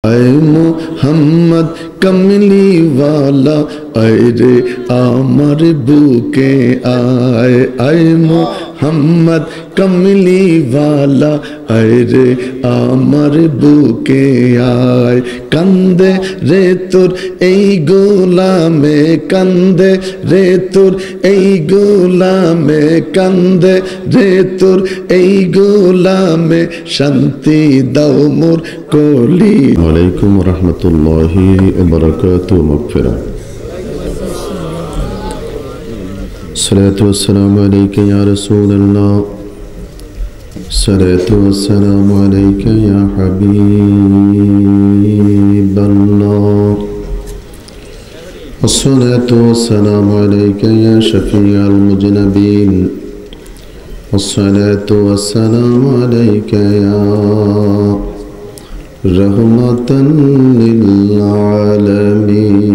आए मोहम्मद कमली वाला आए रे आमर बुके आए आए मोहम्मद कमली वाला आए रे आमर बुके आए कंदे रे तुर ए गोलामे कंदे रे तुर ए गोलामे कंदे रे तुर ए गोलामे शांति दाओ मोर कोली वालेकुम रहमतुल्लाहि व बरकातुहू मगफिरा सलातु वस्सलामु अलैका या रसूलल्लाह सलातु वस्सलामु अलैका या हबीबल्लाह अस्सलातु वस्सलामु अलैका या शफीअल मुज़नबीन अस्सलातु वस्सलामु अलैका या रहमतन लिल आलमीन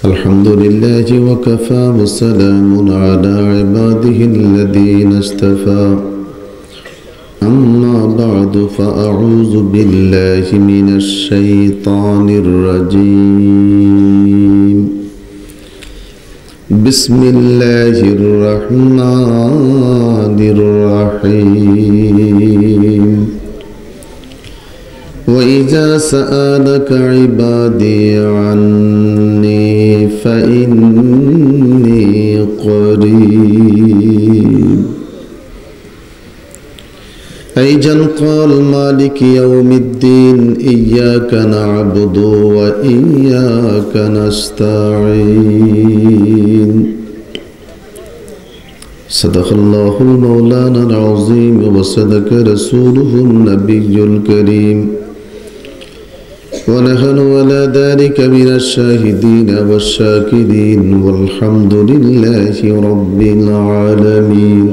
अल्हम्दुलिल्लाहि व कफ़ा व सलामुन अला इबादिहि अल्लज़ीना इस्तफ़ा अम्मा बअदु फ़अऊज़ु बिल्लाहि मिनश शैतानिर रजीम बिस्मिल्लाहिर रहमानिर रहीम वइज़ा सअलक इबादी अन्नी फ़इन्नी क़रीब अयजन क़ाल मालिक यौमिद्दीन इय्याका नअबुदु व इय्याका नस्तईन सदक़ल्लाहुल मौलानाल अज़ीम व सदक़ रसूलुहुन नबियुल करीम ونحن على ذلك من الشاهدين والشاكرين والحمد لله رب العالمين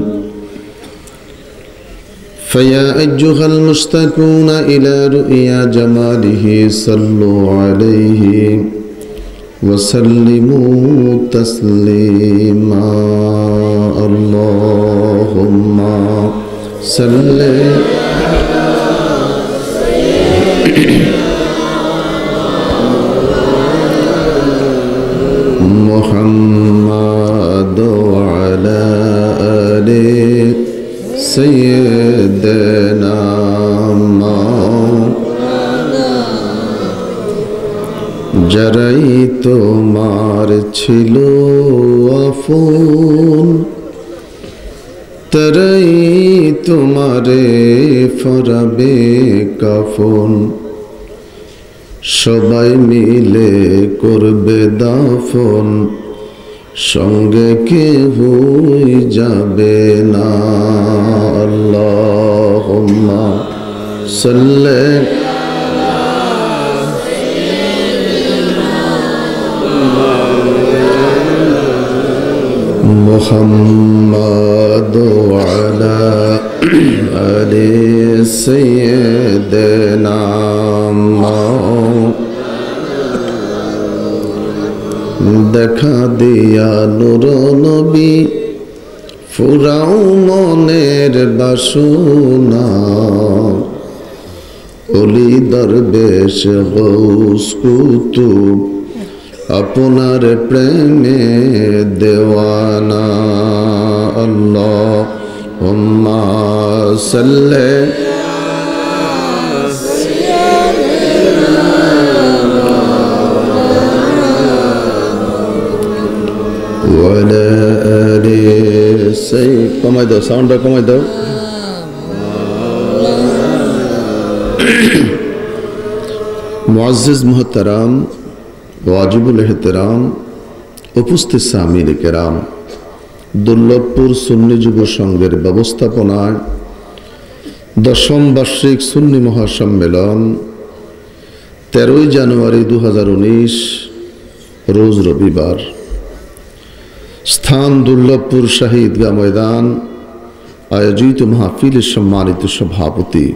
فيا أيها المشتاقون إلى رؤيا جماله صلوا عليه وسلموا تسليما اللهم صل محمد وعلى آل سيدنا যারাই তোমার ছিল আফন তারাই তোমারে ফরাবে কাফন সবাই মিলে করবে দাফন সঙ্গে কেউই যাবে না আল্লাহুম্মা সাল্লি মুহাম্মাদ ওয়া আলা আলি সাইয়্যিদিনা দেখা দিয়া নূর নবী ফুরাও মনের বাসনা ওলি দরবেশ গৌস কুতুব আপনার প্রেমে দেওয়ানা আল্লাহুম্মা সাল্লি ওয়ালা আলি সাইয়্যিদ কমাই দাও সাউন্ডটা কমাই দাও মুআজ্জিজ মুহতারাম ওয়াজিবুল এহতেরাম উপস্থিত সামিল কেরাম দুর্লভপুর সুন্নি যুব সংঘের ব্যবস্থাপনায় 10ম বার্ষিক সুন্নি মহাসম্মেলন 13ই জানুয়ারি 2019 রোজ রবিবার স্থান দুর্লভপুর শাহী ঈদগাহ ময়দান আয়োজিত মাহফিলের সম্মানিত সভাপতি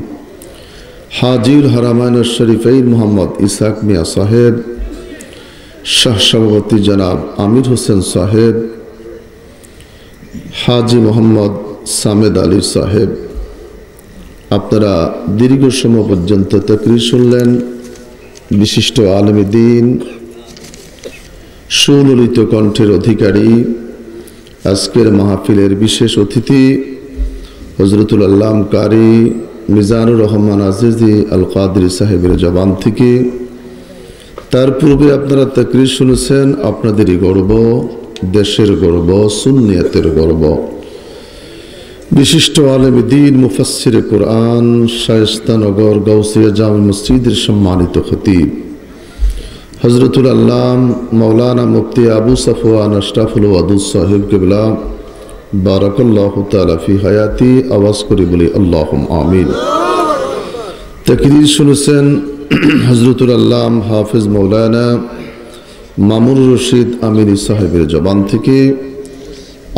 হাজিউল হারামাইন শরীফাইন মোহাম্মদ ইসহাক মিয়া সাহেব শাহ সভাপতি জনাব আমির হোসেন সাহেব हाजी मोहम्मद सामेद अली साहेब আপনারা দীর্ঘ সময় পর্যন্ত তাকরীর শুনলেন। বিশিষ্ট আলেমে দ্বীন, সুললিত কণ্ঠের অধিকারী, আজকের মাহফিলের বিশেষ অতিথি হযরতুল আল্লাম কারি মিজানুর রহমান আজিজি আল কাদরি সাহেবের জবান থেকে। তার পূর্বে আপনারা তাকরীর শুনেছেন। আপনাদেরই গর্ব, দেশের গর্ব, সুন্নিয়াতের গর্ব। বিশিষ্ট আলেম দ্বীন, মুফাসসিরে কুরআন, শায়েস্তানগর গাউসিয়া জামে মসজিদের সম্মানিত খতিব হযরতুল আল্লাম মাওলানা মুফতি আবু সাফওয়ান আশরাফুল ওয়াদুদ সাহেব কিবলা বারাকাল্লাহু তাআলা ফি হায়াতি। আওয়াজ করে বলি আল্লাহুম্মা আমিন। তাকরীর শুনেছেন হযরতুল আল্লাম হাফেজ মাওলানা মামুনুর রশিদ আমিনী সাহেবের জবান থেকে।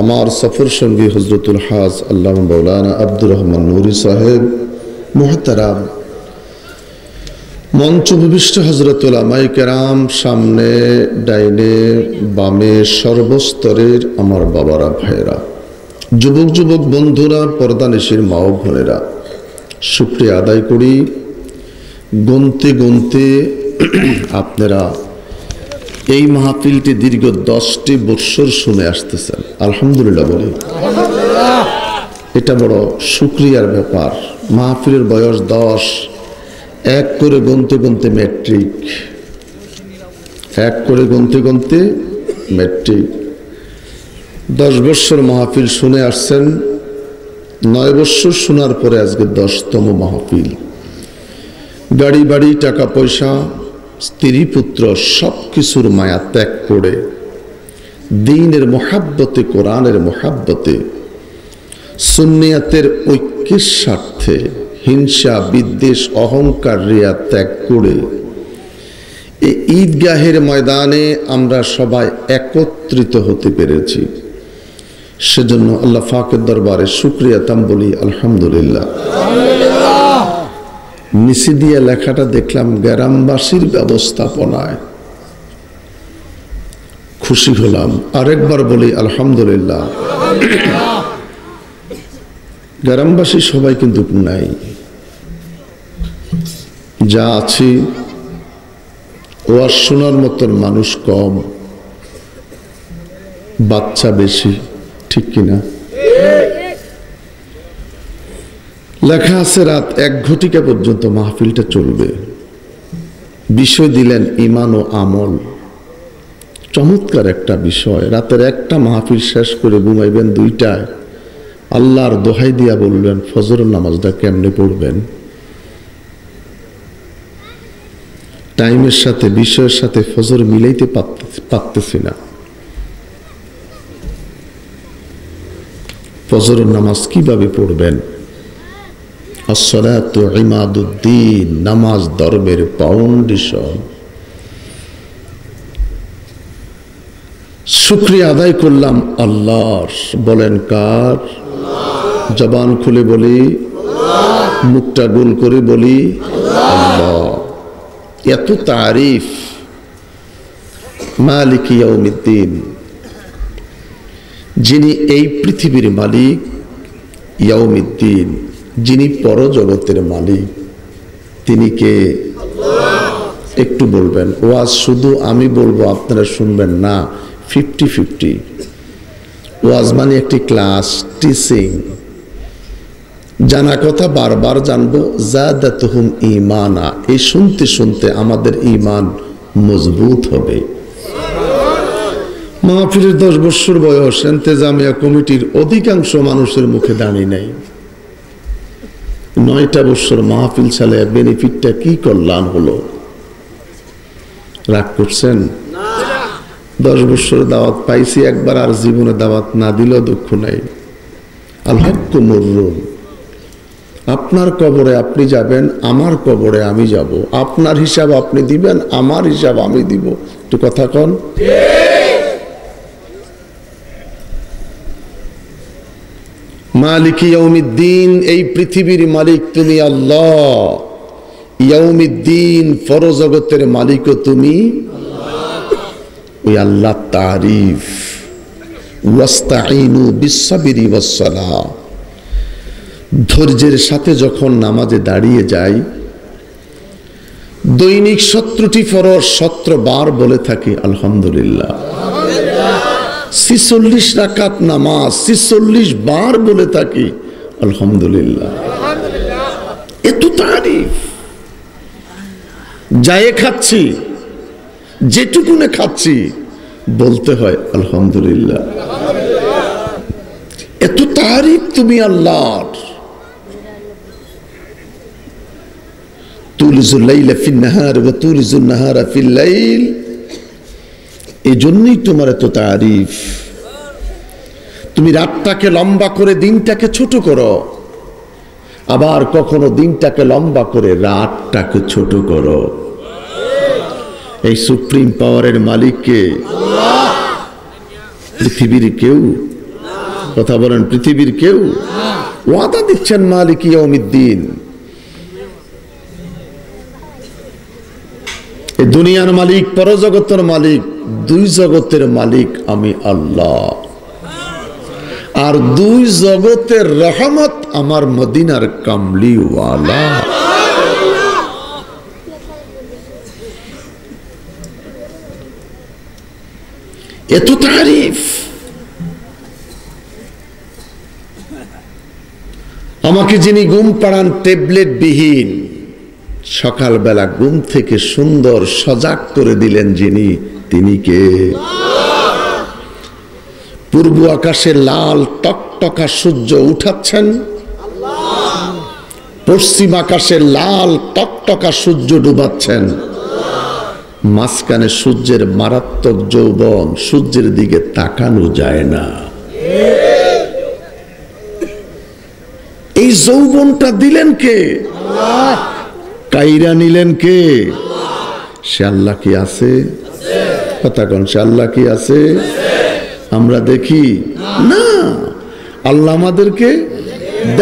আমার সফর সঙ্গী হযরতুল হাজ আল্লামা মাওলানা আব্দুর রহমান নুরি সাহেব মুহতারাম, মঞ্চ ভূমিষ্ঠ হযরত উলামায়ে কেরাম, সামনে ডাইনে বামে সর্বস্তরের আমার বাবারা, ভাইয়েরা, যুবক যুবক বন্ধুরা, পর্দানিশীর মা ও বোনেরা, শুকরিয়া আদায় করি। গুনতে গুনতে আপনারা এই মাহফিলটি দীর্ঘ 10টি বৎসর শুনে আসতেছেন। আলহামদুলিল্লাহ বলি, এটা বড় শুকরিয়ার ব্যাপার। মাহফিলের বয়স 10, এক করে গুনতে গুনতে ম্যাট্রিক, এক করে গুনতে গুনতে ম্যাট্রিক। 10 বৎসর মাহফিল শুনে আসছেন, 9 বৎসর শোনার পরে আজকে 10তম মাহফিল। গাড়ি বাড়ি, টাকা পয়সা, স্ত্রী পুত্র সব কিছুর মায়া ত্যাগ করে দ্বীনের মোহাব্বতে, কোরআনের মোহাব্বতে, সুন্নিয়াতের ঐক্যের স্বার্থে হিংসা, বিদ্বেষ, অহংকার, রিয়া ত্যাগ করে এই ঈদগাহের ময়দানে আমরা সবাই একত্রিত হতে পেরেছি। সেজন্য আল্লাহ পাকের দরবারে শুকরিয়া তাম বলি আলহামদুলিল্লাহ। নিচে দিয়ে লেখাটা দেখলাম গ্রামবাসীর ব্যবস্থাপনায়, খুশি হলাম। আরেকবার বলি আলহামদুলিল্লাহ। গ্রামবাসী সবাই কিন্তু নাই, যা আছি ওয়াজ শোনার মতন মানুষ কম, বাচ্চা বেশি, ঠিক কিনা? লেখা আছে রাত 1 ঘটিকা পর্যন্ত মাহফিলটা চলবে। বিষয় দিলেন ঈমান ও আমল। চমৎকার একটা বিষয়। রাতের একটা মাহফিল শেষ করে ঘুমাইবেন 2টায়, আল্লাহর দোহাই দিয়া বলবেন ফজরের নামাজটা কেমনে পড়বেন। টাইমের সাথে, বিষয়ের সাথে ফজর মিলাইতে পারতেছি না। ফজরের নামাজ কিভাবে পড়বেন? আসসালাতু ইমাদুদ্দিন, নামাজ ধর্মের ফাউন্ডেশন। শুকরিয়া আদায় করলাম আল্লাহর। বলেন কার? জবান খুলে বলি, মুখটা গোল করে বলি আল্লাহ। এত তারিফ। মালিক ইয়াউমিদ্দিন, যিনি এই পৃথিবীর মালিক, ইয়াউমিদ্দিন, যিনি পরজগতের মালিক, তিনি কে? একটু বলবেন। ওয়াজ শুধু আমি বলবো, আপনারা শুনবেন না। 50-50 ওয়াজ মানে একটি ক্লাস, টিচিং। জানা কথা বারবার জানবো। যাদাতুহুম ঈমানা, এই শুনতে শুনতে আমাদের ঈমান মজবুত হবে। মাহফিলের 10 বছর বয়স, ইন্তেজামিয়া কমিটির অধিকাংশ মানুষের মুখে দাঁড়িয়ে নাই। 9টা বছর মাহফিল চালায় বেনিফিটটা কি, কল্যাণ হলো? রাগ করছেন? 10 বছর দাওয়াত পাইছি একবার, আর জীবনে দাওয়াত না দিলেও দুঃখ নাই। আল হক্কু মুররুন। আপনার কবরে আপনি যাবেন, আমার কবরে আমি যাব। আপনার হিসাব আপনি দিবেন, আমার হিসাব আমি দিব। একটু কথা কন। মালিক ইয়াউমিদ্দিন, এই পৃথিবীর মালিক তুমি আল্লাহ। ইয়াউমিদ্দিন, পরজগতের মালিকও তুমি। ওই আল্লাহ তারিফ। ওয়াস্তাঈনু বিসসাবরি ওয়াসসালাহ, ধৈর্যের সাথে যখন নামাজে দাঁড়িয়ে যাই, দৈনিক 17টি ফরজ 17 বার বলে থাকি আলহামদুলিল্লাহ। 46 রাকাত নামাজ 46 বার বলে থাকি আলহামদুলিল্লাহ। এত তারিফ, যায়ে খাচ্ছি, যেটুকুনে খাচ্ছি বলতে হয় আলহামদুলিল্লাহ। এত তারিফ তুমি আল্লাহর। তুলিজুল লাইলা ফিন নাহার ওয়া তুলিজুন নাহারা ফিল লাইল, এজন্যই তোমার এত তারিফ। তুমি রাতটাকে লম্বা করে দিনটাকে ছোট করো, আবার কখনো দিনটাকে লম্বা করে রাতটাকে ছোট করো। এই সুপ্রিম পাওয়ারের মালিককে পৃথিবীর কেউ, কথা বলেন, পৃথিবীর কেউ ওয়াদা দিচ্ছেন মালিক ইয়াউমিদ্দিন। এই দুনিয়ার মালিক, পরজগতের মালিক, দুই জগতের মালিক আমি আল্লাহ। আর দুই জগতের রহমত আমার মদিনার কামলিওয়ালা। এত তারিফ। আমাকে যিনি ঘুম পাড়ান ট্যাবলেট বিহীন, সকালবেলা ঘুম থেকে সুন্দর সজাগ করে দিলেন যিনি, তিনি কে? পূর্ব আকাশে লাল টকটকা সূর্য উঠাচ্ছেন, পশ্চিম আকাশে লাল টকটকা সূর্য ডুবাচ্ছেন, মাঝখানে সূর্যের মারাত্মক যৌবন, সূর্যের দিকে তাকানো যায় না। এই যৌবনটা দিলেন কে? কাইরা নিলেন কে? সে আল্লাহ কি আছে? কথা কোন, সে আল্লাহ কি আছে? আমরা দেখি না, আল্লাহ আমাদেরকে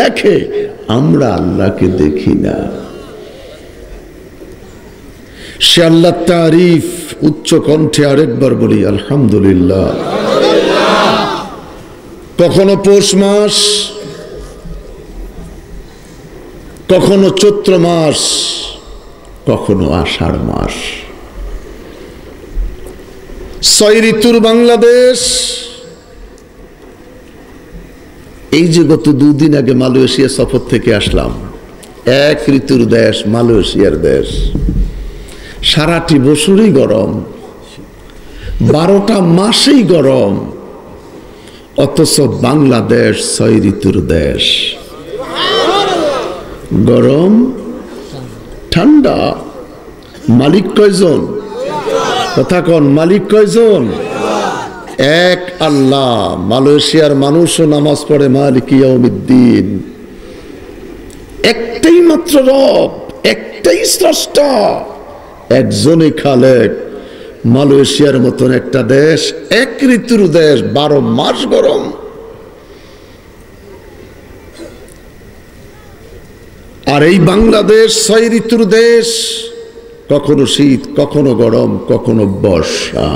দেখে, আমরা আল্লাহকে দেখি না। সে আল্লাহ তারিফ উচ্চ কণ্ঠে আরেকবার বলি আলহামদুলিল্লাহ। কখনো পৌষ মাস, কখনো চৈত্র মাস, কখনো আষাঢ় মাস, 6 ঋতুর বাংলাদেশ। এই যে গত 2 দিন আগে মালয়েশিয়া সফর থেকে আসলাম, 1 ঋতুর দেশ মালয়েশিয়ার দেশ, সারাটি বছরই গরম, 12টা মাসেই গরম, অথচ বাংলাদেশ 6 ঋতুর দেশ। গরম ঠান্ডা, মালিক কয়জন? কথা কন, মালিক কয়জন? এক আল্লাহ। মালয়েশিয়ার মানুষও নামাজ পড়ে মালিক ইয়াউমিদ্দিন। একটাই মাত্র রব, একটাই স্রষ্টা, একজনই খালেক। মালয়েশিয়ার মতন একটা দেশ, 1 ঋতুর দেশ, 12 মাস গরম। আর এই বাংলাদেশ 6 ঋতুর দেশ, কখনো শীত, কখনো গরম, কখনো বর্ষা।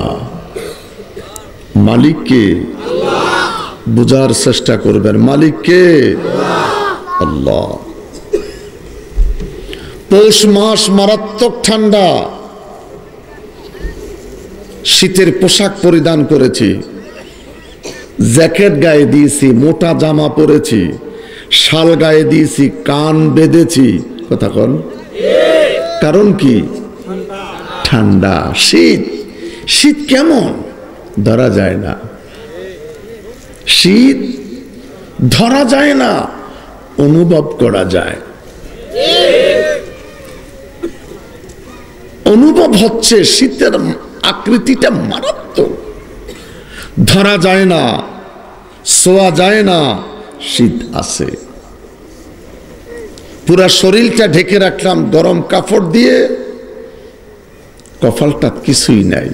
মালিককে বুঝার চেষ্টা করবেন, মালিককে আল্লাহ। পৌষ মাস মারাত্মক ঠান্ডা, শীতের পোশাক পরিধান করেছি, জ্যাকেট গায়ে দিয়েছি, মোটা জামা পরেছি, শাল গায়ে দিয়েছি, কান বেঁধেছি। কথা কন, কারণ কি? ঠান্ডা। শীত, শীত কেমন ধরা যায় না, শীত ধরা যায় না, অনুভব করা যায়। অনুভব হচ্ছে শীতের আকৃতিটা মারাত্মক, ধরা যায় না, ছোঁয়া যায় না, শীত আছে। পুরা শরীরটা ঢেকে রাখলাম গরম কাপড় দিয়ে, কপালটা কিছুই নাই।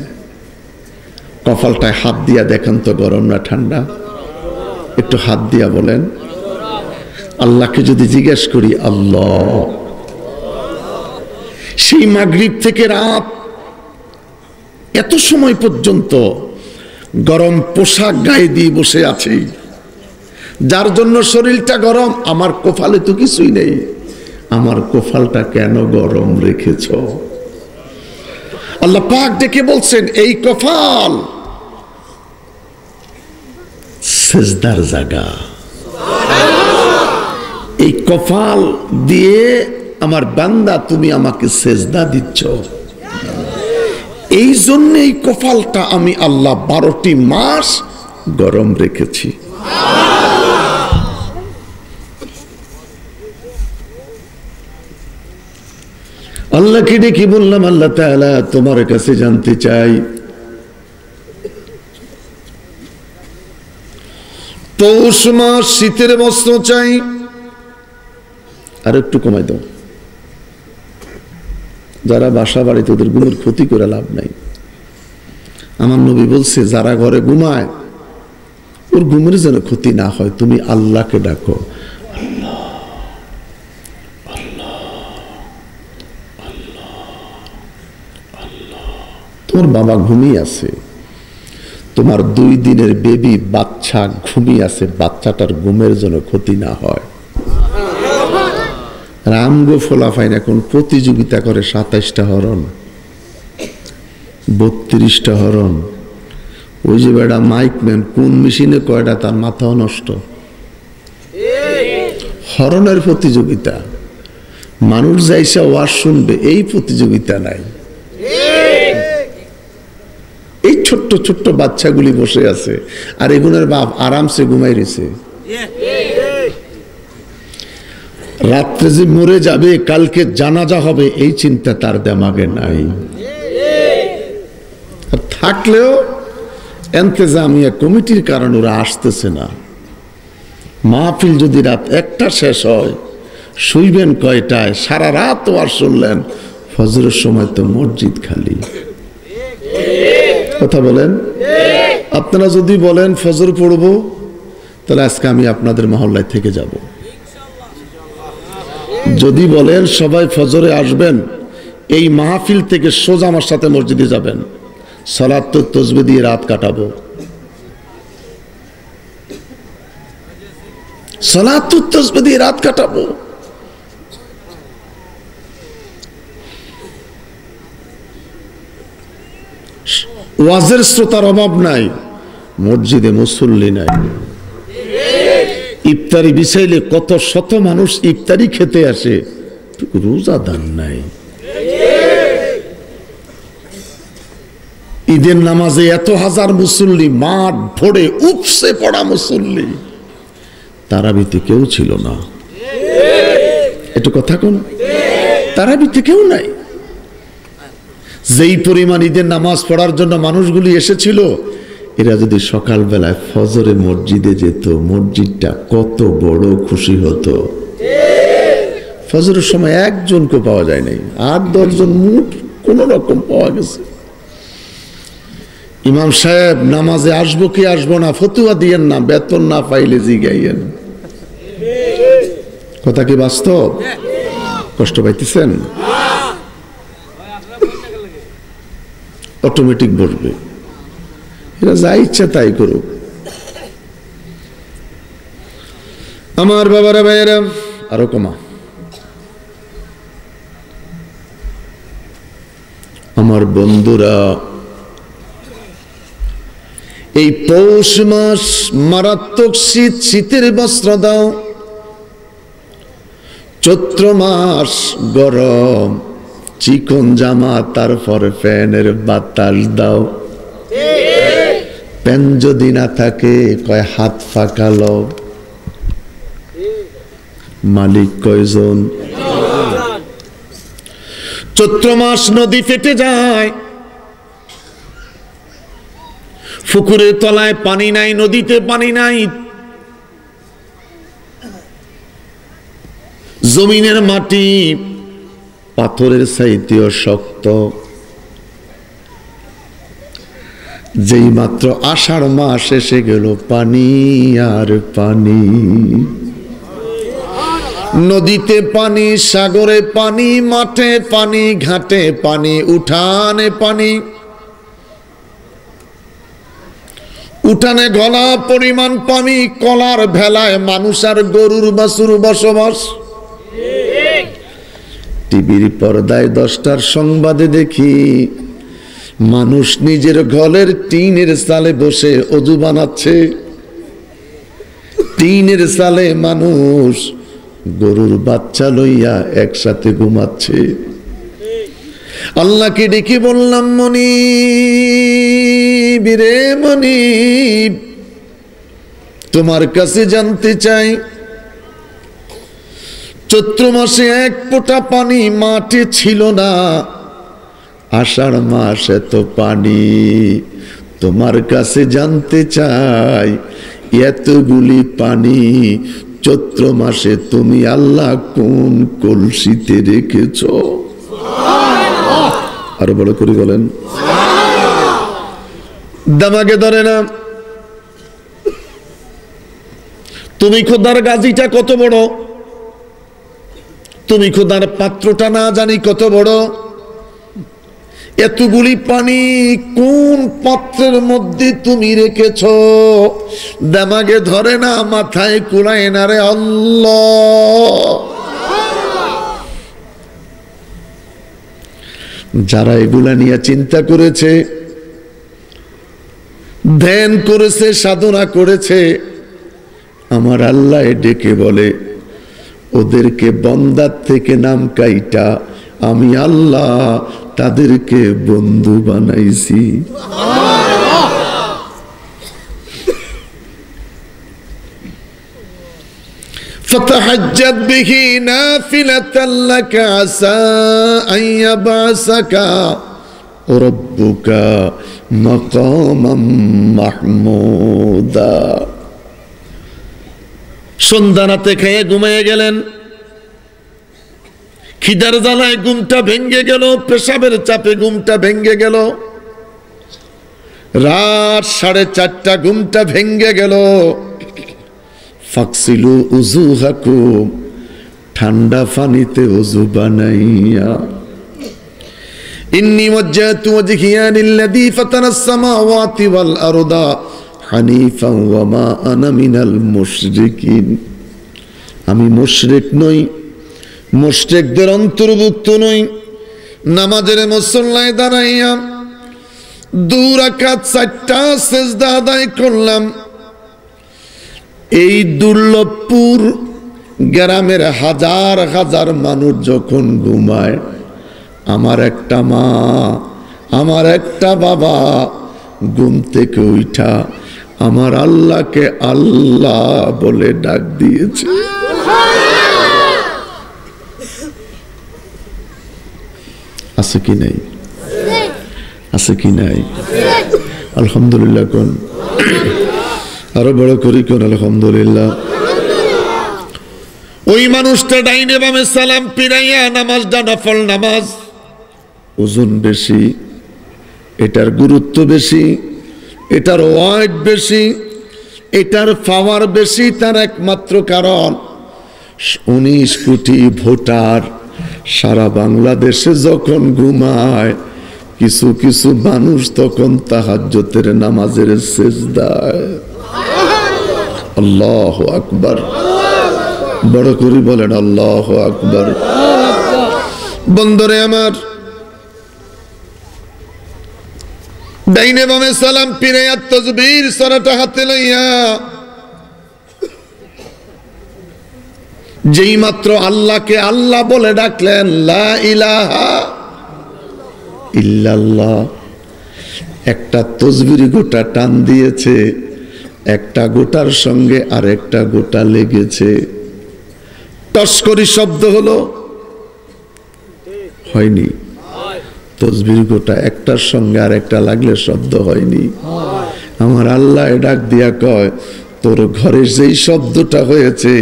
কপালটায় হাত দিয়া দেখেন তো গরম না ঠান্ডা? একটু হাত দিয়া বলেন। আল্লাহকে যদি জিজ্ঞেস করি, আল্লাহ, সেই মাগরিব থেকে রাত এত সময় পর্যন্ত গরম পোশাক গায়ে দিয়ে বসে আছি, যার জন্য শরীরটা গরম, আমার কপালে তো কিছুই নেই, আমার কপালটা কেন গরম রেখেছ? আল্লাহ পাক ডেকে বলছেন, এই কপাল সেজদার জায়গা, এই কপাল দিয়ে আমার বান্দা তুমি আমাকে সেজদা দিচ্ছ, এই জন্য এই কপালটা আমি আল্লাহ 12টি মাস গরম রেখেছি। আল্লাহকে ডেকে বললাম, আল্লাহ তাআলা তোমার কাছে জানতে চাই, পৌষ মাস শীতের বস্ত্র চাই, আর একটু কমাই দাও। যারা বাসা বাড়িতে, ওদের ঘুমের ক্ষতি করে লাভ নাই। আমার নবী বলছে, যারা ঘরে ঘুমায় ওর ঘুমের যেন ক্ষতি না হয়, তুমি আল্লাহকে ডাকো, আল্লাহ আল্লাহ আল্লাহ আল্লাহ। তোমার বাবা ঘুমিয়ে আছে, তোমার 2 দিনের বেবি বাচ্চা ঘুমিয়ে আছে, বাচ্চাটার ঘুমের যেন ক্ষতি না হয়। রামগো ফোলাফাইন এখন প্রতিযোগিতা করে 27টা হরণ, 32টা হরণ। ওই যে বেটা মাইকম্যান কোন মেশিনে কয়টা, তার মাথাও নষ্ট। হরণের প্রতিযোগিতা, মানুষ যাইসা ওয়াজ শুনবে, এই প্রতিযোগিতা নাই। এই ছোট্ট ছোট্ট বাচ্চাগুলি বসে আছে, আর এগুলোর বাপ আরামসে ঘুমাই রয়েছে। রাত্রে যে মরে যাবে, কালকে জানাজা হবে, এই চিন্তা তার দেমাগে নাই। আর থাকলেও এন্তেজামিয়া কমিটির কারণে ওরা আসতেছে না। মাহফিল যদি রাত 1টা শেষ হয়, শুইবেন কয়টায়? সারা রাত ওয়াজ শুনলেন, ফজরের সময় তো মসজিদ খালি। কথা বলেন? আপনারা যদি বলেন ফজর পড়বো, তাহলে আজকে আমি আপনাদের মহল্লায় থেকে যাব। যদি বলেন সবাই ফজরে আসবেন, এই মাহফিল থেকে সোজা আমার সাথে মসজিদে যাবেন, সালাত তাসবিহ দিয়ে রাত কাটাবো। সালাত তাসবিহ দিয়ে রাত কাটাবো। ওয়াজের শ্রোতার অভাব নাই, মসজিদে মুসল্লি নাই। ইফতারি বিছাইলে কত শত মানুষ ইফতারি খেতে আসে, রোজাদার নাই। ঈদের নামাজে এত হাজার মুসল্লি, মাঠ ভরে উপসে পড়া মুসল্লি, তারাবিতে কেউ ছিল না। একটু কথা কোন, তারাবিতে কেউ নাই। যেই পরিমাণ ঈদের নামাজ পড়ার জন্য মানুষগুলি এসেছিল, এরা যদি সকালবেলায় ফজরে মসজিদে যেত, মসজিদটা কত বড় খুশি হতো। ফজরের সময় একজনকে পাওয়া যায় নাই, 8-10 জন মুঠ কোন রকম পাওয়া গেছে। ইমাম সাহেব নামাজে আসবো কি আসবো না ফতুয়া দিয়েন না, বেতন না পাইলে জিগাইয়েন। কথা কি বাস্তব? কষ্ট পাইতেছেন? অটোমেটিক বসবে, এরা যা ইচ্ছা তাই করুক। আমার বাবারা ভাইয়েরা, আরো কমা। আমার বন্ধুরা, এই পৌষ মাস মারাত্মক শীত, শীতের বস্ত্র দাও। চৈত্র মাস গরম, চিকন জামা, তারপর ফ্যানের বাতাস দাও। প্যান যদি না থাকে, কয় হাত ফাঁকালো। মালিক কয়জন? চৈত্র মাস নদী ফেটে যায়, পুকুরের তলায় পানি নাই, নদীতে পানি নাই, জমিনের মাটি পাথরের চাইতেও শক্ত। যেই মাত্র আষাঢ় মাস এসে গেল, পানি আর পানি। নদীতে পানি, সাগরে পানি, মাঠে পানি, ঘাটে পানি, উঠানে পানি। উঠানে গলা পরিমাণ পানি, কলার ভেলায় মানুষ আর গরুর বাছুর বসবাস। টিভির পর্দায় 10টার সংবাদে দেখি মানুষ নিজের ঘরের টিনের চালে বসে অজু বানাচ্ছে। টিনের চালে মানুষ গরুর বাচ্চা লইয়া একসাথে ঘুমাচ্ছে। আল্লাহকে ডেকে বললাম, মনিব রে মনিব, তোমার কাছে জানতে চাই, চৈত্র মাসে এক ফোঁটা পানি মাঠে ছিল না, আষাঢ় মাস এত পানি। তোমার কাছে জানতে চাই, এতগুলি পানি চৈত্র মাসে তুমি আল্লাহ কোন কলসিতে রেখেছ? আরো বড় করে বলেন। দামাকে ধরে না। তুমি খোদার গাজীটা কত বড়, তুমি খোদার পাত্রটা না জানি কত বড়। এতগুলি পানি কোন পাত্রের মধ্যে তুমি রেখেছ? দামাগে ধরে না, মাথায় কুলায় না রে আল্লাহ। যারা এগুলা নিয়ে চিন্তা করেছে, ধ্যান করেছে, সাধনা করেছে, আমার আল্লাহ ডেকে বলে, ওদেরকে বন্দার থেকে নাম কাইটা আমি আল্লাহ তাদেরকে বন্ধু বানাইছি। فَتَهَجَّدْ بِهِ نَافِلَةً لَكَ عَسَىٰ أَن يَبْعَثَكَ رَبُّكَ مَقَامًا مَحْمُودًا। সন্ধ্যা রাতে খেয়ে ঘুমিয়ে গেলেন, খিদার জ্বালায় ঘুমটা ভেঙ্গে গেল, পেশাবের চাপে ঘুমটা ভেঙ্গে গেল, রাত 4:30 ঘুমটা ভেঙ্গে গেল। ফাকসিলু উজুহাকুম, ঠান্ডা পানিতে ওযু বানাইয়া, ইন্নী ওয়াজ্জাহতু ওয়াজহিয়া লিল্লাযী ফাতারাস সামাওয়াতি ওয়াল আরদা হানিফান ওয়া মা আনা মিনাল মুশরিকিন। আমি মুশরিক নই, মুশরিকদের অন্তর্ভুক্ত নই। নামাজের মুসল্লায় দাঁড়াইয়া 2 রাকাত 4টা সিজদা আদায় করলাম। এই দুর্লভপুর গ্রামের হাজার হাজার মানুষ যখন ঘুমায়, আমার একটা মা, আমার একটা বাবা ঘুম থেকে উঠা আমার আল্লাহকে আল্লাহ বলে ডাক দিয়েছে। আছে কি নাই? আছে কি নাই? আলহামদুলিল্লাহ কোন, আরো বড় করি কোন আলহামদুলিল্লাহ। ওই মানুষটা ডাইনে বামে সালাম পিরাইয়া নামাজটা নফল নামাজ, ওজন বেশি, এটার গুরুত্ব বেশি, এটার ওয়েট বেশি, এটার পাওয়ার বেশি। তার একমাত্র কারণ 19 কোটি ভোটার সারা বাংলাদেশে যখন ঘুমায়, কিছু কিছু মানুষ তখন তাহাজ্জুদের নামাজের সিজদায়। আল্লাহু আকবার, বড় করে বলেন আল্লাহু আকবার। বন্ধুরে আমার, ডাইনে বামে সালাম পিরাইয়া তাকবীর সরাটা হাতে লইয়া যেই মাত্র আল্লাহকে আল্লাহ বলে ডাকলেন, লা ইলাহা ইল্লাল্লাহ, একটা তাকবীর গোটা টান দিয়েছে, একটা গোটার সঙ্গে আর একটা গোটা লেগেছে, টসকরি শব্দ হলো, হয়নি। তাকবীর গোটা একটার সঙ্গে আর একটা লাগলে শব্দ হয়নি। আমার আল্লাহ ডাক দিয়া কয়, তোর ঘরে যেই শব্দটা হয়েছে,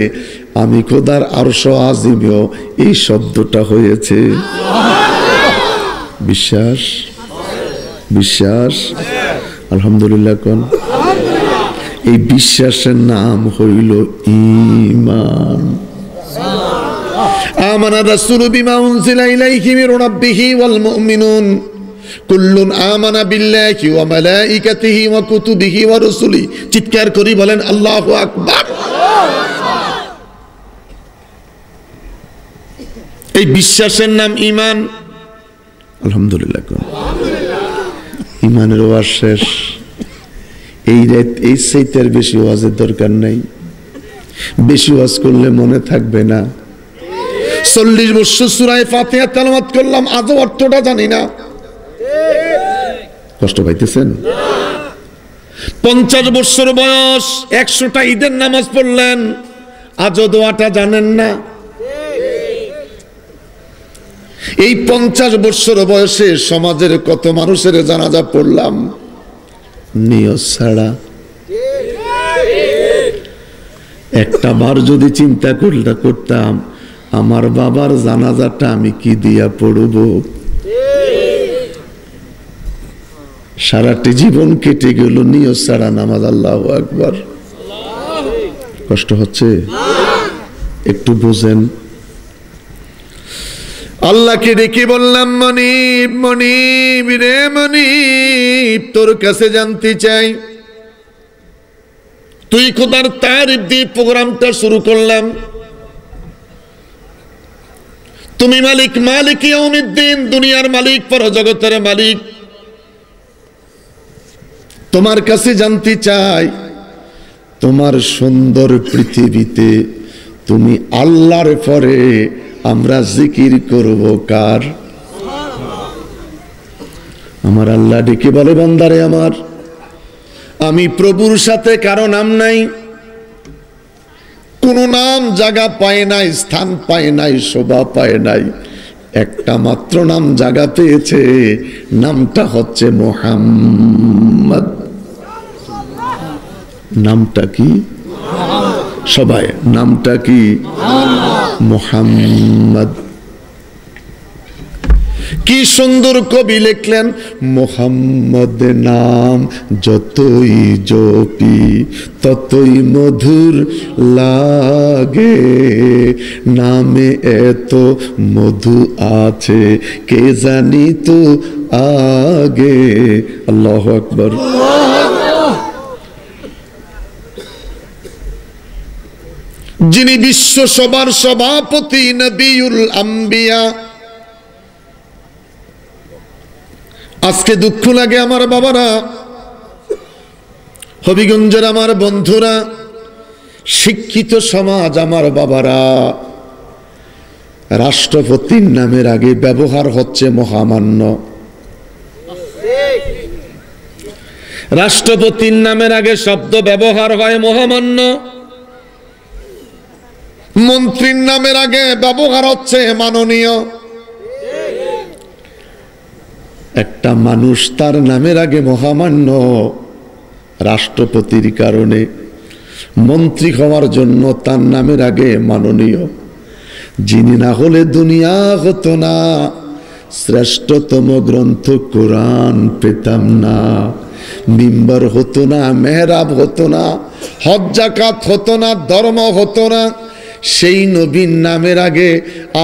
আমি খোদার আরশ আজিমেও এই শব্দটা হয়েছে। বিশ্বাস? বিশ্বাস? আলহামদুলিল্লাহ কোন। এই বিশ্বাসের নাম হইল ঈমান। আমানা রাসূলু বিমা উনজিলা ইলাইহি মির রাব্বিহি ওয়াল মুমিনুন কুল্লুন আমানা বিল্লাহি ওয়া মালাইকাতিহি ওয়া কুতুবিহি ওয়া রুসুলি। চিৎকার করি বলেন আল্লাহু আকবার। এই বিশ্বাসের নাম ঈমান। আলহামদুলিল্লাহ। ঈমানের ওয়াজ শেষ। এই চাইতে বেশি ওয়াজের দরকার নাই। বেশি ওয়াজ করলে মনে থাকবে না। 40 বছর সূরা ফাতিহা তেলাওয়াত করলাম, আজও অর্থটা জানি না। কষ্ট পাইতেছেন? 50 বছর বয়স, 100টা ঈদের নামাজ পড়লেন, আজও দোয়াটা জানেন না। এই 50 বছর বয়সে সমাজের কত মানুষের জানাজা পড়লাম নিয়ত ছাড়া। একটা বার যদি চিন্তা করতাম আমার বাবার জানাজাটা আমি কি দিয়া পড়ব, সারাটি জীবন কেটে গেল নিয়ত ছাড়া নামাজ। আল্লাহু আকবার। কষ্ট হচ্ছে? একটু বুঝেন। আল্লাহকে ডেকে বললাম, মনিব মনিব রে মনিব, তোর কাছে জানতে চাই। তুই খোদার তারিফ দিয়ে প্রোগ্রামটা শুরু করলাম। তুমি মালিক, মালিক ইয়াউমিদ্দিন, দুনিয়ার মালিক, পরজগতের মালিক। তোমার কাছে জানতে চাই, তোমার সুন্দর পৃথিবীতে তুমি আল্লাহর পরে আমরা জিকির করব কার? আমার আল্লাহ ডেকে বলে, বান্দারে আমার, আমি প্রভুর সাথে কারো নাম নাই, কোন নাম জায়গা পায় নাই, স্থান পায় নাই, শোভা পায় নাই। একটা মাত্র নাম জায়গা পেয়েছে, নামটা হচ্ছে মুহাম্মদ। নামটা কি? সবাই নামটা কি? মুহাম্মদ। কি সুন্দর কবি লিখলেন, মুহাম্মদ নাম যতই জপি ততই মধুর লাগে, নামে এত মধু আছে কে জানি তো আগে। আল্লাহু আকবার। যিনি বিশ্ব সবার সভাপতি, নবিউল আম্বিয়া। আজকে দুঃখ লাগে আমার বাবারা, হবিগঞ্জের আমার বন্ধুরা, শিক্ষিত সমাজ আমার বাবারা, রাষ্ট্রপতির নামের আগে ব্যবহার হচ্ছে মহামান্য। রাষ্ট্রপতির নামের আগে শব্দ ব্যবহার হয় মহামান্য। মন্ত্রীর নামের আগে ব্যবহার হচ্ছে মাননীয়। একটা মানুষ তার নামের আগে মহামান্য রাষ্ট্রপতির কারণে, মন্ত্রী হওয়ার জন্য তার নামের আগে মাননীয়। যিনি না হলে দুনিয়া হতো না, শ্রেষ্ঠতম গ্রন্থ কোরআন পেতাম না, মিম্বার হতো না, মেহরাব হতো না, হজ যাকাত হতো না, ধর্ম হতো না। সেই নবীর নামের আগে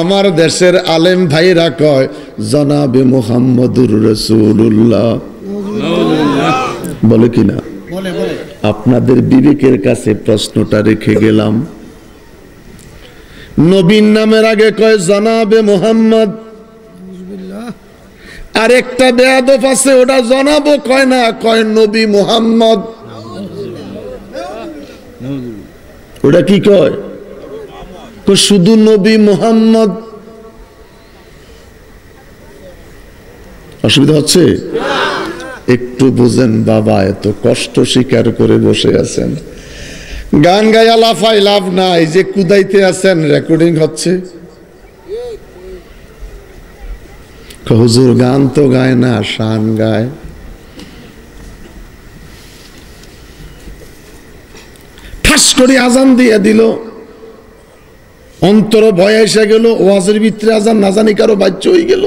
আমার দেশের আলেম ভাইরা কয় জনাবে মুহাম্মদুর রাসূলুল্লাহ। বলে কিনা? আপনাদের বিবেকের কাছে প্রশ্নটা রেখে গেলাম। নবীর নামের আগে কয় জনাবে মুহাম্মদ, আর একটা বেয়াদব আছে ওটা জনাবো কয় না, কয় নবী মুহাম্মদ। ওটা কি কয়? শুধু নবী মুহাম্মদ। অসুবিধা হচ্ছে? একটু বুঝেন বাবা, এত কষ্ট স্বীকার করে বসে আছেন, গান গায়া লাফাই লাভ নাই, যে কুদাইতে আছেন রেকর্ডিং হচ্ছে। হুজুর গান তো গায় না, শান গায়। ঠাস করে আজান দিয়ে দিল, অন্তর ভয় এসে গেল, ওয়াজের ভিতরে আজান না জানি কারো বাচ্চা হয়ে গেল।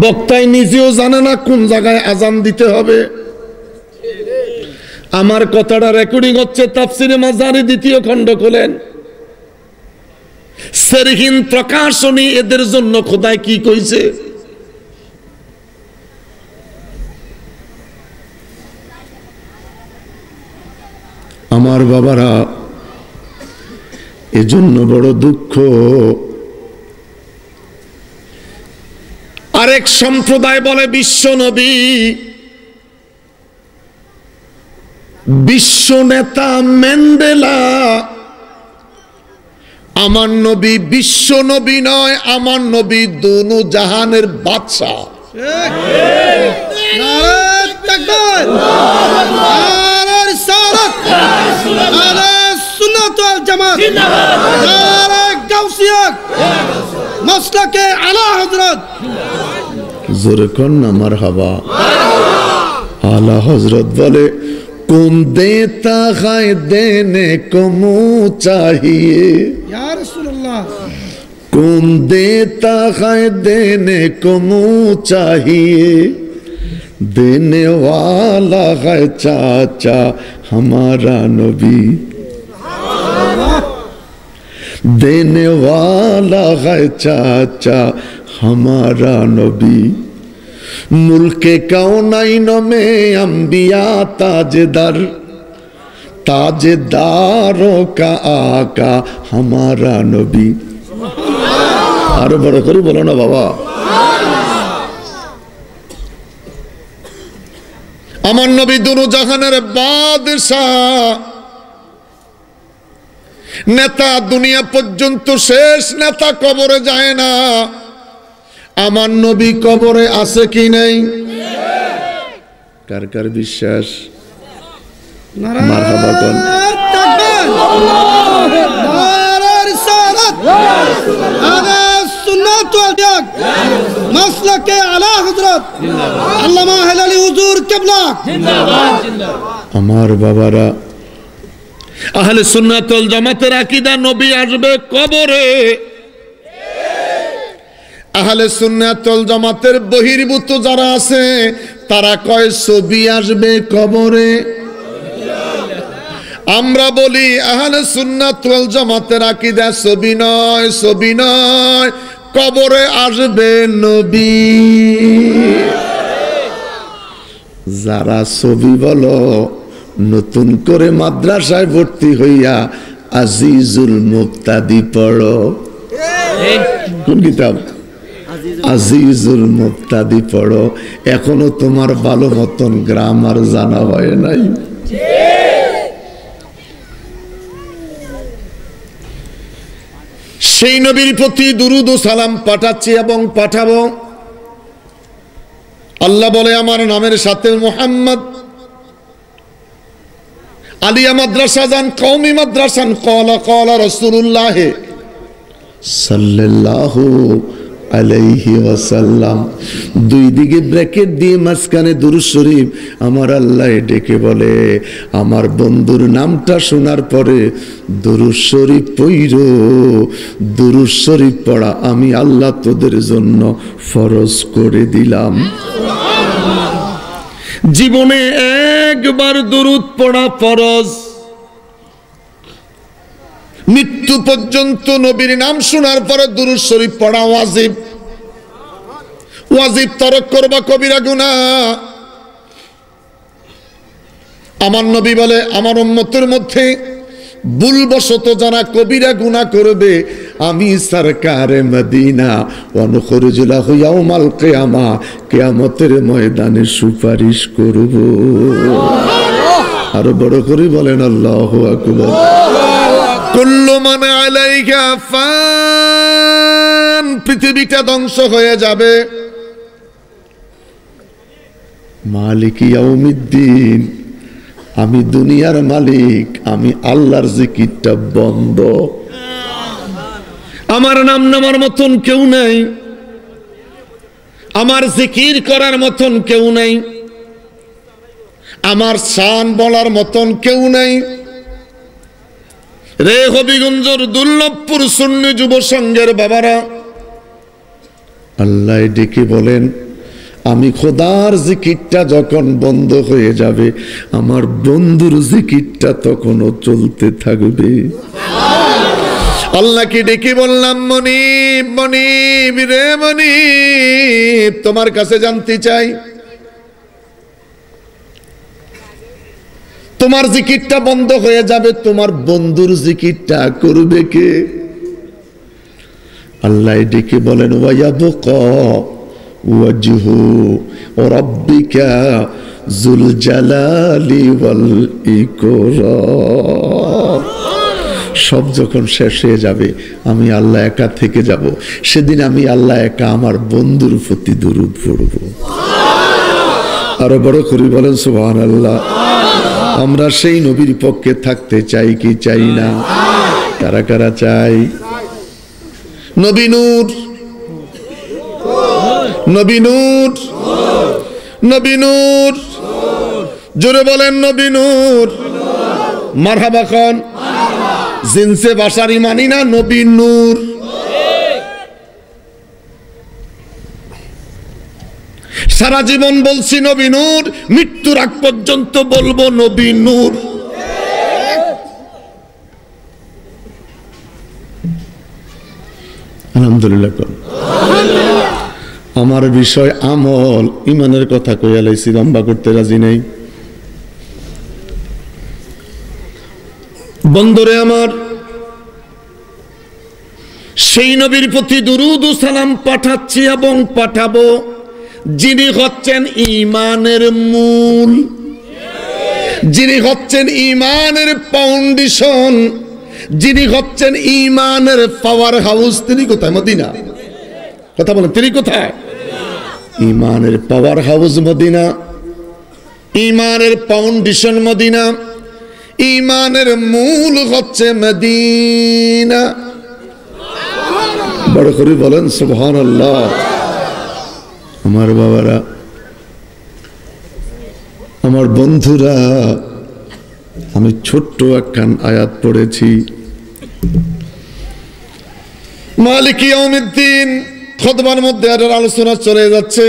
বক্তাই নিজেও জানে না কোন জায়গায় আজান দিতে হবে। আমার কথাটা রেকর্ডিং হচ্ছে, তাফসিরে মাজারি 2য় খণ্ড খোলেন, সেরহীন প্রকাশনী এদের জন্য খোদায় কি কইছে? আমার বাবারা, এজন্য বড় দুঃখ। আরেক সম্প্রদায় বলে বিশ্ব নবী, বিশ্ব নেতা ম্যান্ডেলা। আমার নবী বিশ্ব নবী নয়, আমার নবী দুনু জাহানের বাদশা। জোরে কর না মারহাবা। আলা হযরত বলে, कौन देता है देने को मुँह चाहिए, या रसूल अल्लाह। कौन देता है देने को मुँह चाहिए, देने वाला है चाचा हमारा नबी, देने वाला है चाचा हमारा नबी। मुल्के कौनैन में अंबिया ताजदार, ताजदारों का आका हमारा नबी। आरो बड़ो करे बोलो ना बाबा। আমার নবী দুনু জাহানের বাদশাহ, নেতা দুনিয়া পর্যন্ত শেষ নেতা কবরে যায় না। আমার নবী কবরে আছে কি নাই? কার কার বিশ্বাস? মারহাবা কোন। আমার বাবারা, আহলে সুন্নাত ওয়াল জামাতের আকীদা নবী আসবে কবরে। আহলে সুন্নাত ওয়াল জামাতের বহির্ভূত যারা আছে তারা কয় ছবি আসবে কবরে। আমরা বলি আহলে সুন্নাত ওয়াল জামাতের আকীদা ছবি নয়, ছবি নয়, কবরে আসবে নবী। যারা ছবি বলো, নতুন করে মাদ্রাসায় ভর্তি হইয়া আজিজুল মুক্তাদি পড়ো। কোন কিতাব? আজিজুল মুক্তাদি পড়ো। এখনো তোমার ভালো মতন গ্রামার জানা হয় নাই। সেই নবীর প্রতি দুরুদ ও সালাম পাঠাচ্ছি এবং পাঠাবো। আল্লাহ বলে আমার নামের সাথে মুহাম্মদ। আলিয়া মাদ্রাসা যান, কওমি মাদ্রাসান, ক্বালা ক্বালা রাসূলুল্লাহ সাল্লাল্লাহু আলাইহি ওয়াসাল্লাম। দুই দিকে ব্র্যাকেট দিয়ে মাঝখানে দুরূদ শরীফ। আমার আল্লাহ ডেকে বলে, আমার বন্ধুর নামটা শোনার পরে দুরূদ শরীফ পড়ো। দুরূদ শরীফ পড়া আমি আল্লাহ তোদের জন্য ফরজ করে দিলাম। জীবনে একবার দুরূদ পড়া ফরজ। মৃত্যু পর্যন্ত নবীর নাম শোনার পরে দুরূদ শরীফ পড়া ওয়াজিব। ওয়াজিব তরক করবা কবিরা গুনাহ। আমার নবী বলে, আমার উম্মতের মধ্যে ভুলবশত যারা কবিরা গুনাহ করবে, আমি সরকারে মদিনা ওয়ানুখরিজু লাহু ইয়াউমাল কিয়ামা, কিয়ামতের ময়দানে সুপারিশ করব। আরো বড় করে বলেন আল্লাহু আকবার। কুল্লু মান আলাইহা ফান, পৃথিবীটা ধ্বংস হয়ে যাবে। মালিক ইয়াউমিদ্দিন, আমি দুনিয়ার মালিক, আমি আল্লাহর জিকিরটা বন্ধ। আমার নাম নেওয়ার মতন কেউ নাই, আমার জিকির করার মতন কেউ নাই, আমার শান বলার মতন কেউ নাই। রে হবিগঞ্জের দুর্লভপুর সুন্নি যুব সংঘের বাবারা, আল্লাহ ডেকে বলেন, আমি খোদার জিকিরটা যখন বন্ধ হয়ে যাবে, আমার বন্ধুর জিকিরটা তখনও চলতে থাকবে। আল্লাহকে ডেকে বললাম, মনিব মনিব রে মনিব, তোমার কাছে জানতে চাই তোমার জিকিরটা বন্ধ হয়ে যাবে, তোমার বন্ধুর জিকিরটা করবে কে? আল্লাহ ডেকে বলেন, ওয়ায়াবকা ওয়াজহু রাব্বিকা যুল জালালি ওয়াল ইকরাম। সব যখন শেষ হয়ে যাবে, আমি আল্লাহ একা থেকে যাব। সেদিন আমি আল্লাহ একা আমার বন্ধুর প্রতি দরুদ পড়ব। আরো বড় করে বলেন সুবহানাল্লাহ। আমরা সেই নবীর পক্ষে থাকতে চাই কি চাই না? কারা কারা চাই? নবী নূর, নবী নূর, নবী নূর, জোরে বলেন নবী নূর। মারহাবা খান। জিনসে বাশারি মানি না, নবী নূর। সারা জীবন বলছি নবী নূর, মৃত্যুর আগ পর্যন্ত বলবো নবী নূর। আলহামদুলিল্লাহ। আমার বিষয় আমল, ইমানের কথা কইয়া লাইছি, লম্বা করতে রাজি নাই। বন্ধুরে আমার, সেই নবীর প্রতি দুরূদ ও সালাম পাঠাচ্ছি এবং পাঠাবো, যিনি হচ্ছেন ঈমানের মূল, যিনি হচ্ছেন ঈমানের ফাউন্ডেশন, যিনি হচ্ছেন ঈমানের পাওয়ার হাউস। তিনি কোথায়? মদিনা। কথা বলেন, তিনি কোথায়? ঈমানের পাওয়ার হাউস মদিনা, ঈমানের ফাউন্ডেশন মদিনা, ঈমানের মূল হচ্ছে মদিনা। বড় করে বলেন সুবহানাল্লাহ। আমার বাবারা, আমার বন্ধুরা, আমি ছোট্ট একখান আয়াত পড়েছি, মালিক ইয়াউমিদ্দিন। খুতবার মধ্যে এর আলোচনা চলে যাচ্ছে।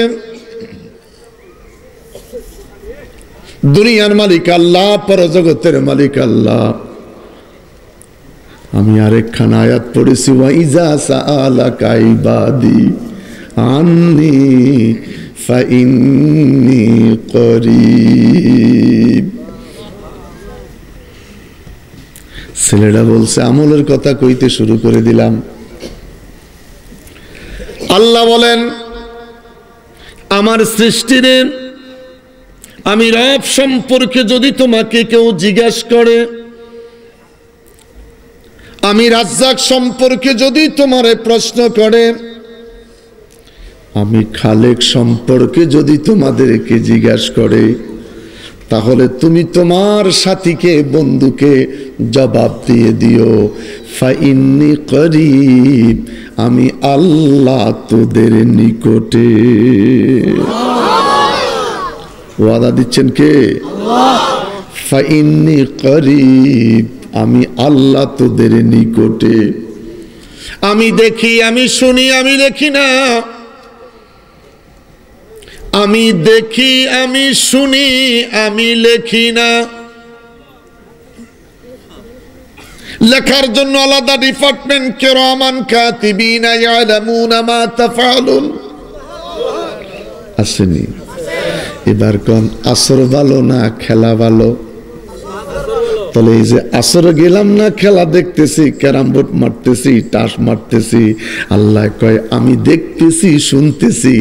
দুনিয়ার মালিক আল্লাহ, পরজগতের মালিক আল্লাহ। আমি আরেকখান আয়াত পড়েছি, ওয়া ইজা সাআলাকা ইবাদি আন্নি ফাইন্নি করিব। ছেলেটা বলছে, আমলের কথা কইতে শুরু করে দিলাম। আল্লাহ বলেন, আমার সৃষ্টিরে আমি রব সম্পর্কে যদি তোমাকে কেউ জিজ্ঞাসা করে, আমি রাজ্জাক সম্পর্কে যদি তোমারে প্রশ্ন করে, আমি খালেক সম্পর্কে যদি তোমাদেরকে জিজ্ঞাসা করে, তাহলে তুমি তোমার সাথীকে, বন্ধুকে জবাব দিয়ে দিও, ফাইন্নি করিব, আমি আল্লাহ তোদের নিকটে। ওয়াদা দিচ্ছেন কে? ফাইন্নি করিব, আমি আল্লাহ তোদের নিকটে। আমি দেখি, আমি শুনি, আমি লেখি না। আমি দেখি, আমি শুনি, আমি লেখি না। লেখার জন্য আলাদা ডিপার্টমেন্ট, কিরামান কাতিবিনা ইয়ালামুনা মা তাফআলুন। আসেনি? এবার কোন আসর ভালো না খেলা ভালো? তাহলে এই যে আসরে গেলাম না, খেলা দেখতেছি, ক্যারাম বোর্ড মারতেছি, টাস মারতেছি, আল্লাহ কয় আমি দেখতেছি, শুনতেছি,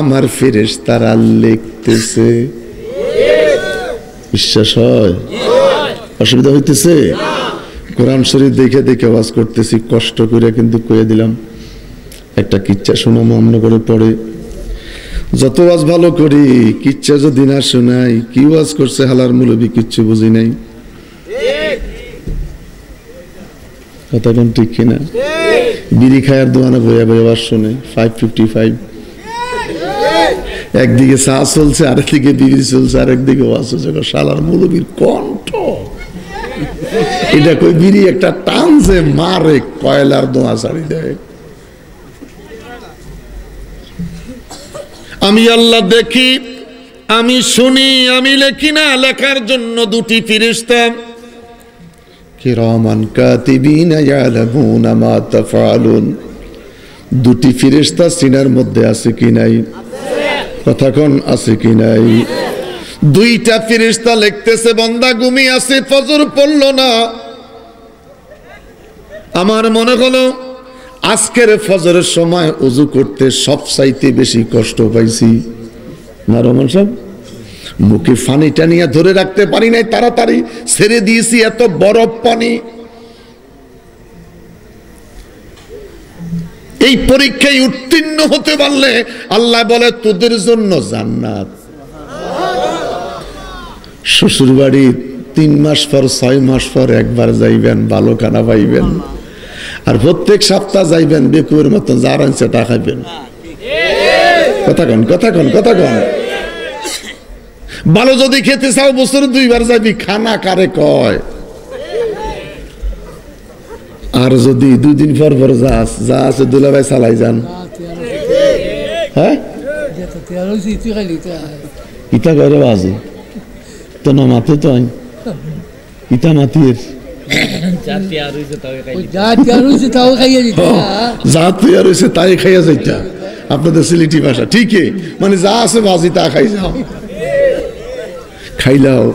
আমার ফেরেশতারা লিখতেছে। বিশ্বাস হয়? অসুবিধা হইতেছে? কোরআন শরীফ দেখে দেখে ওয়াজ করতেছি, কষ্ট করে কিন্তু কয়ে দিলাম। একটা কিচ্ছা শোনাবো অন্য করে পড়ে। যত ওয়াজ ভালো করি, কিচ্ছা যদি না শোনাই, কি ওয়াজ করছে হালার মুলবি, কিচ্ছু বুঝি নাই। কথা কোন ঠিক কিনা? বিড়ি খায়ার দোকানে বইয়া বইয়া ওয়াজ শুনে 555। একদিকে চা চলছে, আরেকদিকে বিড়ি চলছে, আরেকদিকে ওয়াজ চলছে। শালার মুলবির কণ্ঠ, এটা কই বিড়ি একটা টানছে, মারে কয়লার দোয়া ছাড়ি দেয়। আমি আল্লাহ দেখি, আমি শুনি, আমি লেখি না। লেখার জন্য দুটি ফেরেশতা, কিরামান কাতিবিনা ইয়ালামুনা মা তাফআলুন। দুটি ফেরেশতা সিনার মধ্যে আছে কি নাই? কথা কোন আছে কি নাই? দুইটা ফেরেশতা লিখতেছে বান্দা ঘুমিয়ে আছে, ফজর পড়ল না। আমার মনে হলো আজকের ফজরের সময় ওযু করতে সবচাইতে বেশি কষ্ট পাইছি। না রহমান সাহেব, মুখে পানিটা নিয়ে ধরে রাখতে পারি নাই, তাড়াতাড়ি ছেড়ে দিয়েছি, এত বরফ পানি। এই পরীক্ষায় উত্তীর্ণ হতে পারলে আল্লাহ বলে তোদের জন্য জান্নাত। শ্বশুর বাড়ি 3 মাস পর 6 মাস পর একবার যাইবেন, ভালো খানা পাইবেন। আর প্রত্যেক সপ্তাহ যাইবেন, বেকুয়ের মতন যার আনছে তা খাইবেন। কথা কন, কথা কন, কথা কন। ভালো যদি খেতে চাও বছরে 2 বার যাবি, খানা কারে কয়? আর যদি 2 দিন পর পর যাস, যা আছে দুলাভাই চালাই যান। হ্যাঁ ইটা করে বাজে তো না মাতে তো ইটা মাতির তাই খাইয়া যাইতা। আপনাদের সিলেটি ভাষা ঠিকই, মানে যা আছে বাজি তা খাই যাও, খাইলাও।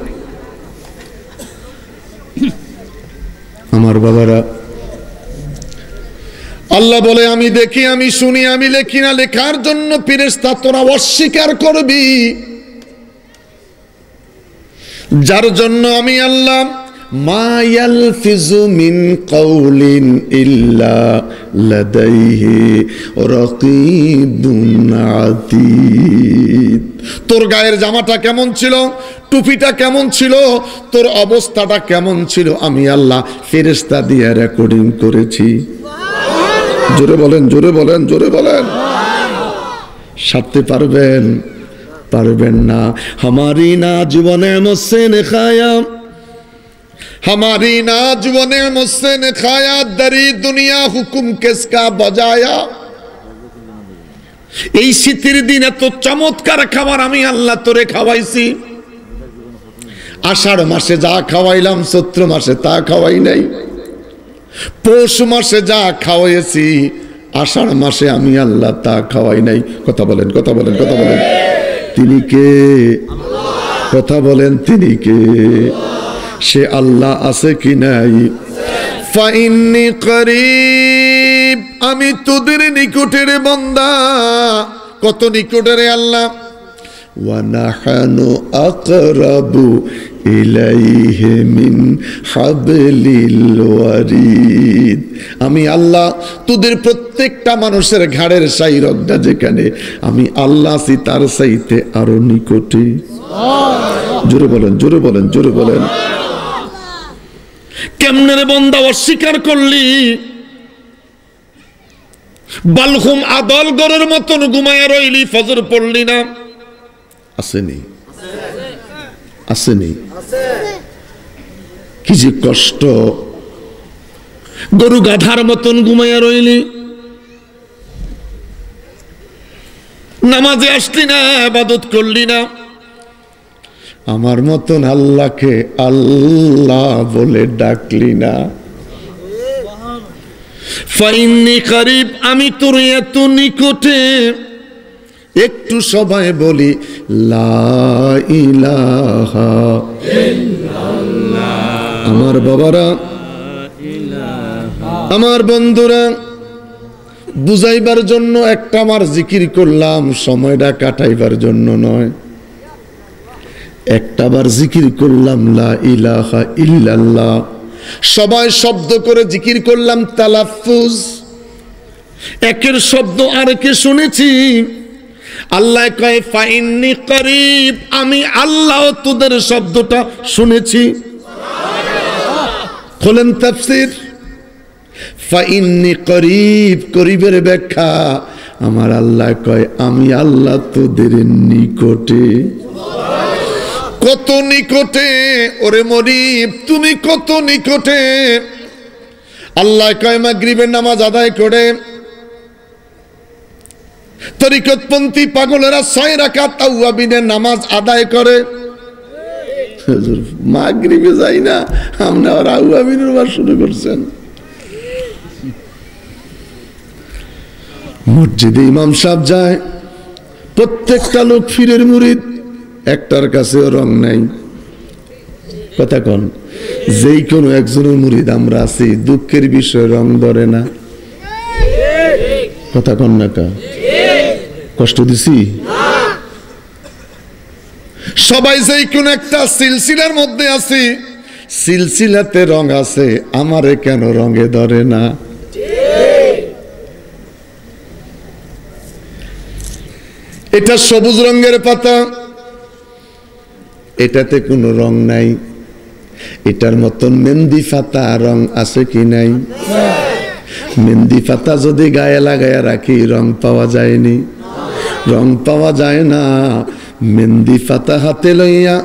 আমার বাবারা, আল্লাহ বলে আমি দেখি, আমি শুনি, আমি লেখি না। লেখার জন্য ফেরেশতা তোরা অস্বীকার করবি, যার জন্য আমি আল্লাহ মা ইয়ালফিজু মিন কাউলিন ইল্লা লাদাইহি রাকিবুন আতীদ। তোর গায়ের জামাটা কেমন ছিল, টুপিটা কেমন ছিল, তোর অবস্থাটা কেমন ছিল, আমি আল্লাহ ফেরেশতা দিয়ে রেকর্ডিং করেছি। জোরে বলেন, জোরে বলেন, জোরে বলেন। সারতে পারবেন? পারবেন না। हमारी ना জীবনে মুझसे ने खाया, हमारी ना জীবনে मुझसे ने खाया, दरी दुनिया हुकुम किसका बजाया। এই শীতের দিনে তো চমৎকার খাবার আমি আল্লাহ তোরে খাওয়াইছি। আষাঢ় মাসে যা খাওয়াইলাম চৈত্র মাসে তা খাওয়াই নাই। পৌষ মাসে যা খাওয়াইছি আষাঢ় মাসে আমি আল্লাহ তা খাওয়াই নাই। কথা বলেন, কথা বলেন, কথা বলেন। তিনি কে? কথা বলেন, তিনি কে? সে আল্লাহ আছে কি নাই? ফাইন্নি করিব, আমি তোদের নিকটের বান্দা। কত নিকটের আল্লাহ? ওয়া নাহানু আকরাবু ইলাইহি মিন হাবলিল ওয়ারিদ। আমি আল্লাহ তোদের প্রত্যেকটা মানুষের ঘাড়ের সাই রগটা যেখানে, আমি আল্লাহ আছি তার চাইতে আরো নিকটে। জোরে বলেন, জোরে বলেন, জোরে বলেন। কেমনে রে বান্দা অস্বীকার করলি? বালহুম আদল গরের মতন ঘুমায়া রইলি, ফজর পড়লি না। আসেনি, আসেনি? কি যে কষ্ট। গরু গাধার মতন ঘুমাইয়া রইলি, নামাজে আসলি না, ইবাদত করলি না। আমার মতন আল্লাহকে আল্লাহ বলে ডাকলি না। ফাইন্নি করিব, আমি তোর এত নিকটে। একটু সবাই বলি লা ইলাহা ইল্লাল্লাহ। আমার বাবারা, আমার বন্ধুরা, বুঝাইবার জন্য একটা আমার জিকির করলাম, সময়টা কাটাইবার জন্য নয়। একটাবার জিকির করলাম লা ইলাহা ইল্লাল্লাহ, সবাই শব্দ করে জিকির করলাম, তালাফুজ। একের শব্দ আরেকে শুনেছি। আল্লাহ কয় ফাইন্নি করিব, আমি আল্লাহ তোদের শব্দটা শুনেছি। খোলেন তাফসীর। ফাইন্নি করিব, করিবের ব্যাখ্যা, আমার আল্লাহ কয় আমি আল্লাহ তোদের নিকটে। কত নিকটে ওরে মরিব, তুমি কত নিকটে। আল্লাহ কয় মাগরিবের নামাজ আদায় করে তরিকতপন্থী পাগলেরা 6 রাকাত তাওয়াবিনের নামাজ আদায় করে। মাগরিবে যাই না, আপনি আর আউয়াবিনের বার শুরু করছেন। মসজিদে ইমাম সাহেব যায়, প্রত্যেকটা লোক ফিরের মুরিদ, একটার কাছেও রং নাই। কথা কন, যেই কোনো একজনের মুরিদ আমরা আছি, দুঃখের বিষয় রং ধরে না। কথা কন না কা, কষ্ট দিছি? সবাই যেই কোন একটা সিলসিলার মধ্যে আছি, সিলসিলাতে রং আছে, আমারে কেন রঙে ধরে না? এটা সবুজ রঙের পাতা, এটাতে কোনো রং নাই। এটার মতন মেহেন্দি পাতা রং আছে কি নাই? মেহেন্দি পাতা যদি গায়ে লাগায়া রাখি রং পাওয়া যায়নি, রং পাওয়া যায় না। মেহেন্দি পাতা হাতে লইয়া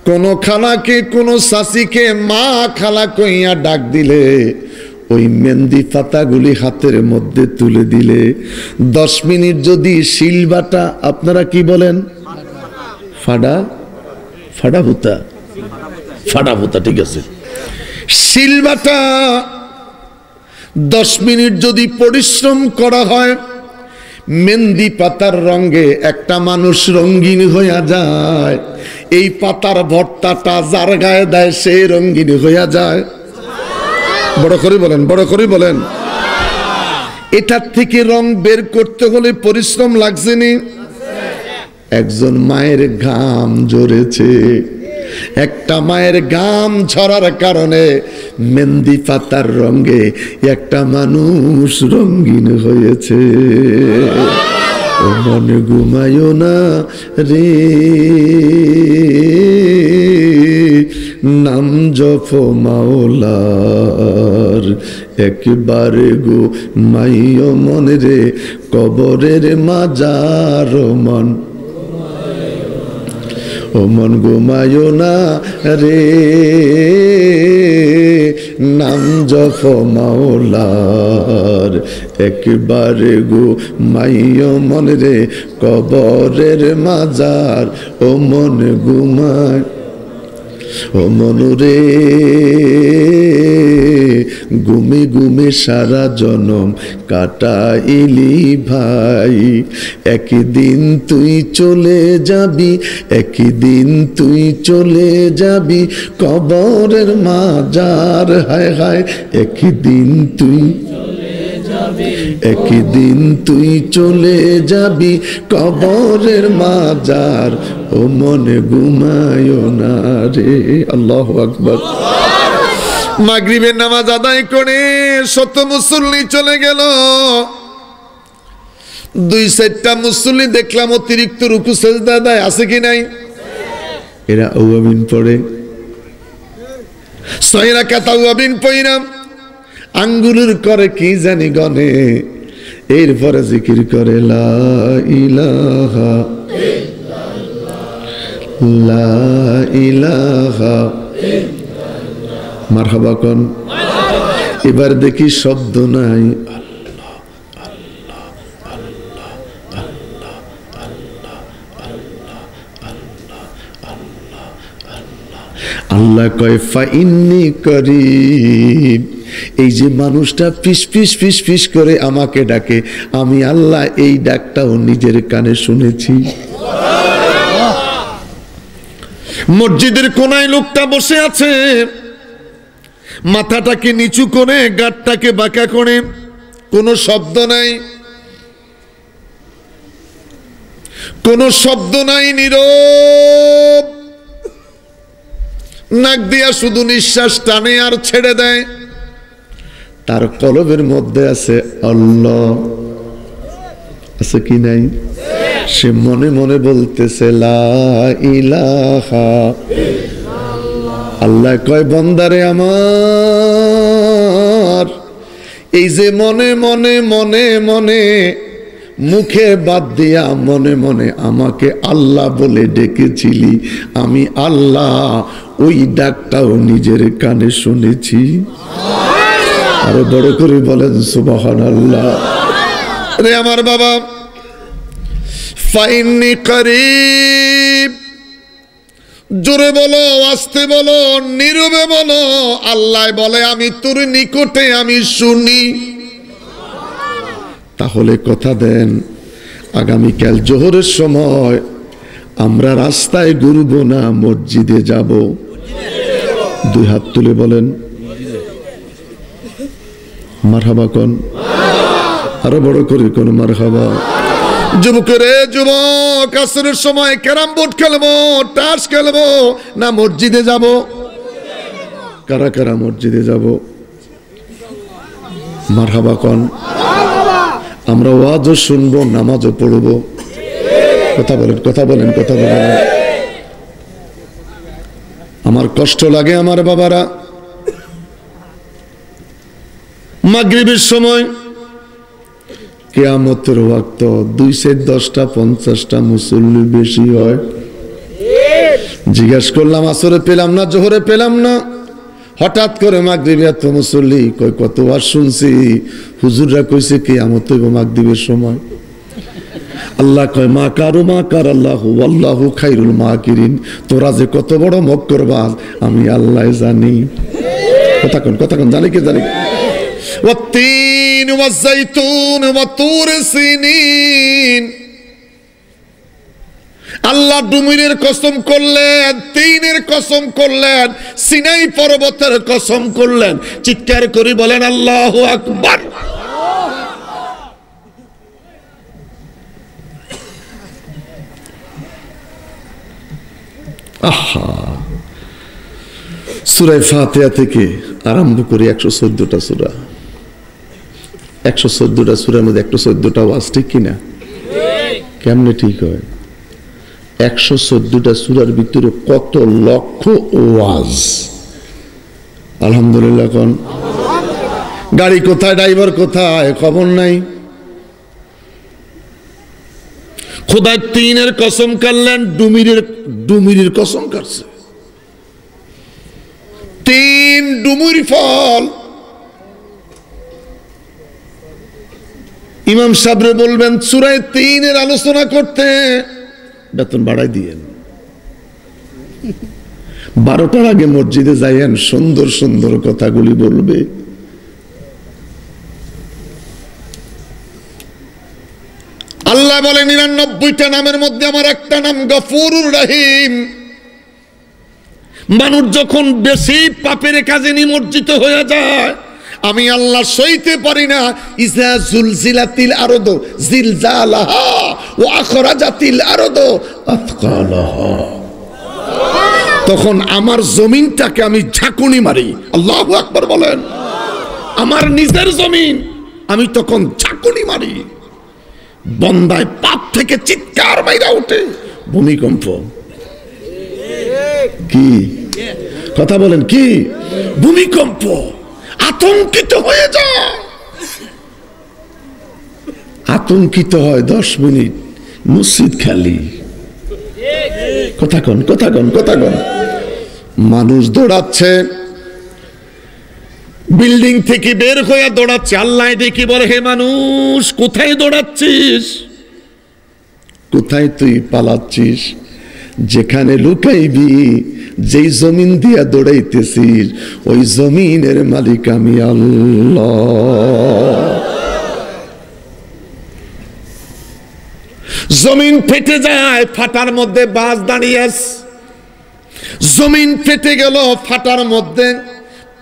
কোন খালাকে, কোন শাশিকে মা খালা কইয়া ডাক দিলে, ওই মেহেন্দি পাতাগুলি হাতের মধ্যে তুলে দিলে 10 মিনিট যদি শিলবাটা, আপনারা কি বলেন? ফাডা, ফাডা ভুতা, ফাডা ভুতা, ঠিক আছে। শিলবাটা 10 মিনিট যদি পরিশ্রম করা হয়, মেহেন্দি পাতার রঙে একটা মানুষ রঙিন হইয়া যায়। এই পাতার ভর্তাটা যার গায়ে দেয় সে রঙিন হইয়া যায়। বড় করে বলেন, বড় করে বলেন। এটার থেকে রং বের করতে হলে পরিশ্রম লাগছে নি? একজন মায়ের ঘাম ঝরেছে, একটা মায়ের ঘাম ঝরার কারণে মেহেন্দি পাতার রঙে একটা মানুষ রঙিন হয়েছে। ও মন ঘুমায়ো না রে, নাম জপ মাওলার, একবারে ঘুমাইও মন রে, কবরের মাজার মন। ও মন ঘুমায়ো না রে, নাম জপ মাওলার, একবারে ঘুমাইও মন রে, কবরের মাজার। ও মন ঘুমায়, ও মন রে, ঘুমে ঘুমে সারা জনম কাটাইলি ভাই, একদিন তুই চলে যাবি, একদিন তুই চলে যাবি কবরের মাজার। হায় হায়, একদিন তুই, একদিন তুই চলে যাবি কবরের মাজার। ও মনে ঘুমায়ো না রে। আল্লাহু আকবার। মাগরিবের নামাজ আদায় করে শত মুসল্লি চলে গেল। 2-4টা মুসল্লি দেখলাম অতিরিক্ত রুকু সেজদা দেয়, আছে কি নাই? এরা আওয়াবিন পড়ে, 6 রাকাত আওয়াবিন পড়লাম, আঙ্গুলের করে কি জানি গনে, এরপরে জিকির করে লা ইলাহা ইল্লাল্লাহ, লা ইলাহা মারহাবা কোন। এবার দেখি শব্দ নাই, আল্লাহ আল্লাহ আল্লাহ আল্লাহ আল্লাহ আল্লাহ আল্লাহ আল্লাহ আল্লাহ। আল্লাহ কয় ফাইন্নি করিব, এই যে মানুষটা ফিস ফিস ফিস ফিস করে আমাকে ডাকে, আমি আল্লাহ এই ডাকটাও নিজের কানে শুনেছি। মসজিদের কোনায় লোকটা বসে আছে, মাথাটাকে নিচু করে, গাঁটটাকে বাঁকা করে, কোনো শব্দ নাই, কোনো শব্দ নাই, নীরব। নাক দিয়া শুধু নিঃশ্বাস টানে আর ছেড়ে দেয়। তার কলবের মধ্যে আছে আল্লাহ, আছে কি নাই? সে মনে মনে বলতেছে লা ইলাহা ইল্লাল্লাহ। আল্লাহ কয় বান্দারে আমার, এই যে মনে মনে মনে মনে মুখে বাদ দিয়া মনে মনে আমাকে আল্লাহ বলে ডেকেছিলি, আমি আল্লাহ ওই ডাকটাও নিজের কানে শুনেছি। আরো বড় করে বলেন সুবহানাল্লাহ। রে আমার বাবা, ফাইন্নি করিব জোরে বলো, আস্তে বলো, নীরবে বলো। আল্লাহ বলে আমি তোর নিকটে আমি শুনি। তাহলে কথা দেন আগামীকাল জোহরের সময় আমরা রাস্তায় ঘুরবো না মসজিদে যাব? দুই হাত তুলে বলেন মারহাবা কোন, আরো বড় করে কোন মারহাবা। যুবকেরে যুবক, আসরের সময় ক্যারাম বোর্ড খেলবো, তাস খেলবো না মসজিদে যাব? কারা কারা মসজিদে যাব? মারহাবা কোন। আমরা ওয়াজও শুনবো, নামাজও পড়বো। কথা বলেন, কথা বলেন, কথা বলেন। আমার কষ্ট লাগে আমার বাবারা, মাগরিবের সময় কিয়ামতের ওয়াক্ত 210টা 50টা মুসল্লি বেশি হয়। জিজ্ঞাসা করলাম আসরে পেলাম না, জোহরে পেলাম না, হঠাৎ করে মাগরিবে এত মুসল্লি। কই কত ওয়াজ শুনছি, হুজুররা কইছে কিয়ামত হইব মাগরিবের সময়। আল্লাহ কয় মা কারু মা কার আল্লাহু আল্লাহু খাইরুল মাকিরিন। তোরা যে কত বড় মক্করবাজ আমি আল্লাহ জানি। কথা কোন, কথা কোন, জানি কে, জানি। والتين والزيتون وطور سينين। আল্লাহ ডুমুরের কসম করলেন, তিনের কসম করলেন, সিনাই পর্বতের কসম করলেন। চিৎকার করে বলেন আল্লাহু আকবার। আহা, সূরা ফাতিহা থেকে আরম্ভ করে 114টা সূরা, 114টা সূরার মধ্যে 114টা ওয়াজ, ঠিক কিনা? কেমনে ঠিক হয়? 114টা সূরার ভিতরে কত লক্ষ ওয়াজ। আলহামদুলিল্লাহ কোন। গাড়ি কোথায়, ড্রাইভার কোথায়, খবর নাই। খোদা তিনের কসম করলেন, ডুমিরের কসম কাটছে। তিন ডুমুর ফল। ইমাম সাহেবরে বলবেন সূরা তিনের আলোচনা করতে, বেতন বাড়াই দিয়েন। 12টার আগে মসজিদে যাইয়েন, সুন্দর সুন্দর কথাগুলি বলবে। আল্লাহ বলে 99টা নামের মধ্যে আমার একটা নাম গফুরুর রহিম। মানুষ যখন বেশি পাপের কাজে নিমজ্জিত হয়ে যায়, আমি আল্লাহ সইতে পারি না। ইজা জুলজিলাতিল আরদু জিলজালাহা ওয়া আখরাজাতিল আরদু আথকালাহা। তখন আমার জমিনটাকে আমি ঝাঁকুনি মারি। আল্লাহু আকবার বলেন। আমার নিজের জমিন আমি তখন ঝাঁকুনি মারি। বন্দায় পাপ থেকে চিৎকার বাইরে ওঠে, ভূমিকম্প। কি কথা বলেন, কি ভূমিকম্প। আতঙ্কিত হয়ে যায়, আতঙ্কিত হয় 10 মিনিট, মসজিদ খালি। কথা কন, কথা কন, কথা কন। মানুষ দৌড়াচ্ছে, বিল্ডিং থেকে বের হয়ে দৌড়াচ্ছে। আল্লাহ দেখি বলে হে মানুষ কোথায় দৌড়াচ্ছিস, কোথায় তুই পালাচ্ছিস? যেখানে লুকাইবি, যেই জমিন দিয়া দৌড়াইতেছিস, ওই জমিনের মালিক আমি আল্লাহ। জমিন ফেটে যায়, ফাটার মধ্যে বাস দাঁড়িয়ে আছে। জমিন ফেটে গেল, ফাটার মধ্যে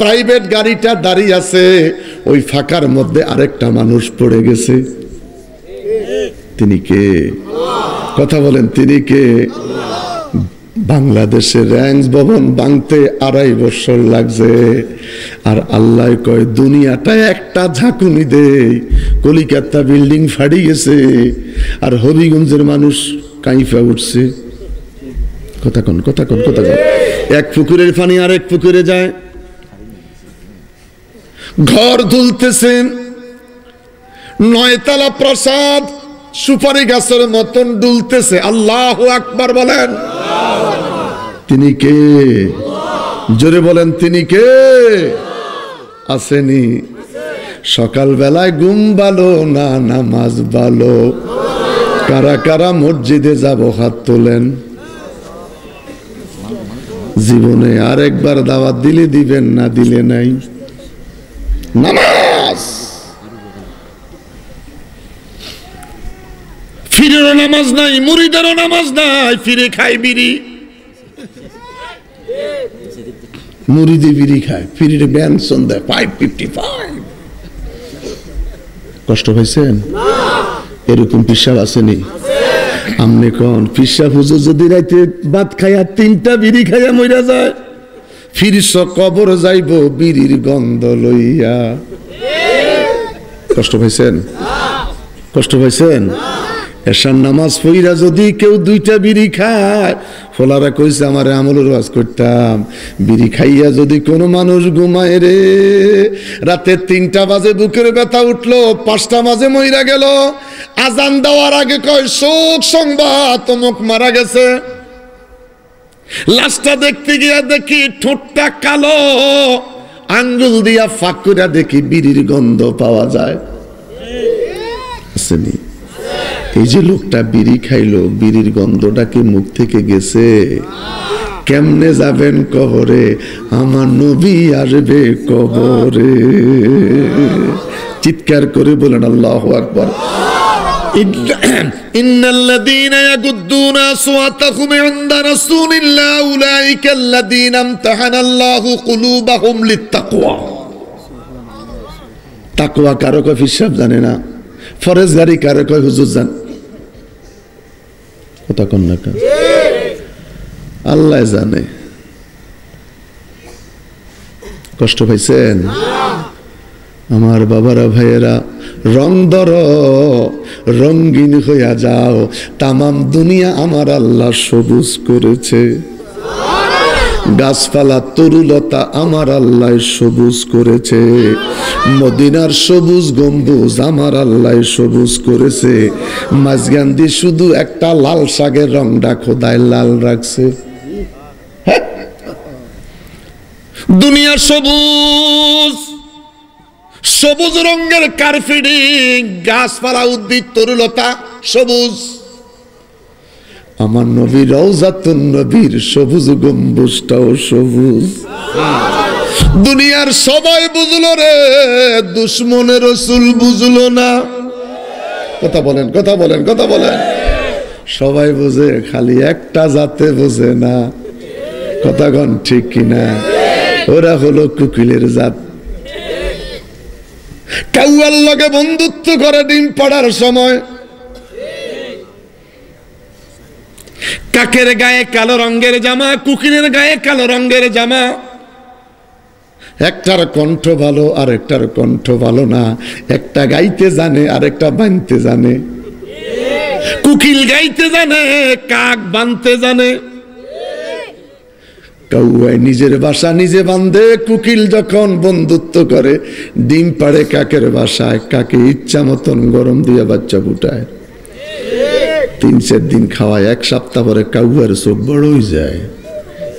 প্রাইভেট গাড়িটা দাঁড়িয়ে আছে। ওই ফাঁকার মধ্যে আরেকটা মানুষ পড়ে গেছে। তিনি কে? কথা বলেন, তিনি কে? বাংলাদেশের র্যাঙ্কস ভবন ভাঙতে 2.5 বছর লাগছে। আর আল্লাহ কয় দুনিয়াটা একটা ঝাঁকুনি দে, কলিকাতা বিল্ডিং ফাড়ি গেছে, আর হবিগঞ্জের মানুষ কাইফা উঠছে। কথা কন, কথা কন, কথা কন। এক পুকুরের পানি আরেক পুকুরে যায়, ঘর দুলতেছে, 9 তলা প্রাসাদ সুপারি গাছের মতন দুলতেছে। আল্লাহু আকবার বলেন। তিনি কে? জোরে বলেন, তিনি কে? আসেনি? সকাল বেলায় ঘুম ভালো না, নামাজ ভালো? কারা কারা মসজিদে যাব হাত তোলেন। জীবনে আরেকবার দাওয়াত দিলে দিবেন, না দিলে নাই। নামাজ, ফিরেরও নামাজ নাই, মুরিদেরও নামাজ নাই, ফিরে খায় বিড়ি। মুরিদি বিড়ি খায়, ফিরে বেনসন দেয় 555। কষ্ট হয়েছেন? এরকম পিসাব আসেনি? আমনে কোন পিসাব হুজুর যদি রাইতে ভাত খাইয়া 3টা বিড়ি খাইয়া মইরা যায়, ফিরিস কবর যাইব বিড়ির গন্ধ লইয়া। কষ্ট পাইছেন? কষ্ট পাইছেন? এশার নামাজ পইরা যদি কেউ 2টা বিড়ি খায়, ফলারা কইছে আমারে আমলের ওয়াজ করতাম, বিড়ি খাইয়া যদি কোনো মানুষ ঘুমায় রে, রাতে 3টা বাজে বুকের ব্যথা উঠলো, 5টা বাজে মইরা গেল, আজান দেওয়ার আগে কয় শোক সংবাদ অমুক মারা গেছে। লাশটা দেখতে গিয়া দেখি ঠোঁটটা কালো, আঙ্গুল দিয়া ফাঁক করে দেখি বিড়ির গন্ধ পাওয়া যায়। আসেনি? এই যে লোকটা বিড়ি খাইলো, বিড়ির গন্ধটা কি মুখ থেকে গেছে? কেমনে যাবেন কবরে? আমার নবী আসবে কবরে। চিৎকার করে বলেন আল্লাহু আকবার। ইন্নাল্লাযীনা ইয়াগুদ্দুনা আসওয়াতাহুম ইনদা রাসূলিল্লাহ উলাইকা আল্লাযীনা ইমতাহানাল্লাহু কুলুবাহুম লিত্তাকওয়া। তাকওয়া কারো কয় হিসাব জানে না, ফরজগারি কারো কয় হুজুর জান। কথা কোন না কেন? আল্লাহ জানে। কষ্ট পাইছেন? আমার বাবারা ভাইয়েরা, রং ধর, রঙিন হইয়া যাও, তামাম দুনিয়া আমার আল্লাহ সবুজ করেছে। গাছপালা তরুলতা আমার আল্লাহ সবুজ করেছে। মদিনার সবুজ গম্বুজ আমার আল্লাহ সবুজ করেছে। মাঝখান দিয়ে শুধু একটা লাল শাকের রংটা খোদায় লাল রাখছে। দুনিয়ার সবুজ, সবুজ রঙের কার্পেটিং, গাছপালা উদ্ভিদ তরুলতা সবুজ। আমার নবী রওজাতুন নবীর সবুজ গম্বুজটাও সবুজ। দুনিয়ার সবাই বুঝলো রে, দুশ্মনের রাসূল বুঝলো না। কথা বলেন, কথা বলেন, কথা বলেন। সবাই বুঝে, খালি একটা জাতে বুঝে না। কথা কন ঠিক কিনা? ওরা হলো কুকিলের জাত। কাউয়ার লগে বন্ধুত্ব করে ডিম পাড়ার সময়। কাকের গায়ে কালো রঙের জামা, কুকিলের গায়ে কালো রঙের জামা। একটার কণ্ঠ ভালো, আর একটার কণ্ঠ ভালো না। একটা গাইতে জানে, আর একটা বানতে জানে। কুকিল গাইতে জানে, কাক বানতে জানে। কাউয়াই নিজের বাসা নিজে বান্ধে, কুকিল যখন বন্ধুত্ব করে ডিম পাড়ে কাকের বাসায়, কাকে ইচ্ছা মতন গরম দিয়ে বাচ্চা ফুটায়। 3-4 দিন খাওয়ায়, 1 সপ্তাহ পরে কাউয়ার চোখ বড় হয়ে যায়।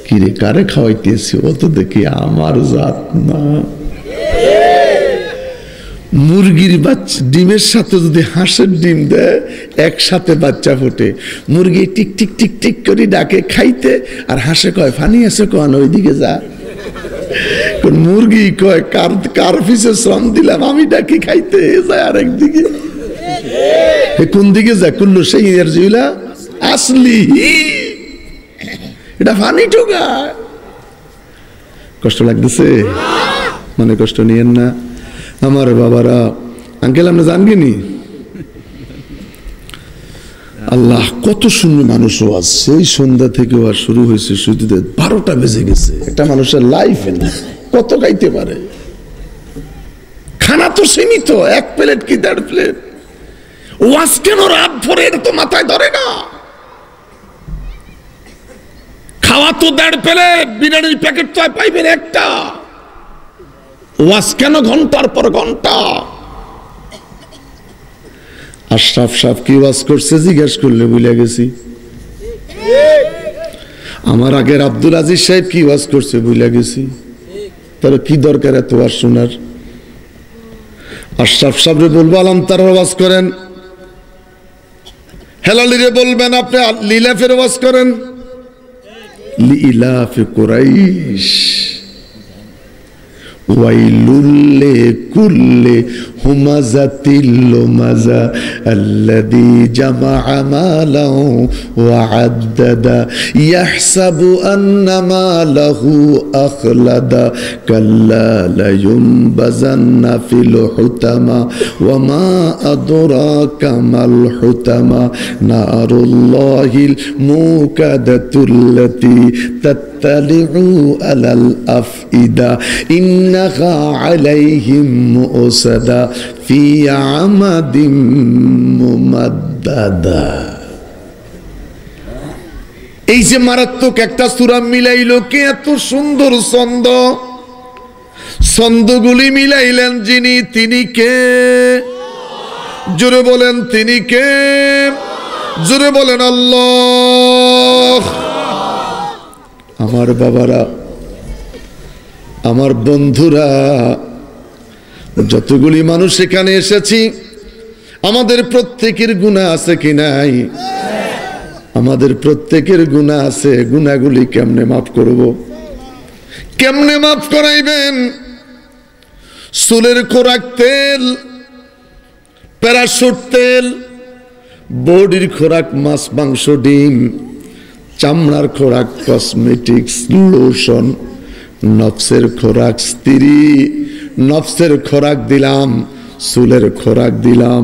কিরে কারে খাওয়াইতেছি? ও তো দেখি আমার জাত না। মুরগির বাচ্চা ডিমের সাথে যদি হাঁসের ডিম দেয়, একসাথে বাচ্চা ফোটে। মুরগি টিক টিক টিক টিক করে ডাকে খাইতে, আর হাঁসে কয় ফানি আছে কোন ওইদিকে যা। কোন মুরগি কয় কার পিছে শ্রম দিলাম, আমি ডাকি খাইতে যায় আরেকদিকে। কোন দিকে যা? কুল্লু সেই জিলা আসলি, এটা ফানি ঠোকা। কষ্ট লাগতেছে? মানে কষ্ট নিয়েন না আমার বাবারা। আঙ্কেল আপনি জানবেনি আল্লাহ কত সুন্দর মানুষ ওয়াজ। সেই সন্ধ্যা থেকে ওয়াজ শুরু হয়েছে, শুধু 12টা বেজে গেছে। একটা মানুষের লাইফে কত খাইতে পারে? খানা তো সীমিত, 1 প্লেট কি 1.5 প্লেট। ওয়াজ কেন রাত ভরে? এটা তো মাথায় ধরে না। খাওয়া তো 1.5 প্লেট, বিরিয়ানির প্যাকেট তো পাইবেন একটা। ওয়াজ কেন ঘন্টার পর ঘন্টা? আশরাফ সাহেব কি ওয়াজ করছে জিজ্ঞেস করলে ভুলে গেছি। আমার আগের আব্দুল আজিজ সাহেব কি ওয়াজ করছে ভুলে গেছি। তাহলে কি দরকার এত ওয়াজ শোনার? আশরাফ সাহেবরে বলবো আলাম তার ওয়াজ করেন, হেলালিরে বলবেন আপনি লিলাফের ওয়াজ করেন। লিইলাফি কুরাইশ ওয়াইলুল লিকুল্লি হুমাযাতিল লুমাযা আল্লাযী জামাআ মালাহু ওয়া আদ্দাদা ইয়াহসাবু আন্না মালাহু আখলাদা কাল্লা লা ইউনবাযান্না ফিল হুতামা ওয়া মা আদরাকা মাল হুতামা নারুল্লাহিল মুকাদাতুল্লাতী তাত্তালিউ আলাল আফইদা ইন্নাহা আলাইহিম মুসাদা ফি আমাদিম মুমাদ্দাদা। এই যে মারাত্মক একটা সূরা মিলাইলো কে? এত সুন্দর ছন্দ, ছন্দগুলি মিলাইলেন যিনি, তিনি কে? জোরে বলেন তিনি কে? জোরে বলেন আল্লাহ। আমার বাবারা, আমার বন্ধুরা, যতগুলি মানুষ এখানে এসেছি, আমাদের প্রত্যেকের গুনাহ আছে কি নাই? আমাদের প্রত্যেকের গুনাহ আছে। গুনাহগুলি কেমনে মাফ করব? কেমনে মাফ করাইবেন? চুলের খোরাক তেল, প্যারাশুট তেল, বডির খোরাক মাছ মাংস ডিম, চামড়ার খোরাক কসমেটিক্স লোশন, নফসের খোরাক স্ত্রী, নফসের খোরাক দিলাম, চুলের খোরাক দিলাম,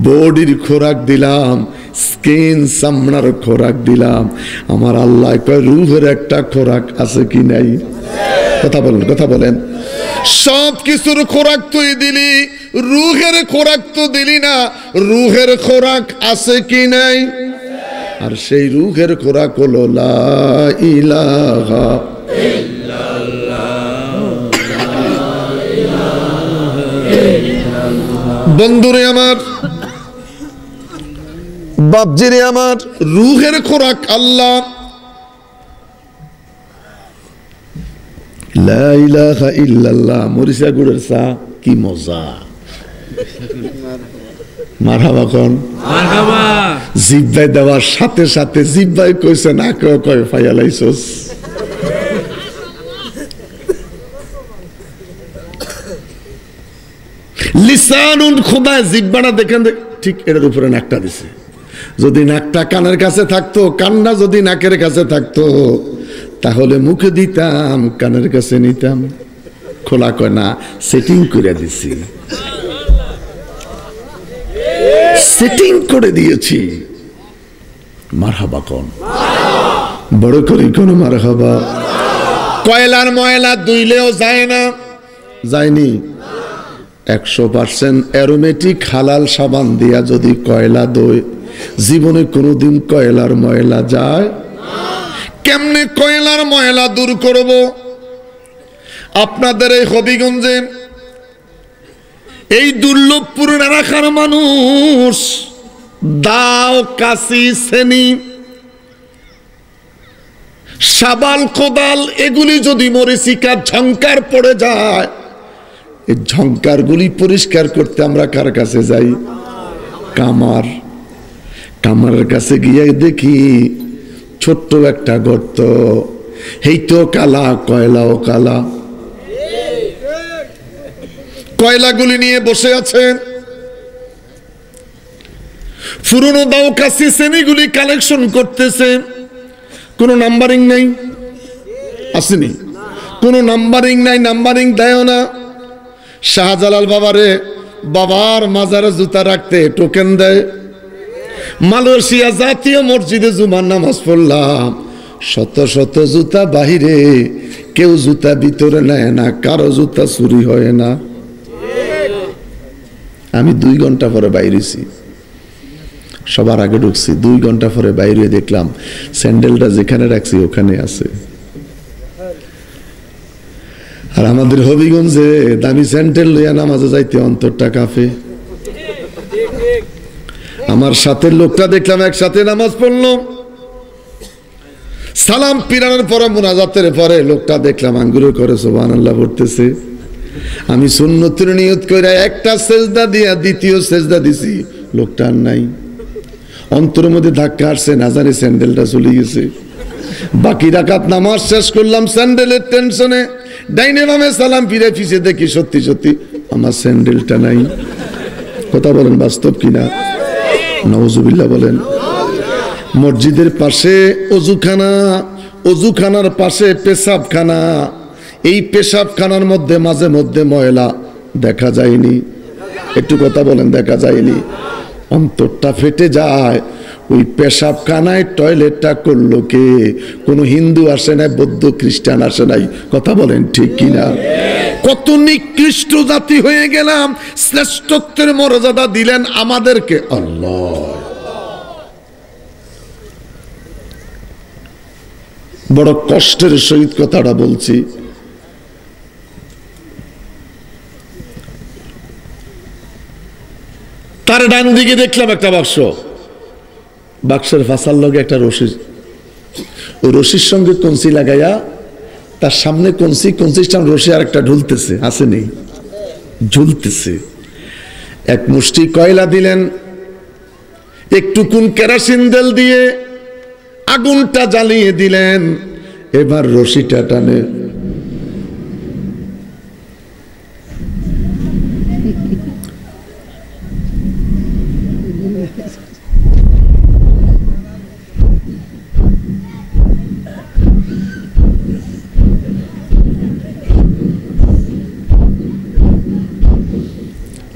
বডির খোরাক দিলাম, স্কিন চামড়ার খোরাক দিলাম। আমার আল্লাহ কয় রূহের একটা খোরাক আছে কি নাই? কথা বলেন, কথা বলেন। সব কিছুর খোরাক তুই দিলি, রূহের খোরাক তো দিলি না। রূহের খোরাক আছে কি নাই? আর সেই রূহের খোরাক হলো লা ইলাহা বন্ধুরে আমার, বাপজিরে আমার, রূহের খোরাক আল্লাহ। লা ইলাহা ইল্লাল্লাহ। মরিচা গুড়ের চা কি মজা! মারহাবা কোন? মারহাবা। জিব্বাই দেওয়ার সাথে সাথে জিব্বাই কইছে না কেউ কয় ফাইয়ালাইছস। লিসানুন খোদায় জিব্বাটা দেখেন, ঠিক এটার উপরে নাকটা দিছে। যদি নাকটা কানের কাছে থাকতো, কানটা যদি নাকের কাছে থাকতো, তাহলে মুখে দিতাম, কানের কাছে নিতাম। খোলা কয় না, সেটিং করে দিছি, সেটিং করে দিয়েছি। মারহাবা কোন? বড় করি কোন মারহাবা। কয়লার ময়লা ধুইলেও যায় না, যায়নি। 100% অ্যারোমেটিক হালাল সাবান দিয়া যদি কয়লা দই, জীবনে কোনোদিন কয়লার ময়লা যায়? কেমনে কয়লার ময়লা দূর করব? আপনাদের এই হবিগঞ্জে, এই দুর্লভপুর এলাকার মানুষ দাও, কাশি, সেনি, শাবাল, কোদাল এগুলি যদি মরিচিকা ঝংকার পড়ে যায়, এই ঝংকারগুলি পরিষ্কার করতে আমরা কার কাছে যাই? কামার। কামারের কাছে গিয়ে দেখি ছোট্ট একটা গর্ত, এই তো কালা, কয়লাও কালা। কয়লাগুলি নিয়ে বসে আছেন, পুরনো দাও, কাশি, শ্রেণীগুলি কালেকশন করতেছে। কোনো নাম্বারিং নাই, আসেনি, কোনো নাম্বারিং নাই, নাম্বারিং দেয় না। শাহজালাল বাবারে, বাবার মাজারে জুতা রাখতে টোকেন দেয়। মালয়েশিয়া জাতীয় মসজিদে জুমার নামাজ পড়লাম, শত শত জুতা বাহিরে, কেউ জুতা ভিতরে নেয় না, কারো জুতা চুরি হয় না। আমি 2 ঘন্টা পরে বাইরেছি, সবার আগে ঢুকছি। 2 ঘন্টা পরে বাইরে দেখলাম স্যান্ডেলটা যেখানে রাখছি ওখানে আছে। আর আমাদের হবিগঞ্জে দামি স্যান্ডেল লইয়া নামাজে যাইতে অন্তরটা কাঁপে। আমার সাথে লোকটা দেখলাম একসাথে নামাজ পড়লো, সালাম পিরানোর পরে মুনাজাতের পরে লোকটা দেখলাম আঙ্গুরে করে সুবহানাল্লাহ পড়তেছে। আমি সুন্নতের নিয়ত করে একটা সেজদা দিয়া দ্বিতীয় সেজদা দিছি, লোকটা আর নাই। অন্তরের মধ্যে ধাক্কা আসছে, না জানি স্যান্ডেলটা চলে গেছে। বাকি রাকাত নামাজ শেষ করলাম স্যান্ডেলের টেনশনে, ডাইনে বামে সালাম ফিরে ফিসে দেখি সত্যি সত্যি আমার স্যান্ডেলটা নাই। কথা বলেন, বাস্তব কিনা? নাউজুবিল্লাহ বলেন। মসজিদের পাশে অজুখানা, অজুখানার পাশে পেশাবখানা, এই পেশাবখানার মধ্যে মাঝে মধ্যে ময়লা দেখা যায়নি? একটু কথা বলেন, দেখা যায়নি? অন্তরটা ফেটে যায়। ওই পেশাবখানায় টয়লেটটা করলো কে? কোনো হিন্দু আসে নাই, বৌদ্ধ খ্রিস্টান আসে নাই। কথা বলেন ঠিক কিনা? কত নিকৃষ্ট জাতি হয়ে গেলাম, শ্রেষ্ঠত্বের মর্যাদা দিলেন আমাদেরকে আল্লাহ। বড় কষ্টের সহিত কথাটা বলছি। তার ডান দিকে দেখলাম একটা বাক্স, বাক্সের ফাঁসার লগে একটা রশি, ওই রশির সঙ্গে কঞ্চি লাগাইয়া তার সামনে কঞ্চি, কঞ্চির সামনে রশি আর একটা ঝুলতেছে, আসেনি? ঝুলতেছে। এক মুষ্টি কয়লা দিলেন, একটুকুন কেরোসিন তেল দিয়ে আগুনটা জ্বালিয়ে দিলেন। এবার রশিটা টানে,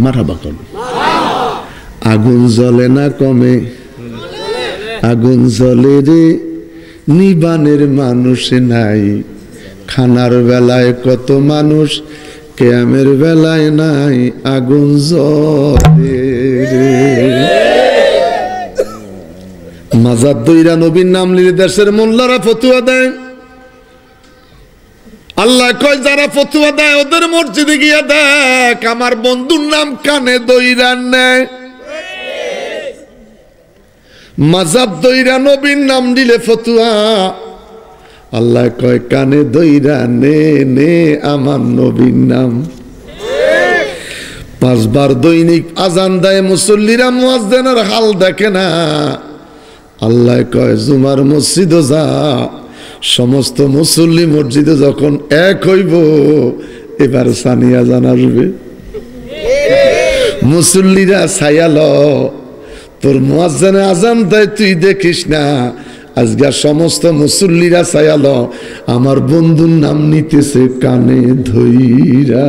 মারহাবা কর। আগুন জ্বলে না কমে, আগুন জ্বলে রে, নিবানের মানুষ নাই। খানার বেলায় কত মানুষ, কিয়ামের বেলায় নাই। আগুন জ্বলে রে। মাজার দইরা নবীর নাম নিলে দেশের মোল্লারা ফতুয়া দেয়। আল্লাহ কয় যারা ফতুয়া দেয় ওদের মসজিদে গিয়া দেখ আমার বন্ধুর নাম কানে দইরা নেয়। মাজাব দইরা নবীর নাম দিলে ফতুয়া, আল্লাহ কয় কানে দইরা নে নে আমার নবীর নাম। 5 বার দৈনিক আজান দেয় মুসল্লিরা, মুয়াজ্জিনের হাল দেখে না। আল্লাহ কয় জুমার মসজিদে যা, সমস্ত মুসল্লি মসজিদে যখন এক হইব এবার সানিয়া জান আসবে। মুসল্লিরা ছায়াল, তোর মুয়াজ্জিনে আজান দেয় তুই দেখিস না। আজকে সমস্ত মুসল্লিরা ছায়াল, আমার বন্ধুর নাম নিতেছে কানে ধইরা।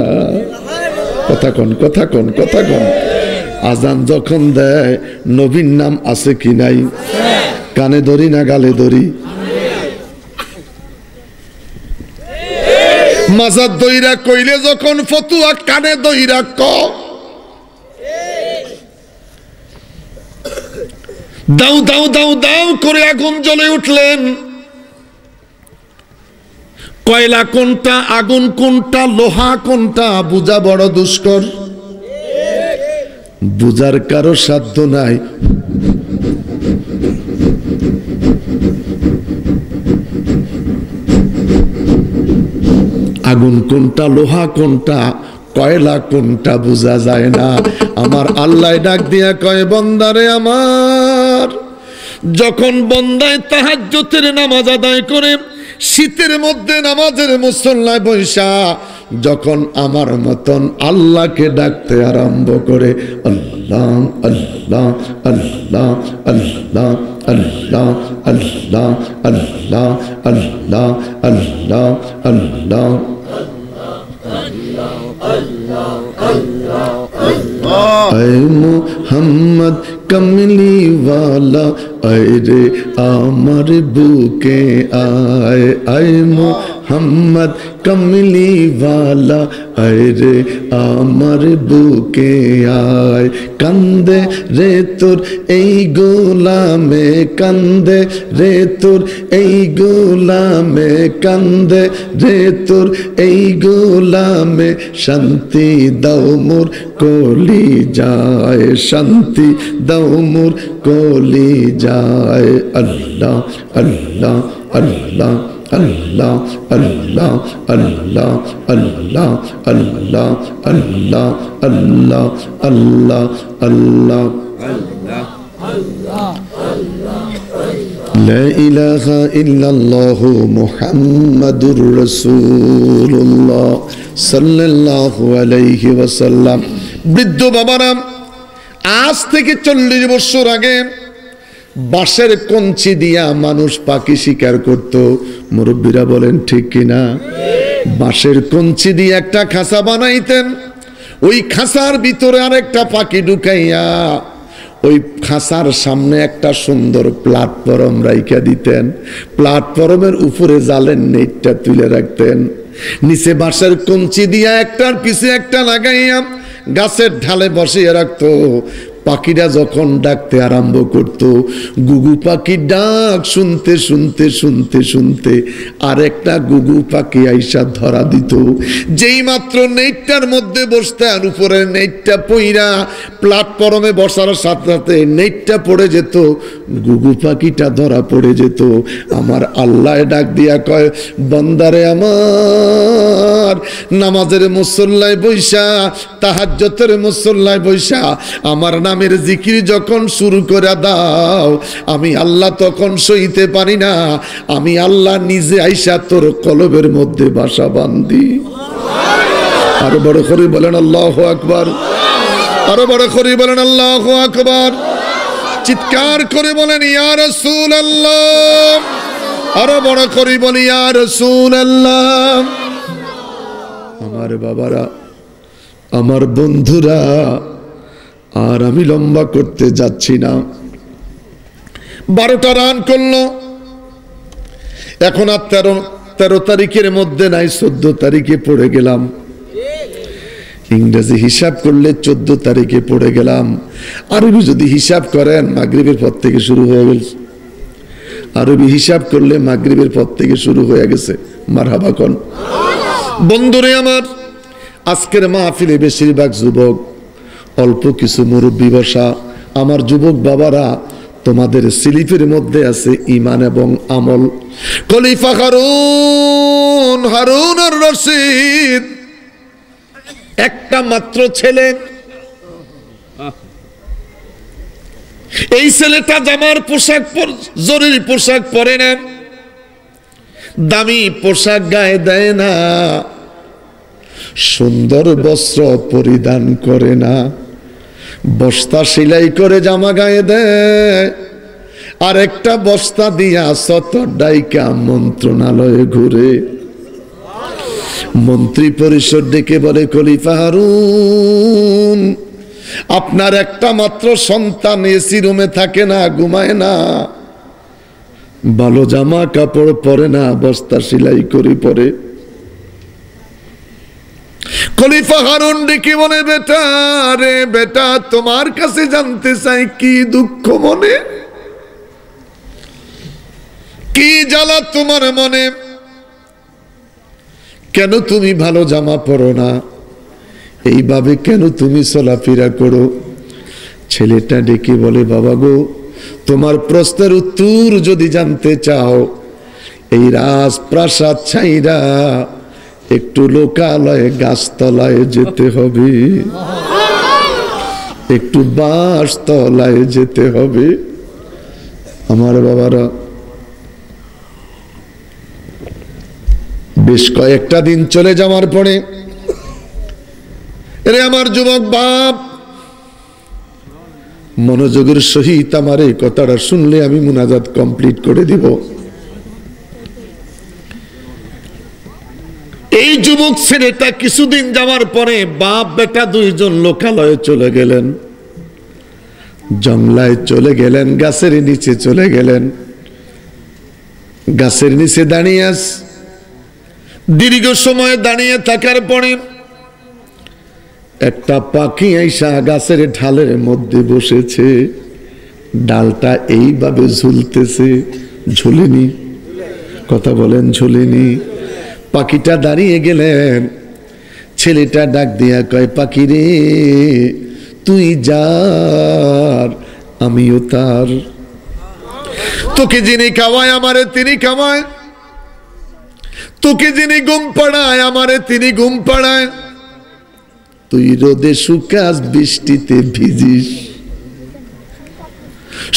কথা কন, কথা কন, কথা কন। আজান যখন দেয় নবীর নাম আছে কি নাই? কানে ধরি না গালে ধরি? মাজার দইরা কইলে যখন ফতুয়া কানে দইরা ক। দাও দাও দাও দাও করে আগুন জ্বলে উঠলেন। কয়লা কোনটা, আগুন কোনটা, লোহা কোনটা বুঝা বড় দুষ্কর। বুঝার কারো সাধ্য নাই। আগুন কোনটা, লোহা কোনটা, কয়লা কোনটা বোঝা যায় না। আমার আল্লাহ ডাক দিয়া কয় বন্দারে আমার, যখন বন্দায় তাহাজ্জুদের নামাজ আদায় করে শীতের মধ্যে নামাজের মুসল্লায় বৈশা যখন আমার মতন আল্লাহকে ডাকতে আরম্ভ করে, আল্লাহ আল্লাহ আল্লাহ আল্লাহ আল্লাহ আল্লাহ আল্লাহ আল্লাহ আল্লাহ আল্লাহ আয় মুহাম্মদ কমলি ওয়ালা, আয় রে আমার বুকে আয়। আয় মুহাম্মদ কমলি ওয়ালা, আয় রে আমার বুকে আয়। কান্দে রে তোর এই গোলামে, কান্দে রে তোর এই গোলামে, কান্দে রে তোর এই গোলামে। শান্তি দাও মোর কলি যায়, শান্তি দাও মোর কলি যায়। আল্লাহ আল্লাহ আল্লাহ আল্লাহ আল্লাহ আল্লাহ আল্লাহ আল্লাহ আল্লাহ আল্লাহ আল্লাহ আল্লাহ লা ইলাহা ইল্লাল্লাহু মুহাম্মাদুর রাসূলুল্লাহ সাল্লাল্লাহু আলাইহি ওয়াসাল্লাম। বৃদ্ধ বাবারা, আজ থেকে 40 বছর আগে বাঁশের কঞ্চি দিয়া মানুষ পাখি শিকার করত। মুরব্বীরা বলেন ঠিক কিনা? বাঁশের কঞ্চি দিয়ে একটা খাঁচা বানাইতেন, ওই খাঁচার ভিতরে আরেকটা পাখি ঢুকাইয়া ওই খাঁচার সামনে একটা সুন্দর প্ল্যাটফর্ম রাইখা দিতেন। প্ল্যাটফর্মের উপরে জালের নেটটা তুলে রাখতেন, নিচে বাঁশের কঞ্চি দিয়া একটার পিছে একটা লাগাইয়া গাছের ঢালে বসিয়ে রাখতো। পাখিরা যখন ডাকতে আরম্ভ করত, গুগু পাখির ডাক শুনতে শুনতে শুনতে শুনতে আরেকটা গুগু পাখি আইসা ধরা দিত। যেই মাত্র নেটটার মধ্যে বসতেন, উপরে নেটটা পইরা প্ল্যাটফর্মে বসার সাথে সাথে নেটটা পড়ে যেত, গুগু পাখিটা ধরা পড়ে যেত। আমার আল্লাহ ডাক দিয়া কয়, বান্দারে আমার, নামাজের মুসল্লায় বৈশা, তাহাজ্জুদের মুসল্লায় বৈশা আমার নামের জিকির যখন শুরু করে দাও, আমি আল্লাহ তখন সইতে পারি না, আমি আল্লাহ নিজে আইসা তোর কলবের মধ্যে বাসা বাঁধি। আরো বড় করে বলেন আল্লাহু আকবার, আরো বড় করে বলেন আল্লাহু আকবার, চিৎকার করে বলেন ইয়া রাসূলুল্লাহ, আরো বড় করে বলি ইয়া রাসূলুল্লাহ। আমার বাবারা, আমার বন্ধুরা, আর আমি লম্বা করতে যাচ্ছি না। 12টা রান করলো, এখন আর 13 তারিখের মধ্যে নাই, 14 তারিখে পড়ে গেলাম। ইংরেজি হিসাব করলে 14 তারিখে পড়ে গেলাম। আরবি যদি হিসাব করেন মাগরিবের পর থেকে শুরু হয়ে গেছে। আরবি হিসাব করলে মাগরিবের পর থেকে শুরু হয়ে গেছে। মারহাবা কোন বন্ধুরে আমার, আজকের মাহফিলে বেশিরভাগ যুবক, অল্প কিছু মুরব্বী বসা। আমার যুবক বাবারা, তোমাদের স্লিপের মধ্যে আছে ঈমান এবং আমল। খলিফা হারুন আর রশিদ একটা মাত্র ছেলে। এই ছেলেটা জামার পোশাক, জরুরি পোশাক পরে না, দামি পোশাক গায়ে দেয় না, সুন্দর বস্ত্র পরিধান করে না, বস্তা সেলাই করে জামা গায়ে দেয়, আর একটা বস্তা দিয়া শত ডাইকা মন্ত্রণালয়ে ঘুরে। মন্ত্রী পরিষদ ডেকে বলে, খলিফা হারুন, আপনার একটা মাত্র সন্তান এসি রুমে থাকে না, ঘুমায় না, ভালো জামা কাপড় পরে না, বস্তা সেলাই করে পরে। খলিফা হারুন ডেকে বলে, বেটা রে বেটা, তোমার কাছে জানতে চাই কি দুঃখ মনে, কি জ্বালা তোমার মনে, কেন তুমি ভালো জামা পরো না, এইভাবে কেন তুমি চলাফেরা করো? ছেলেটা ডেকে বলে, বাবা গো, তোমার প্রশ্নের উত্তর যদি জানতে চাও, এই রাজপ্রাসাদ ছাইরা একটু লোকালয়ে গাছতলায় যেতে হবে, একটু বাঁশতলায় যেতে হবে। আমার বাবারা, বেশ কয়েকটা দিন চলে যাওয়ার পরে, এরে আমার যুবক বাপ, মনোযোগের সহিত আমার এই কথাটা শুনলে আমি মুনাজাত কমপ্লিট করে দিব। এই যুবক ছেলেটা কিছুদিন যাওয়ার পরে বাপ বেটা দুইজন লোকালয়ে চলে গেলেন, জংলায় চলে গেলেন, গাছের নিচে চলে গেলেন। গাছের নিচে দাঁড়িয়ে দীর্ঘ সময় দাঁড়িয়ে থাকার পরে একটা পাখি আইসা গাছের ঢালের মধ্যে বসেছে, ডালটা এইভাবে ঝুলতেছে, ঝুলেনি, কথা বলেন ঝুলেনি। পাখিটা দাঁড়িয়ে গেলেন, ছেলেটা ডাক দিয়া কয়, পাখি রে তুই যার আমিও তার, তোকে যিনি খাওয়ায় আমারে তিনি খাওয়ায়, তোকে যিনি ঘুম পাড়ায় আমারে তিনি ঘুম পাড়ায়, তুই রোদে শুকাস বৃষ্টিতে ভিজিস,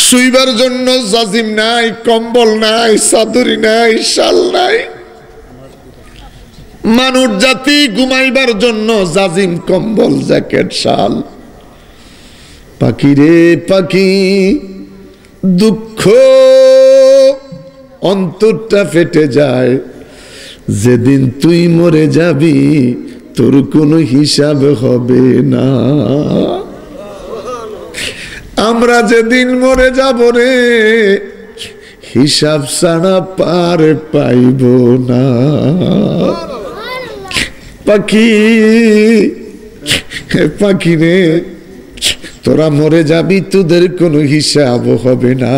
শুইবার জন্য জাজিম নাই, কম্বল নাই, চাদরি নাই, শাল নাই। মানুষ জাতি ঘুমাইবার জন্য জাজিম, কম্বল, জ্যাকেট, শাল। পাখি রে পাখি, দুঃখ অন্তরটা ফেটে যায় যেদিন তুই মরে যাবি, তোর কোনো হিসাব হবে না। আমরা যেদিন মরে যাব রে, হিসাব ছাড়া পার পাইব না। পাখি, পাখি রে, তোরা মরে যাবি, তোদের কোনো হিসাব হবে না,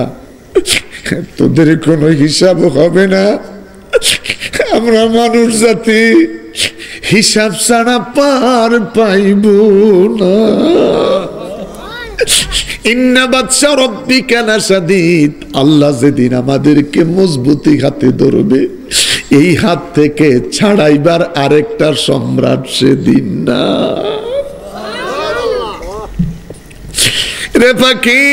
তোদের কোনো হিসাব হবে না। আমরা মানুষ জাতি হিসাব ছাড়া পার পাইব না। ইন্না বাদশা রব্বিকা লাশাদীদ, আল্লাহ যেদিন আমাদেরকে মজবুতি হাতে ধরবে, এই হাত থেকে ছাড়াইবার আরেকটা সম্রাট সেদিন না। রে পাখি,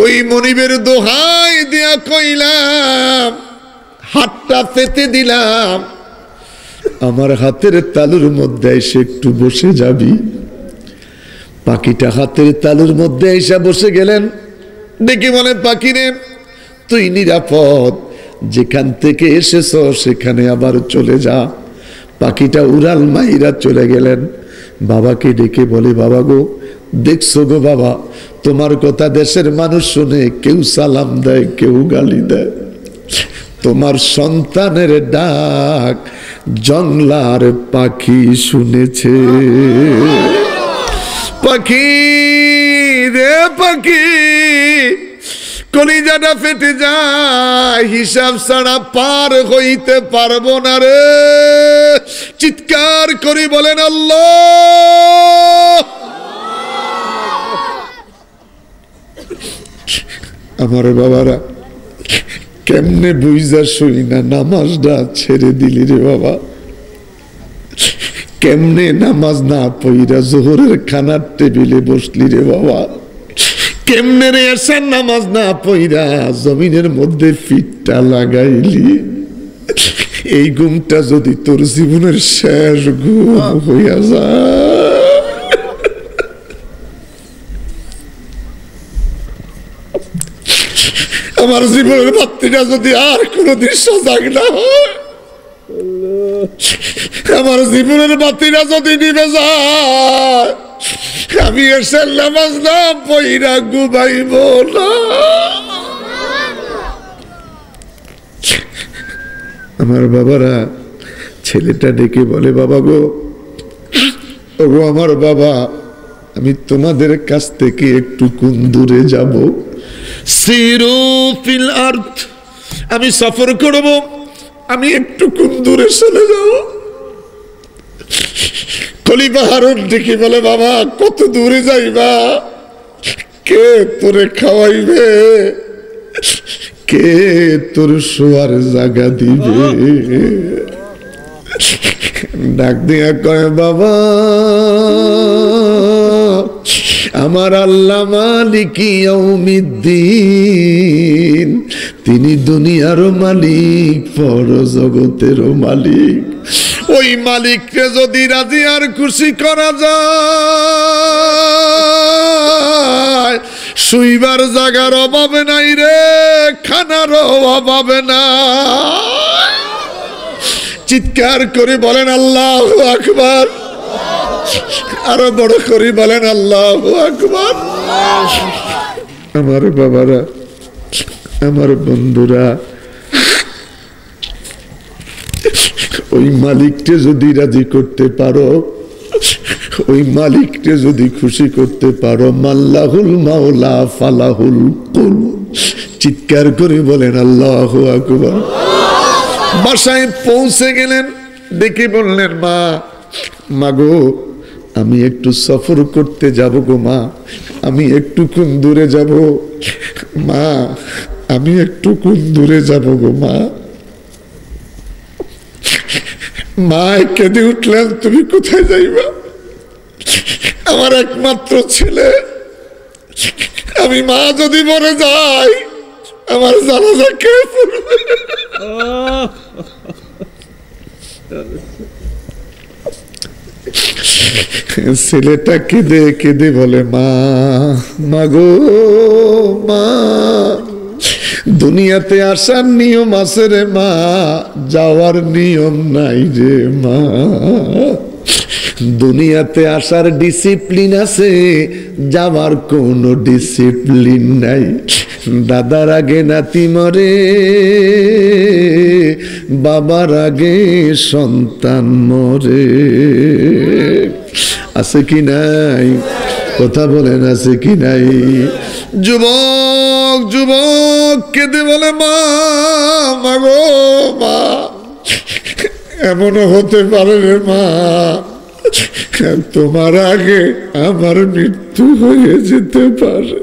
ওই মনিবের দোহাই দিয়া কইলাম, হাতটা পেতে দিলাম, আমার হাতের তালুর মধ্যে এসে একটু বসে যাবি। পাখিটা হাতের তালুর মধ্যে এসে বসে গেলেন। ডেকে বলেন, পাখি রে, তুই নিরাপদ, যেখান থেকে এসেছ সেখানে আবার চলে যা। পাখিটা উড়াল মাইরা চলে গেলেন। বাবাকে ডেকে বলে, বাবা গো, দেখছো গো বাবা, তোমার কথা দেশের মানুষ শুনে, কেউ সালাম দেয়, কেউ গালি দেয়। তোমার সন্তানের ডাক জংলার পাখি শুনেছে। পাখি রে পাখি, কলিজাটা ফেটে যায়, হিসাব ছাড়া পার হইতে পারবো না রে। চিৎকার করে বলেন আল্লাহ। আমার বাবারা, কেমনে বুঝা শুই না নামাজটা ছেড়ে দিলি রে বাবা। কেমনে নামাজ না পইরা জোহরের খানার টেবিলে বসলি রে বাবা। কেমনে রে এসার নামাজ না পইরা জমিনের মধ্যে ফিটটা লাগাইলি। এই ঘুমটা যদি তোর জীবনের শেষ ঘুম হইয়া যায়, আমার জীবনের বাতিটা যদি আর কোনদিন সজাগ না হয়, আমার জীবনের বাতিটা যদি নিভে যায়, আমি এসে নামাজ না পইরা ঘুমাইব না। আমার বাবারা, ছেলেটা ডেকে বলে, বাবা গো, ওগো আমার বাবা, আমি তোমাদের কাছ থেকে একটু কোন দূরে যাব। সিরু ফিল আরদ, আমি সফর করব, আমি একটু কোন দূরে চলে যাব। খলিফা হারুন ডেকে বলে, বাবা কত দূরে যাইবা? কে তোরে খাওয়াইবে? কে তোর শোয়ার জায়গা দিবে? ডাক দিয়া কয়, বাবা আমার আল্লাহ মালিক ইয়াউমিদ্দিন, তিনি দুনিয়ারও মালিক, পর জগতেরও মালিক। ওই মালিককে যদি রাজি আর খুশি করা যায়, শুইবার জায়গার অভাব নাই রে, খানারও অভাব না। চিৎকার করে বলেন আল্লাহু আকবার। আরো বড় করে বলেন আল্লাহু আকবার। আমার বাবারা, আমার বন্ধুরা, ওই মালিককে যদি রাজি করতে পারো, ওই মালিককে যদি খুশি করতে পারো, মাল্লাহুল মাওলা ফালাহুল কুল। চিৎকার করে বলেন আল্লাহু আকবার। বাসায় পৌঁছে গেলেন, ডেকে বললেন, মা, মাগো আমি একটু সফর করতে যাব গো মা, আমি একটু কোন দূরে যাব মা, আমি একটু কোন দূরে যাব গো মা। মা কেঁদে উঠলেন, তুমি কোথায় যাইবা? আমার একমাত্র ছেলে, আমি মা যদি মরে যাই আমার জানাজা কে পড়বে? ছেলেটা কেঁদে কেঁদে বলে, মা, মাগো মা, দুনিয়াতে আসার নিয়ম আছে রে মা, যাওয়ার নিয়ম নাই রে মা। দুনিয়াতে আসার ডিসিপ্লিন আছে, যাওয়ার কোনো ডিসিপ্লিন নাই। দাদার আগে নাতি মরে, বাবার আগে সন্তান মরে। আছে কি নাই? কথা বলেন, আছে কি নাই? যুবক যুবক কেঁদে বলে, মা, মাগো মা, এমনও হতে পারে রে মা, তোমার আগে আমার মৃত্যু হয়ে যেতে পারে।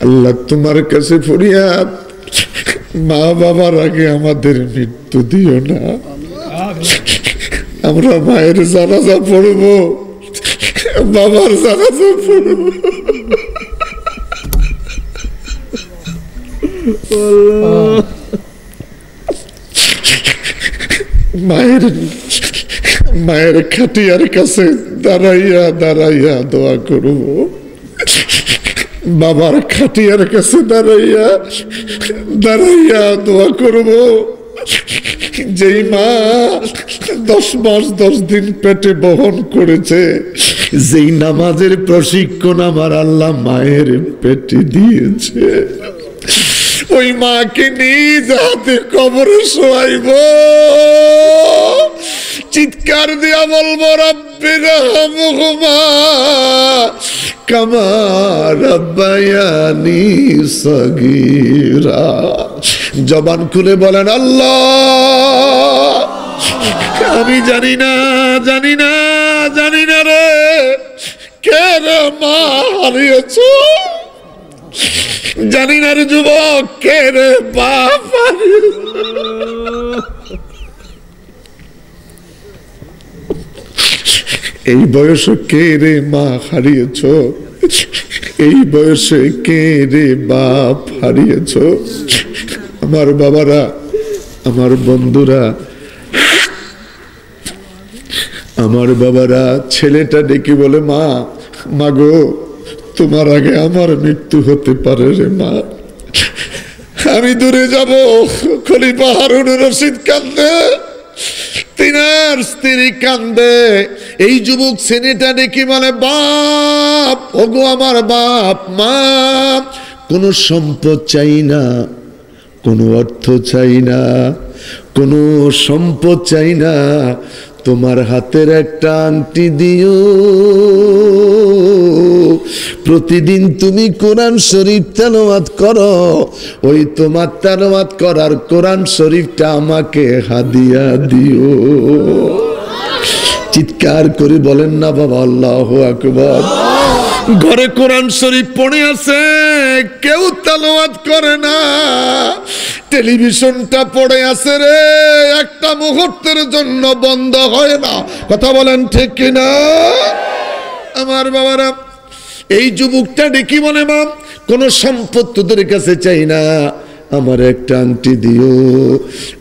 আল্লাহ তোমার কাছে ফরিয়াদ, মা বাবার আগে আমাদের মৃত্যু দিও না। আমরা মায়ের জানাজা পড়বো, বাবার জানাজা পড়বো। মায়ের খাটিয়ার কাছে দাঁড়াইয়া দাঁড়াইয়া দোয়া করব, বাবার খাটিয়ার কাছে দাঁড়াইয়া দাঁড়াইয়া দোয়া করব। যেই মা 10 মাস 10 দিন পেটে বহন করেছে, যেই নামাজের প্রশিক্ষণ আমার আল্লাহ মায়ের পেটে দিয়েছে, ওই মাকে নিজ হাতে কবরে শোয়াইব, চিৎকার দিয়া বলবো, রব্বিরহামহুমা কামা রাব্বায়ানি সগীরা। জবান খুলে বলেন, আল্লাহ আমি জানি না জানি না জানি না রে, কে রে মা হারিয়েছ, জানি না রে যুবক, কে রে বাপ হারিয়েছ। এই বয়সে কে রে মা হারিয়েছ, এই বয়সে কে রে বাপ হারিয়েছ। আমার বাবারা, আমার বন্ধুরা, আমার বাবারা, ছেলেটা ডেকে বলে, মা, মাগো, তোমার আগে আমার মৃত্যু হতে পারে রে মা, আমি দূরে যাব। খলিফা হারুন রশিদ কান্দে, তিনার স্ত্রী কান্দে। এই যুবক ছেলেটা ডেকে বলে, বাপ, ওগো আমার বাপ, মা, কোনো সম্পদ চাই না, কোনো অর্থ চাই না, কোনো সম্পদ চাই না, তোমার হাতের একটা আংটি দিও। প্রতিদিন তুমি কোরআন শরীফ তেলাওয়াত করো, ওই তোমার তেলাওয়াত করার কোরআন শরীফটা আমাকে হাদিয়া দিও। চিৎকার করে বলেন না বাবা, আল্লাহু আকবার। ঘরে কোরআন শরীফ পড়ে আছে, কেউ তেলাওয়াত করে না, টেলিভিশনটা পড়ে আছে রে, একটা মুহূর্তের জন্য বন্ধ হয় না। কথা বলেন ঠিক কিনা? আমার বাবারা, এই যুবকটা ডেকে বলে, মা, কোন সম্পদ তোদের কাছে চাই না, আমার একটা আংটি দিও,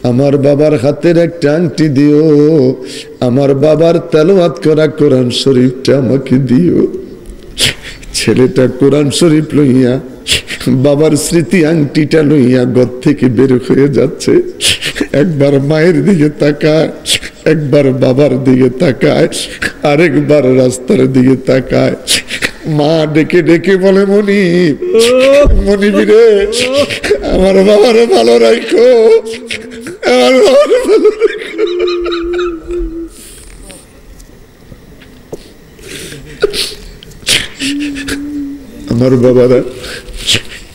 আমার বাবার হাতের একটা আংটি দিও, আমার বাবার তেলাওয়াত করা কোরআন শরীফটা আমাকে দিও। ছেলেটা কোরআন শরীফ লইয়া, বাবার স্মৃতি আংটিটা লইয়া ঘর থেকে বের হয়ে যাচ্ছে। একবার মায়ের দিকে তাকায়, একবার বাবার দিকে তাকায়, আরেকবার রাস্তার দিকে তাকায়। মা ডেকে ডেকে বলে, মনিব, মনিব রে, আমার বাবারে ভালো রাখো, আমার বাবারে ভালো রাখো। আমার বাবারা,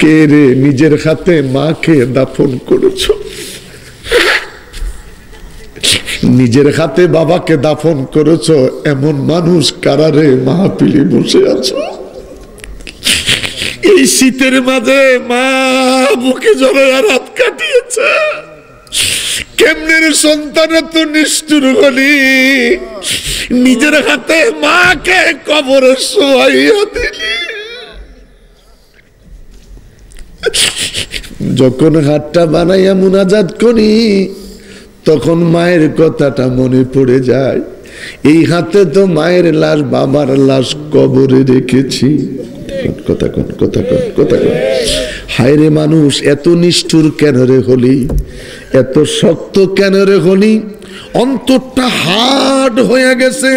কে রে নিজের হাতে মাকে দাফন করেছ, নিজের হাতে বাবাকে দাফন করেছ, এমন মানুষ কারারে মাহফিলে বসে আছো। এই শীতের মাঝে মা বুকে জড়ায় রাত কাটিয়েছে। কেমনের সন্তান এত নিষ্ঠুর হলি, নিজের হাতে মাকে কবরে শোয়াইয়া দিলি। যখন হাতটা বানাইয়া মুনাজাত করি তখন মায়ের কথাটা মনে পড়ে যায়। এই হাতে তো মায়ের লাশ, বাবার লাশ কবরে রেখেছি। কথা কন, কথা কন, কথা কন। হায় রে মানুষ, এত নিষ্ঠুর কেন রে হলি, এত শক্ত কেন রে হলি? অন্তরটা হার্ড হয়ে গেছে,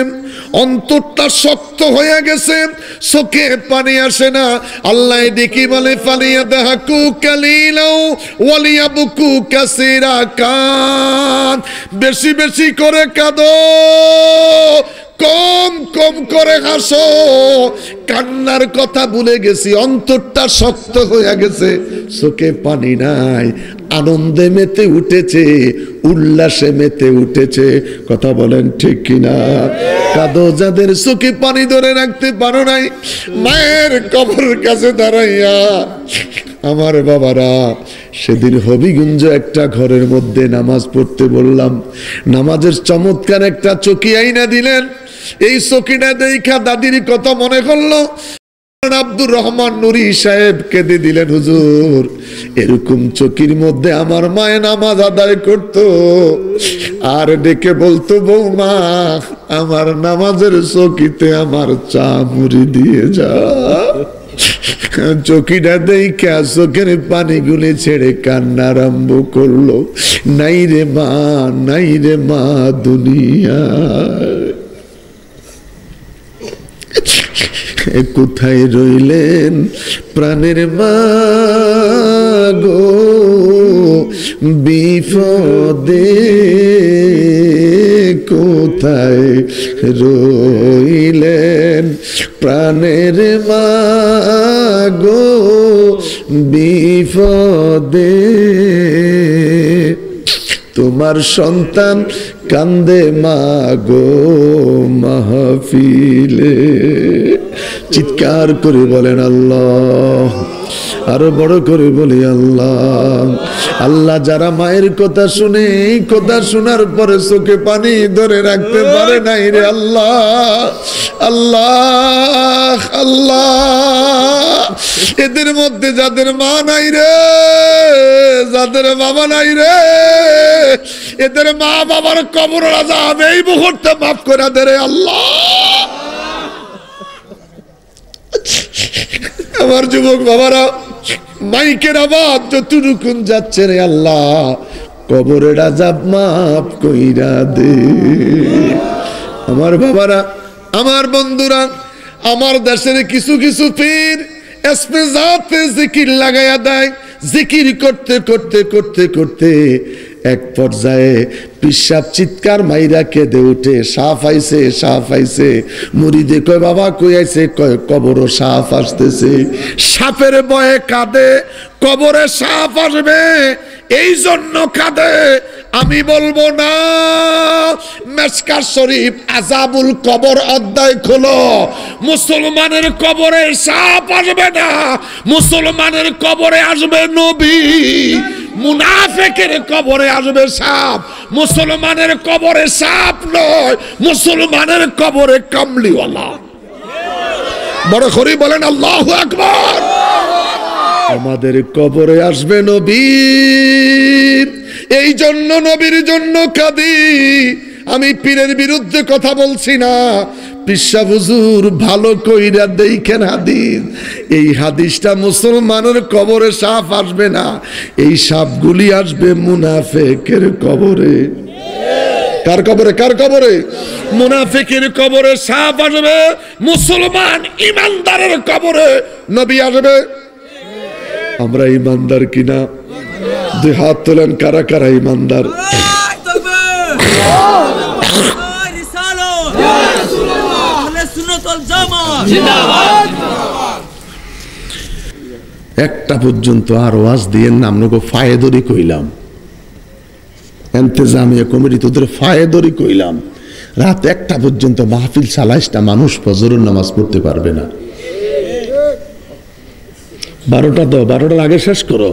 অন্তরটা শক্ত হয়ে গেছে, চোখে পানি আসে না। আল্লাহ দেখি বলে ফালিয়া দাহাকু কালিলাও ওয়ালিয়াবকু কাসীরা, কান বেশি বেশি করে কাঁদো, কম কম করে হাসো। কান্নার কথা ভুলে গেছি, অন্তরটা শক্ত হয়ে গেছে, চোখে পানি নাই, আনন্দে মেতে উঠেছে, উল্লাসে মেতে উঠেছে। কথা বলেন ঠিক কিনা? কাঁদো যাদের চোখে পানি ধরে রাখতে পারো নাই, মায়ের কবরের কাছে দাঁড়াইয়া। আমার বাবারা, সেদিন হবিগঞ্জ একটা ঘরের মধ্যে নামাজ পড়তে বললাম, নামাজের চমৎকার একটা চকি আইনা দিলেন। এই চকিটা দেখা দাদির কথা মনে করলো। আব্দুর রহমান নুরি সাহেব কেঁদে দিলেন, হুজুর এরকম চকির মধ্যে আমার মায়ে নামাজ আদায় করত, আর ডেকে বলতো, বৌমা আমার নামাজের চকিতে আমার চা মুড়ি দিয়ে যা। চকিটা দেখা চোখের পানি গুলি ছেড়ে কান্না আরম্ভ করলো। নাই রে মা, নাই রে মা দুনিয়া। কোথায় রইলেন প্রাণের মা গো, বিপদে কোথায় রইলেন প্রাণের মা গো, বিপদে তোমার সন্তান কান্দে মা গো মাহফিলে। চিৎকার করে বলেন আল্লাহ, আরো বড় করে বলি আল্লাহ। আল্লাহ, যারা মায়ের কথা শুনে, এই কথা শোনার পরে চোখে পানি ধরে রাখতে পারে নাই রে আল্লাহ, আল্লাহ, আল্লাহ, এদের মধ্যে যাদের মা নাই রে, যাদের বাবা নাই রে, এদের মা বাবার কবর আযাব এই মুহূর্তে মাফ করে দে রে আল্লাহ। আমার যুবক বাবারা, মাইকের আওয়াজ যতটুকুন যাচ্ছে রে আল্লাহ, কবরের আযাব মাফ কইরা দে। আমার বাবারা, আমার বন্ধুরা, আমার দেশের কিছু কিছু পীর এসপেজাতে জিকির লাগাইয়া দেয়। জিকির করতে করতে করতে করতে এক পর্যায়ে পিসাব চিৎকার মাইরা কেঁদে উঠে, সাপ আইছে, সাপ আইছে। মুরিদে কয়, বাবা কই আইছে? কয় কবরও সাপ আসতেছে। সাপের ভয়ে কাঁদে, কবরে সাপ আসবে এই জন্য কাঁদে। আমি বলবো না, মেশকাত শরীফ আযাবুল কবর অধ্যায় খোলো। মুসলমানের কবরে সাপ আসবে না, মুসলমানের কবরে আসবে নবী। মুনাফিকের কবরে আসবে সাপ, মুসলমানের কবরে সাপ নয়, মুসলমানের কবরে কামলিওয়ালা। বড় করে বলেন আল্লাহু আকবার। আমাদের কবরে আসবে নবী, এই জন্য নবীর জন্য কাঁদি। আমি পীরের বিরুদ্ধে কথা বলছি না, পিসা হুজুর ভালো কইরা দেখেন হাদিস। এই হাদিসটা মুসলমানের কবরে সাপ আসবে না, এই সাপগুলি আসবে মুনাফিকের কবরে। কার কবরে? কার কবরে? মুনাফিকের কবরে সাপ আসবে, মুসলমান ইমানদারের কবরে নবী আসবে। আমরা ইমানদার কিনা? দুই হাত তোলেন, কারা কারা ইমানদার? একটা পর্যন্ত আর ওয়াজ দিয়ে নামনগো ফায়েদরি কইলাম, এন্তেজামিয়া কমিটি তোদের ফায়েদরি কইলাম। রাত 1টা পর্যন্ত মাহফিল চালাইসটা, মানুষ ফজরের নামাজ পড়তে পারবে না। 12টা দাও, 12টার আগে শেষ করো।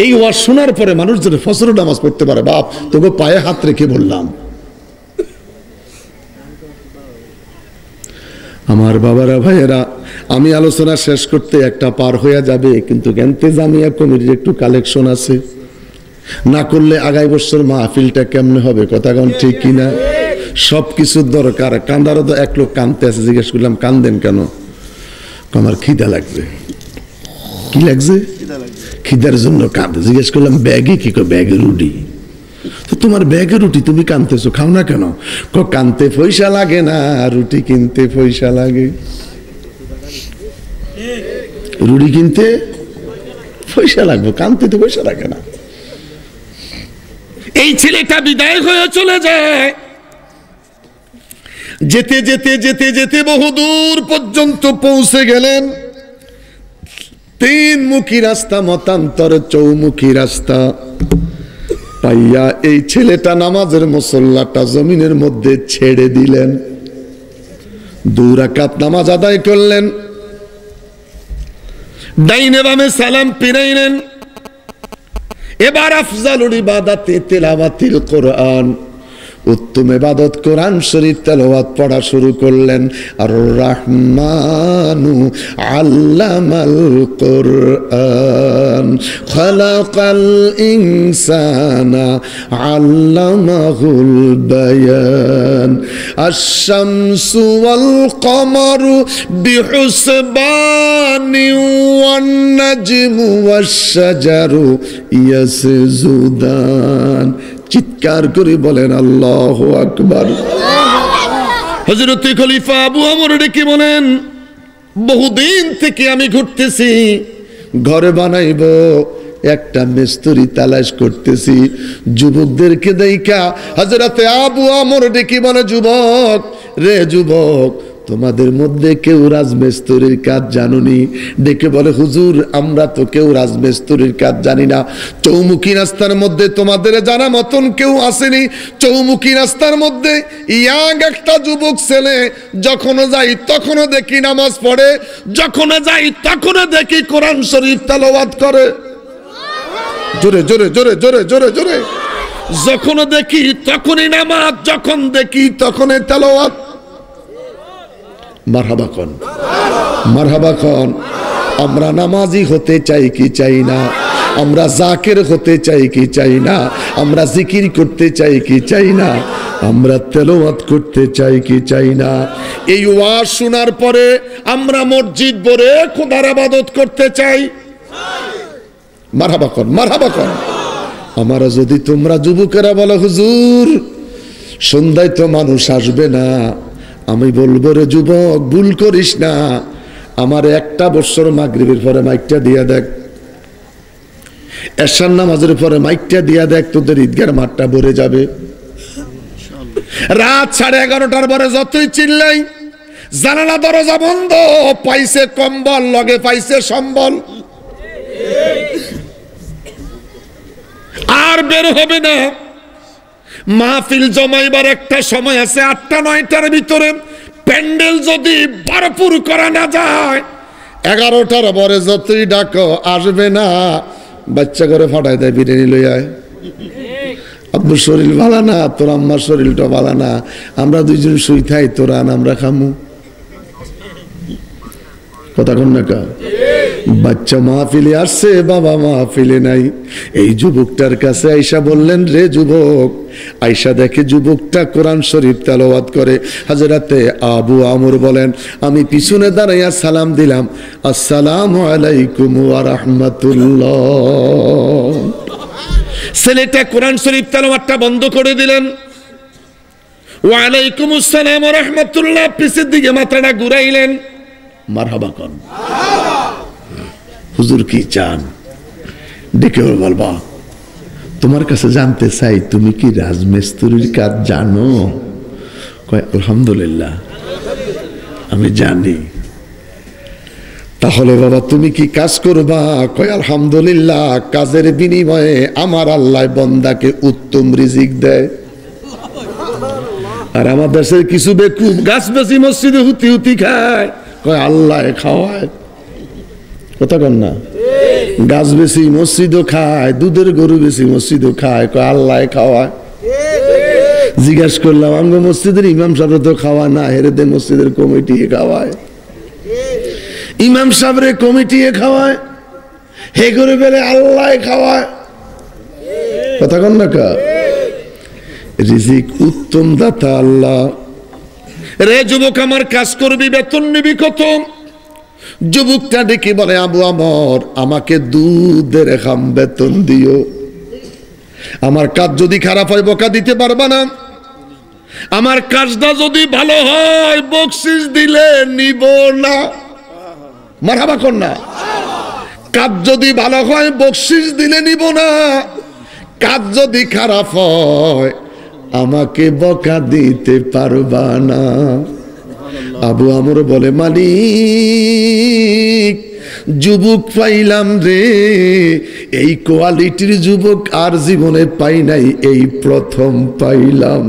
এই ওয়াজ শোনার পরে মানুষ যদি ফজরের নামাজ পড়তে পারে, বাপ তোকে পায়ে হাত রেখে বললাম। আমার বাবারা ভাইয়েরা, আমি আলোচনা শেষ করতে একটা পার হয়ে যাবে, কিন্তু জামিয়া কমিটির একটু কালেকশন আছে, না করলে আগামী বছর মাহফিলটা কেমনে হবে? কথা কোন ঠিক কিনা? সবকিছুর দরকার। কান্দারও তো এক লোক কান্দতে আছে, জিজ্ঞেস করলাম কান্দেন কেন? আমার খিদা লাগবে। কি লাগছে? খিদার জন্য কাঁদে। জিজ্ঞেস করলাম ব্যাগে কি? ব্যাগে রুটি। তো তোমার ব্যাগে রুটি, তুমি কাঁদতেছো, খাও না কেন? কানতে পয়সা লাগে না, রুটি কিনতে পয়সা লাগে। রুটি কিনতে পয়সা লাগবে, কানতে তো পয়সা লাগে না। এই ছেলেটা বিদায় হয়ে চলে যায়। যেতে যেতে যেতে যেতে বহুদূর পর্যন্ত পৌঁছে গেলেন। 3 মুখী রাস্তা, মতান্তর চৌমুখী রাস্তা পাইয়া এই ছেলেটা নামাজের মুসল্লাটা জমিনের মধ্যে ছেড়ে দিলেন। 2 রাকাত নামাজ আদায় করলেন, ডাইনে বামে সালাম ফিরাইলেন। এবার আফজালুল ইবাদাতে তিলাওয়াতিল কোরআন, উত্তম ইবাদত কোরআন শরীফ তেলাওয়াত পড়া শুরু করলেন। আর রহমানু আল্লামাল কোরআন খালাকাল ইনসানা আল্লামাহুল বায়ান আশ-শামসু ওয়াল কমারু বিহুসবানি ওয়ান নাজমু ওয়াশ-শাজারু ইয়াসজুদান। চিৎকার করে বলেন আল্লাহু আকবার। হযরত খলিফা আবু আমর ডেকে বলেন, বহুদিন থেকে আমি ঘুরতেছি, ঘরে বানাইব একটা মিস্ত্রি তালাশ করতেছি। যুবকদেরকে দেখা হযরত আবু আমর ডেকে বলে, যুবক রে যুবক, তোমাদের মধ্যে কেউ রাজমিস্ত্রির কাজ জানুনি? ডেকে বলে, হুজুর আমরা তো কেউ রাজমিস্ত্রির কাজ জানি না। চৌমুখী রাস্তার মধ্যে তোমাদের জানা মতন কেউ আসেনি। চৌমুখী রাস্তার মধ্যে ইয়াং একটা যুবক ছেলে, যখন যাই তখন দেখি নামাজ পড়ে, যখন যাই তখন দেখি কোরআন শরীফ তেলাওয়াত করে। জোরে জোরে জোরে জোরে জোরে জোরে। যখন দেখি তখনই নামাজ, যখন দেখি তখনই তেলাওয়াত। মারহাবা কোন, মারহাবা কোন। আমরা নামাজি হতে চাই কি চাই না? আমরা জাকির হতে চাই কি চাই না? আমরা জিকির করতে চাই কি চাই না? আমরা তেলাওয়াত করতে চাই কি চাই না? এই ওয়াজ শোনার পরে আমরা মসজিদ ভরে খোদার ইবাদত করতে চাই। মারহাবা কোন, মারহাবা কোন। আমরা যদি তোমরা যুবকেরা বলো, হুজুর সন্ধ্যায় তো মানুষ আসবে না, আমি বলবো, রে যুবক ভুল করিস না, আমার 1টা বছর মাগরিবের পরে মাইকটা দিয়া দেখ, এশার নামাজের পরে মাইকটা দিয়া দেখ, তোদের ঈদগার মাঠটা ভরে যাবে। রাত 11:30টার পরে যতই চিল্লাই, জানালা দরজা বন্ধ, পাইছে কম্বল, লগে পাইছে সম্বল, আর বের হবে না। মাহফিল জমাইবার একটা সময় আছে 8টা-9টার ভিতরে। প্যান্ডেল যদি ভরপুর করা না যায়, 11টার পরে যতই ডাকো আসবে না। বাচ্চা করে ফাটাই দেয়, বিরিয়ানি লই আয়। আব্বুর শরীর ভালো না, তোর আম্মার শরীরটা ভালো না, আমরা 2জন শুই থাই, তোরা আমরা খামু। কথা কন না কা? বাচ্চা মাহফিলে আসছে, বাবা মাহফিলে নাই। এই যুবকটার কাছে আয়েশা বললেন, রে যুবক। আয়েশা দেখে যুবকটা কোরআন শরীফ তেলাওয়াত করে। হযরতে আবু আমর বলেন, আমি পিছনে দাঁড়াইয়া সালাম দিলাম, আসসালামু আলাইকুম ওয়া রাহমাতুল্লাহ। ছেলেটা কোরআন শরীফ তেলাওয়াতটা বন্ধ করে দিলেন। ওয়া আলাইকুম আসসালাম ওয়া রাহমাতুল্লাহ পিছের দিকে মাথাটা ঘুরাইলেন। মারহাবা কোন। হুজুর কি চান? ডেকে বলবা, তোমার কাছে জানতে চাই, তুমি কি রাজমিস্ত্রির কাজ জানো? কয় আলহামদুলিল্লাহ আমি জানি। তাহলে বাবা তুমি কি কাজ করবা? কয় আলহামদুলিল্লাহ, কাজের বিনিময়ে আমার আল্লাহ বান্দাকে উত্তম রিজিক দেয়। আর আমার দেশের কিছু বেকুব গাছ বেশি মসজিদে হুতি হুতি খায়, কয় আল্লাহ খাওয়ায়। কথা কন না? গাছ বেশি মসজিদও খায়, দুধের গরু বেশি মসজিদও খায়, কয় আল্লাহ খাওয়ায়। জিজ্ঞাসা করলাম আমগো মসজিদের ইমাম সাহেব তো খাওয়া না, হেরেদে মসজিদের কমিটি খাওয়ায়, ইমাম সাহেবরে কমিটি খাওয়ায়, হে করে বেলে আল্লাহ খাওয়ায়। কথা কন না কা? রিজিক উত্তম দাতা আল্লাহ। রে যুবক, আমার কাজ করবি, বেতন নিবি কত? যুবকটা ডেকে বলে, আবু আমর, আমাকে দুধের খাম বেতন দিও। আমার কাজ যদি খারাপ হয় বকা দিতে পারবা না, আমার কাজটা যদি ভালো হয় বকশিস দিলে নিব না। মারহাবা কর না। কাজ যদি ভালো হয় বকশিস দিলে নিব না, কাজ যদি খারাপ হয় আমাকে বকা দিতে পারবা না। আবু আমর বলে, মালিক যুবক পাইলাম রে, এই কোয়ালিটির যুবক আর জীবনে পাই নাই, এই প্রথম পাইলাম।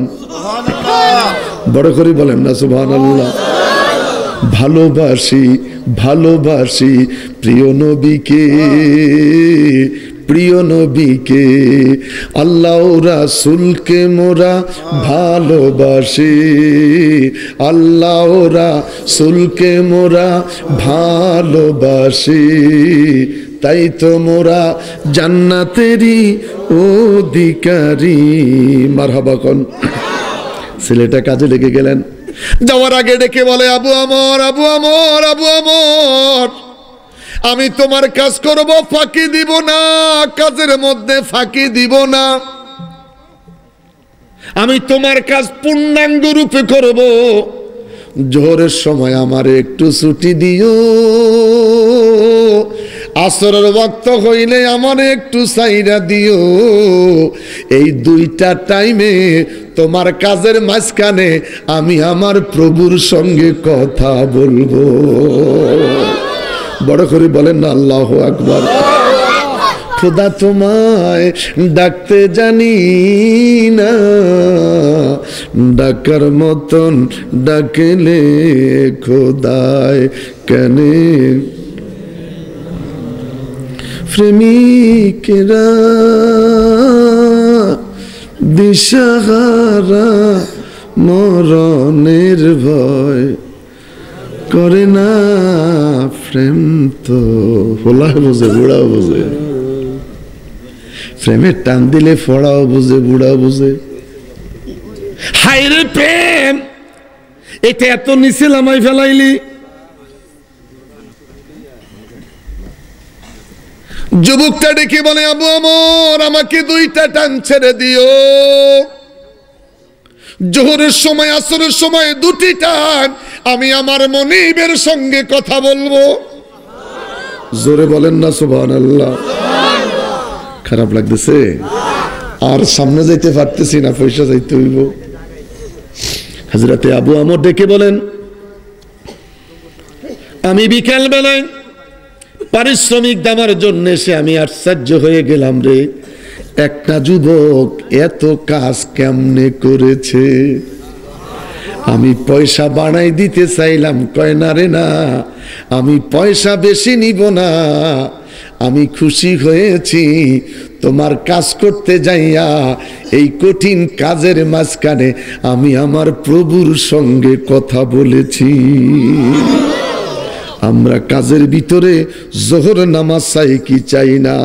বড় করে বলেন না সুবহানাল্লাহ। ভালোবাসি ভালোবাসি প্রিয় নবীকে, প্রিয় নবীকে, আল্লাহ রাসূলকে মোরা ভালোবাসি, আল্লাহ রাসূলকে মোরা ভালোবাসি, তাই তো মোরা জান্নাতেরই অধিকারী। মারহাবা কোন। ছেলেটা কাজে লেগে গেলেন, যাওয়ার আগে ডেকে বলে, আবু আমর, আবু আমর, আবু আমর, আমি তোমার কাজ করব, ফাঁকি দিব না, কাজের মধ্যে ফাঁকি দিব না, আমি তোমার কাজ পূর্ণাঙ্গ রূপে করব। জোহরের সময় আমার একটু ছুটি দিও, আসরের ওয়াক্ত হইলে আমার একটু সাইরা দিও। এই দুইটা টাইমে তোমার কাজের মাঝখানে আমি আমার প্রভুর সঙ্গে কথা বলবো। বড় করে বলেন না আল্লাহু আকবার। খোদা তোমায় ডাকতে জানি না, ডাকার মতন ডাকলে খোদায় কেনে প্রেমিকেরা দিশাহারা মরণের ভয় করে না। প্রেম তো হোলা বোঝে, বুড়াও বোঝে, প্রেমের টান দিলে ফড়াও বুঝে, বুড়াও বুঝে। হায়রে প্রেম, এটা এত নিচে লামাই ফেলাইলি। যুবকটা ডেকে বলে, আবু আমর, আমাকে দুইটা টান ছেড়ে দিও। জোহরের সময় আসরের সময় দুটি টান আমি আমার মনিবের সঙ্গে কথা বলবো। জোরে বলেন না সুবহানাল্লাহ। খারাপ লাগতেছে, আর সামনে যাইতে পারতেছি না, পয়সা যাইতে হইব। হযরতে আবু আমর ডেকে বলেন, আমি বিকেল বেলায় পারিশ্রমিক দেওয়ার জন্য এসে আমি আশ্চর্য হয়ে গেলাম রে, একটা যুবক এত কাজ কেমনে করেছে। আমি পয়সা বাড়াই দিতে চাইলাম, কয় না রে না, আমি পয়সা বেশি নিব না, আমি খুশি হয়েছি তোমার কাজ করতে যাইয়া। এই কঠিন কাজের মাঝখানে আমি আমার প্রভুর সঙ্গে কথা বলেছি। আমরা কাজের ভিতরে জোহর নামাজ চাই কি চাই না?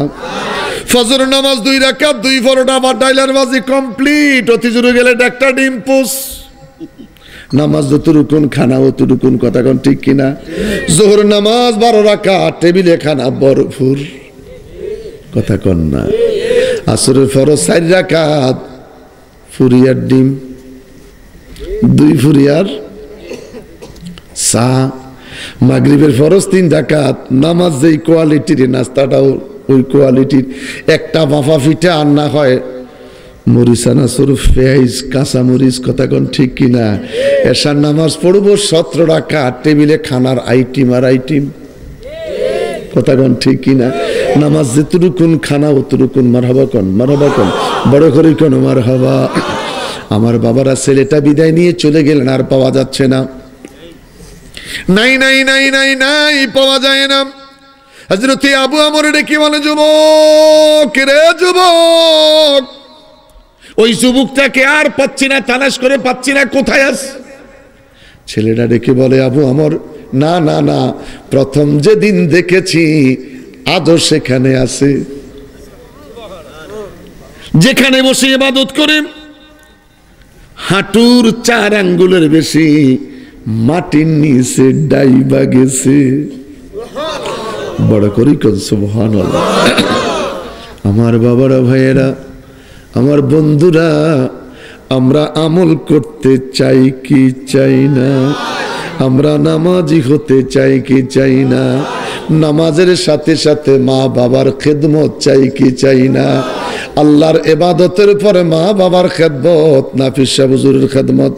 ফজর নামাজ 2 রাকাত, 2 পরোটা বা ডাইলার বাজি কমপ্লিট। অতি জোরে গেলে একটা ডিম পোস। নামাজ যতটুকুন খানা অতটুকুন, কথা কোন ঠিক কিনা? জোহর নামাজ 12 রাকাত, টেবিলে খানা ভরপুর, কথা কোন না? আসরের ফরজ 4 রাকাত, ফুরিয়ার ডিম, 2 ফুরিয়ার চা। মাগরিবের ফরজ 3 রাকাত, নামাজ যেই কোয়ালিটির, নাস্তাটাও ওই কোয়ালিটির। একটা বাফা পিঠা আর না হয় মরিচানা স্বরূপ পেঁয়াজ কাঁচা মরিচ, কথা কোন ঠিক কিনা? এশার নামাজ পড়বো 17 রাকাত, টেবিলে খানার আইটিম আর আইটিম, কথা কোন ঠিক কিনা? নামাজ যেতুরুকুন খানা অতুরুকুন। মারহাবা কোন, মারহাবা কোন, বড় করে কোন মারহাবা। আমার বাবারা ছেলেটা বিদায় নিয়ে চলে গেলেন, আর পাওয়া যাচ্ছে না। নাই নাই নাই নাই নাই, পাওয়া যায় না। হযরত আবু আমর ডেকে বলে, যুবক রে যুবক, ওই যুবকটাকে আর পাচ্ছি না, তালাশ করে পাচ্ছি না, কোথায় আছে? ছেলেটা ডেকে বলে, আবু আমর, না না না, প্রথম যেদিন দেখেছি আজও সেখানে আছে, যেখানে বসে ইবাদত করে হাঁটুর 4 আঙ্গুলের বেশি মাটির নিচে ডাইবা গেছে। বড় করি কোন সুবহানাল্লাহ। আমার বাবারা, ভাইয়েরা, আমার বন্ধুরা, আমরা আমল করতে চাই কি চাই না? আমরা নামাজি হতে চাই কি চাই না? নামাজের সাথে সাথে মা বাবার খেদমত চাই কি চাই না? আল্লাহর ইবাদতের পরে মা বাবার খেদমত, নাফিস সাহেব হুজুরের খেদমত।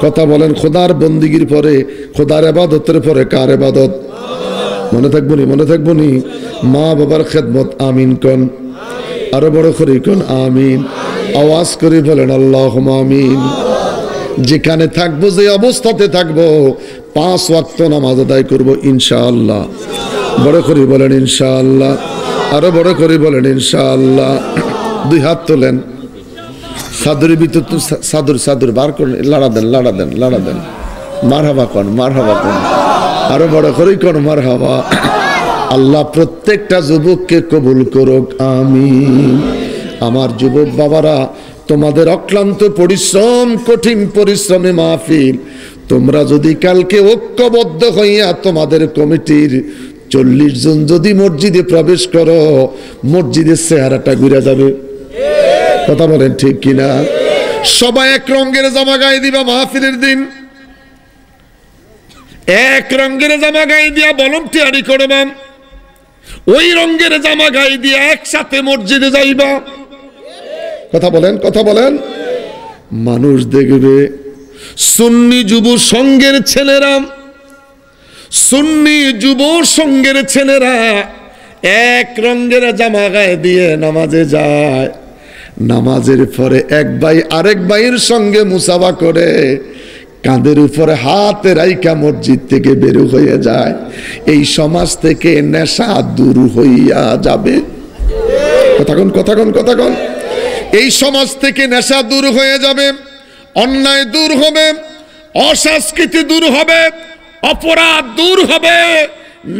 কথা বলেন, খোদার বন্দিগির পরে, খোদার ইবাদতের পরে কার ইবাদত? মনে থাকবো নি, মনে থাকবো নি? মা বাবার খেদমত। আমিন কোন, আরো বড় করে কোন আমিন। আওয়াজ করে বলেন আল্লাহুম্মা আমিন। যেখানে থাকবো, যে অবস্থাতে থাকবো, 5 ওয়াক্ত নামাজ আদায় করবো ইনশাআল্লাহ। বড় করে বলেন ইনশাআল্লাহ, আরো বড় করে বলেন ইনশাআল্লাহ। 2 হাত তোলেন, সাদরের ভিতর তো সাদর বার করেন, লাড়া দেন, লাড়া দেন, লাড়া দেন। মারহাবা কোন, মারহাবা কোন, আরো বড় করে কোন মারহাবা। আল্লাহ প্রত্যেকটা যুবককে কবুল করুক, আমিন। আমার যুবক বাবারা, তোমাদের অক্লান্ত পরিশ্রম, কঠিন পরিশ্রমে মাহফিল, তোমরা যদি কালকে ঐক্যবদ্ধ হইয়া তোমাদের কমিটির 40 জন যদি মসজিদে প্রবেশ করো, মসজিদের চেহারাটা ঘুরে যাবে। কথা বলেন ঠিক কিনা? সবাই এক রঙের জামা গায়ে দিবা মাহফিলের দিন, এক রঙের জামা গায়ে দিয়া বলম তৈরি করবা, ওই রঙের জামা গায়ে দিয়া একসাথে মসজিদে যাইবা। কথা বলেন, কথা বলেন। মানুষ দেখবে সুন্নি যুব সংঘের ছেলেরা, সুন্নি যুব সংঘের ছেলেরা এক রঙের জামা গায়ে দিয়ে নামাজে যায়। নামাজের পরে এক ভাই আরেক ভাইয়ের সঙ্গে মুসাফা করে, কাঁধের উপরে হাত রাইখা মসজিদ থেকে বের হয়ে যায়। এই সমাজ থেকে নেশা দূর হইয়া যাবে। কথাক্ষণ, কথাক্ষণ, কথাক্ষণ। এই সমাজ থেকে নেশা দূর হয়ে যাবে, অন্যায় দূর হবে, অসংস্কৃতি দূর হবে, অপরাধ দূর হবে,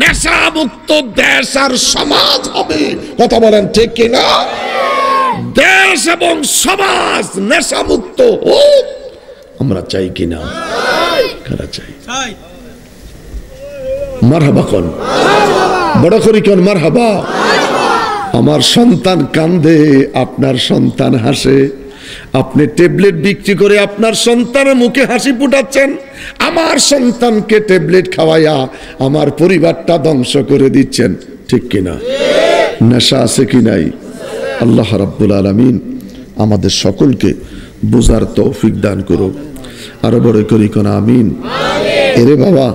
নেশা মুক্ত দেশ আর সমাজ হবে। কথা বলেন ঠিক কিনা? দেশ এবং সমাজ নেশা মুক্ত হোক, আমরা চাই কিনা? কারা চাই? মারহাবা কোন, বড় করি কোন মারহাবা। আমার সন্তান কান্দে, আপনার সন্তান হাসে। আপনি ট্যাবলেট বিক্রি করে আপনার সন্তানের মুখে হাসি ফুটাচ্ছেন। আমার সন্তানকে ট্যাবলেট খাওয়াইয়া আমার পরিবারটা ধ্বংস করে দিচ্ছেন, ঠিক কিনা? নেশা আছে কি নাই? আল্লাহ রাব্বুল আলামিন আমাদের সকলকে বুঝার তৌফিক দান করুক, আরো বড় করি কোন আমিন। এরে বাবা,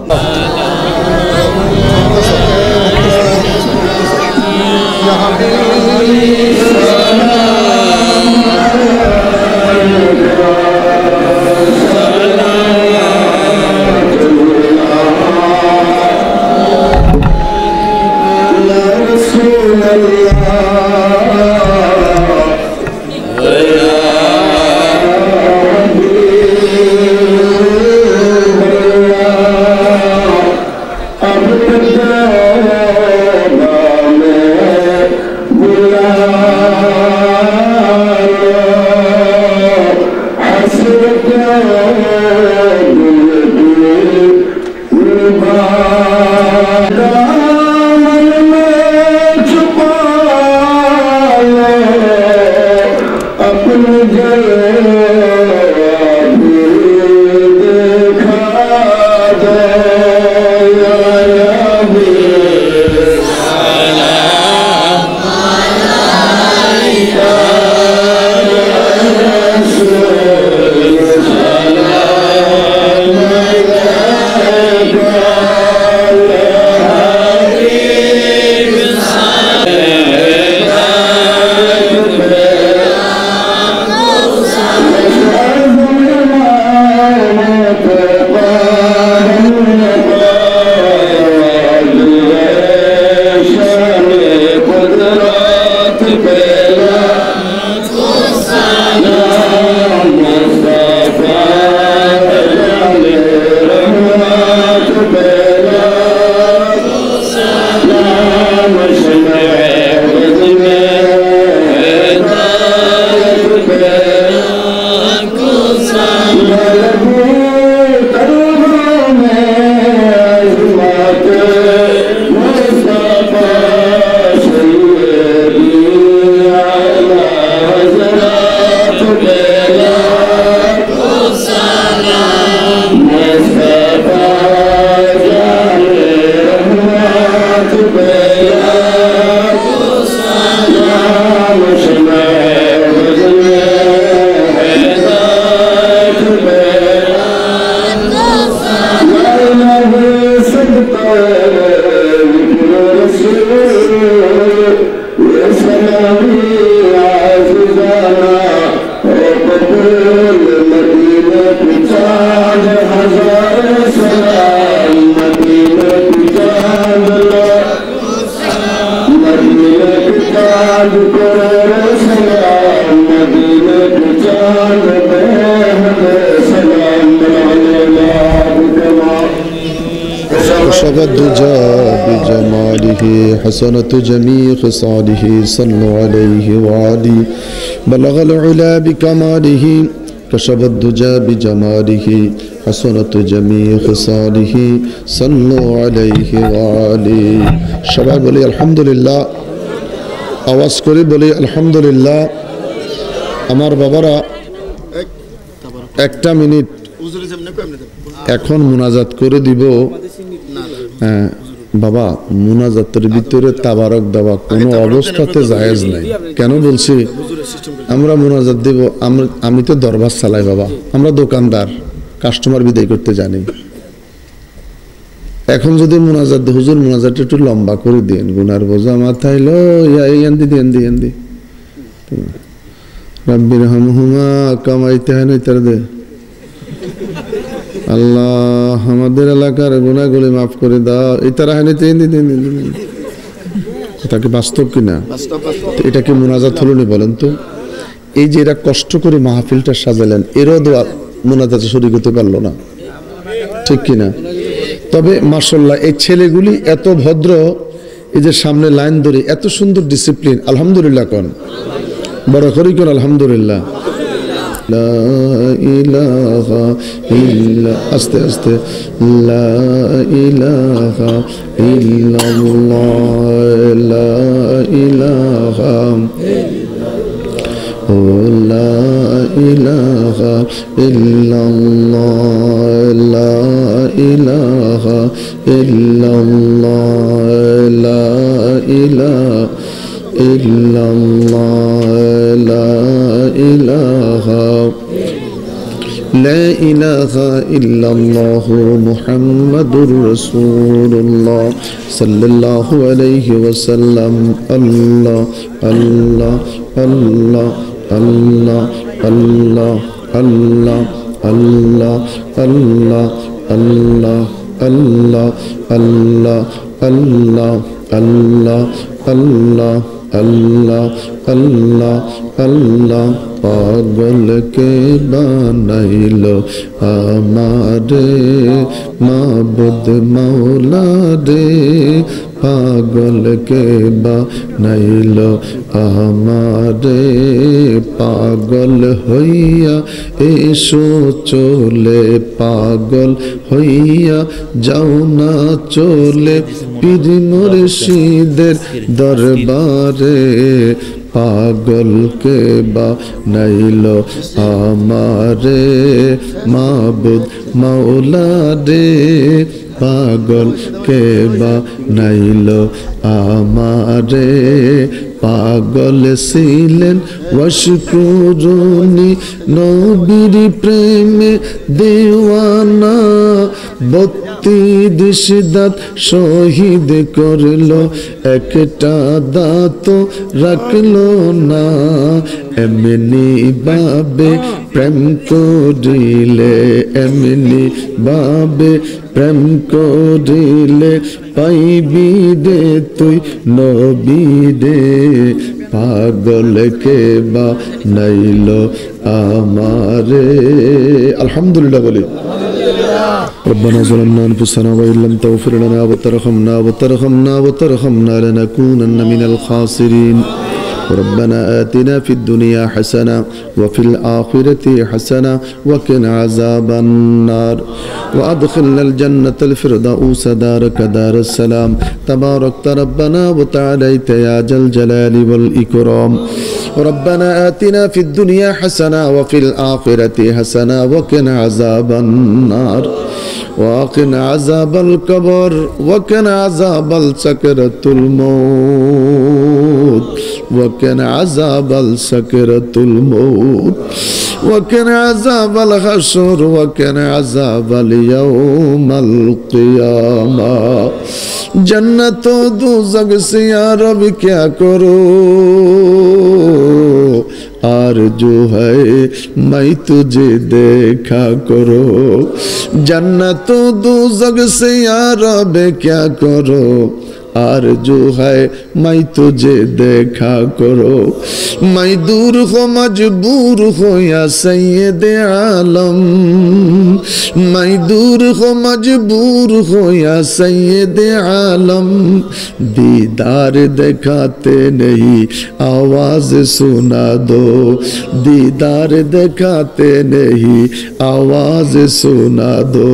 كشف الدجى بجماله حسنة جميع خصاله صلوا عليه وعلي بلغ العلا بكماله كشف الدجى بجماله حسنة جميع خصاله صلوا عليه وعلي সবাই বলি আলহামদুলিল্লাহ আওয়াজ করে বলি আলহামদুলিল্লাহ আমার বাবারা একটা মিনিট এখন মুনাজাত করে দিব হ্যাঁ বাবা মুনাজাতের ভিতরে তাবারক দেওয়া কোনো অবস্থাতে জায়েজ নাই কেন বলছি আমরা মুনাজাত দেব আমি তো দরবার চালাই বাবা আমরা দোকানদার কাস্টমার বিদায় করতে জানি এখন যদি মুনাজাত হুজুর মুনাজাতটা একটু লম্বা করে দিন গুনার বোঝা মাথায় লো ইয়ান্দি রাব্বির হামহুমা কামাইতে হয় নাই তার দে আল্লাহ আমাদের এলাকার গুনাহগুলি মাফ করে দাও এই তারা হয় তাকে বাস্তব কিনা এটা কি মুনাজাত হলো না বলেন তো এই যে এরা কষ্ট করে মাহফিলটা সাজালেন এরও দোয়া মুনাজাতে শরীক হতে পারলো না ঠিক কিনা তবে মাশাআল্লাহ এই ছেলেগুলি এত ভদ্র এই যে সামনে লাইন ধরে এত সুন্দর ডিসিপ্লিন আলহামদুলিল্লাহ কোন বড় করি কোন আলহামদুলিল্লাহ লা ইলাহা ইল্লা আস্তে আস্তে লা ইলাহা ইল্লাল্লাহ লা ইলাহা لا إله إلا الله لا إله إلا الله لا إله إلا الله لا إله لا إله إلا الله محمد رسول الله صلى الله عليه وسلم الله الله الله الله الله الله الله الله الله الله الله الله الله الله الله الله الله পাগল কে বানাইলো আমারে মাবুদ মাওলা রে পাগল কে বানাইলো আমারে পাগল হইয়া এসো চলে পাগল হইয়া যাও না চলে পীর মুর্শিদের দরবারে পাগল কে বানাইলো আমারে মাবুদ মাওলা রে পাগল কে বানাইলো আমারে পাগল ছিলেন ওয়াশকুরুনি নবীর প্রেমে দেওয়ানা 32 দাঁত শহীদ করলো একটা দাঁত রাখলো না এমনি ভাবে প্রেম করিলে এমনি ভাবে প্রেম করিলে পাইবি রে তুই নবী রে পাগল কে বানাইলো আমারে আলহামদুলিল্লাহ বলি ربنا ظلمنا أنفسنا وإن لم تغفر لنا وترحمنا لنكونن من الخاسرين ربنا آتنا في الدنيا حسنة وفي الآخرة حسنة وقنا عذاب النار وأدخلنا الجنة الفردوس دارك دار السلام تباركت ربنا وتعاليت يا ذا الجلال والإكرام ربنا آتنا في الدنيا حسنة وفي الآخرة حسنة وقنا عذاب النار وقنا عذاب القبر وقنا عذاب سكرة الموت وقنا عذاب سكرة الموت وقنا عذاب الحشر وقنا عذاب اليوم القيامة जन्नत दोज़ख से या रब क्या करो आरज़ू है मैं तुझे देखा करो जन्नत दोज़ख से या रब क्या करो आरज़ू है मैं तुझे देखा करो मैं दूर हो मजबूर हो या सैयद आलम मैं दूर हो मजबूर हो या सैयद आलम दीदार दिखाते नहीं आवाज सुना दो दीदार दिखाते नहीं आवाज सुना दो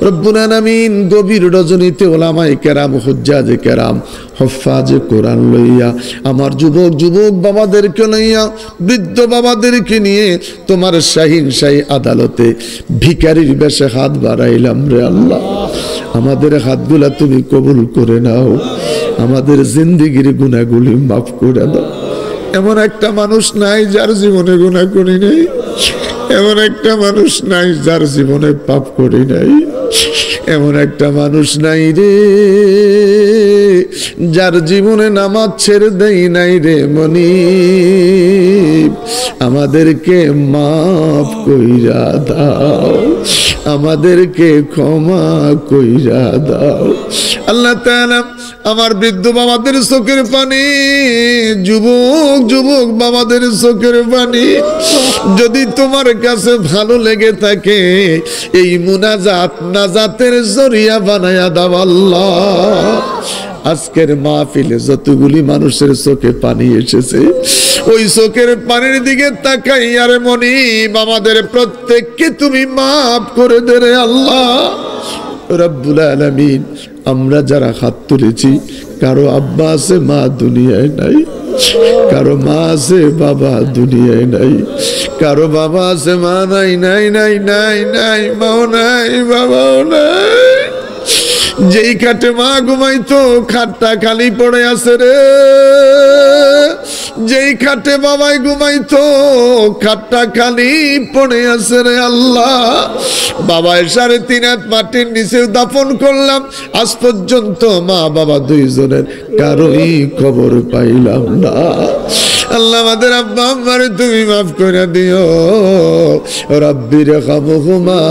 रब्बुल आलामीन गभीर रजनीते उलामाए केराम हुज्जाजे केराम हफ्फाजे कुरान लइया आमार जुबक जुबक बाबादेरके लइया बृद्ध बाबादेरके निये तोमार शाहीन शाही आदालते भिखारीर बेशे हाथ बाड़ाइलाम रे आल्लाह आमादेर हाथगुला तुमी कबुल करे नाओ आमादेर जिंदगीर गुनाहगुली माफ करे दाओ एमन एकटा मानुष नाई जार जीवने गुनाह करि नाई एमन एकटा मानुष नाई जार जीवने पाप करि नाई एमन एकटा मानुष नाई रे जार जीवने नामाज छेड़े देई नाई रे मनिब आमादेरके माफ कइरा दाओ आमादेरके क्षमा कइरा दाओ आल्लाह ताआला আমার বৃদ্ধ বাবাদের চোখের পানি যুবক যুবক বাবাদের চোখের পানি যদি তোমার কাছে ভালো লেগে থাকে এই মুনাজাত নাজাতের জরিয়া বানায়া দাও আল্লাহ আজকের মাহফিলে যতগুলি মানুষের চোখে পানি এসেছে ওই চোখের পানির দিকে তাকাই আর মনিব আমাদের প্রত্যেককে তুমি মাফ করে দে রে আল্লাহ রব্বুল আলামিন আমরা যারা হাত তুলেছি কারো আব্বা আছে মা দুনিয়ায় নাই কারো মা আছে বাবা দুনিয়ায় নাই কারো বাবা আছে মা নাই নাই নাই নাই নাই মাও নাই বাবাও নাই যেই খাটে মা ঘুমাইতো খাটটা খালি পড়ে আছে রে যেই খাটে বাবাই ঘুমাইতো খাটটা খালি পড়ে আছে রে আল্লাহ বাবাই 3.5 হাত মাটির নিচে দাফন করলাম আজ পর্যন্ত মা বাবা দুইজনের কারোই খবর পাইলাম না আল্লাহ আমাদের আব্বা আম্মারে তুমি মাফ করে দিও রব্বির খামহুমা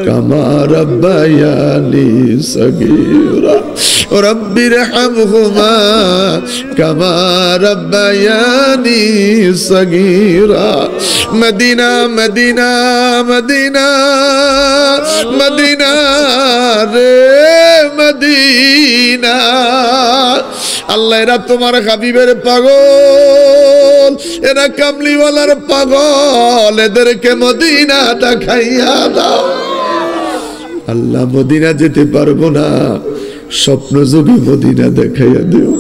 কামা রাব্বায়ানি সগীরা রব্বির হামহুমা কামা রাব্বায়ানি সগীরা মদিনা মদিনা মদিনা মদিনা রে মদিনা আল্লাহ এরা তোমার হাবিবের পাগল এরা কামলিওয়ালার পাগল এদেরকে মদিনা দেখাইয়া দাও আল্লাহ মদিনা যেতে পারবো না স্বপ্ন যোগে মদিনা দেখাইয়া দিও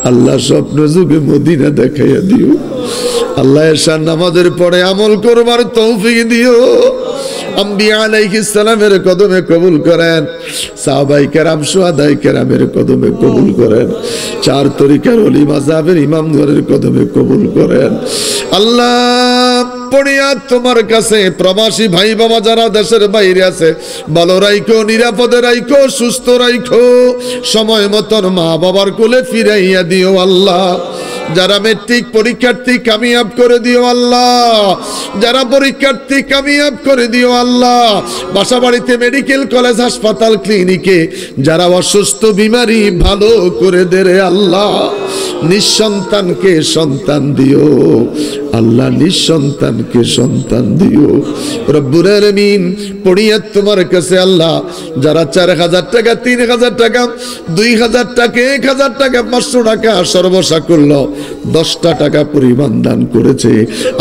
আল্লাহ স্বপ্ন যুগে মদিনা দেখাইয়া দিও আল্লাহ এশার নামাজের পরে আমল করবার তৌফিক দিও আম্বিয়া আলাইহিস সালামের কদমে কবুল করেন সাহাবায়ে কেরাম শুহাদায়ে কেরামের কদমে কবুল করেন চার তরিকার ওলি মাযহাবের ইমামদের কদমে কবুল করেন আল্লাহ পড়িয়া তোমার কাছে প্রবাসী ভাই বাবা যারা দেশের বাইরে আছে ভালো রাখো নিরাপদে রাখো সুস্থ রাখো সময় মতন মা বাবার কোলে ফিরাইয়া দিও আল্লাহ যারা মেট্রিক পরীক্ষার্থী কামিয়াব করে দিও আল্লাহ যারা পরীক্ষার্থী কামিয়াব করে দিও আল্লাহ বাসা বাড়িতে মেডিকেল কলেজ হাসপাতাল ক্লিনিকে যারা অসুস্থ বিমারি ভালো করে দে রে আল্লাহ নিঃসন্তানকে সন্তান দিও আল্লাহ নিঃসন্তানকে সন্তান দিও রব্বুল আলামিন পড়িয়া তোমার কাছে আল্লাহ যারা 4000 টাকা 3000 টাকা 2000 টাকা 1000 টাকা 500 টাকা সর্বসাকুল্য 10টা টাকা পরিমাণ দান করেছে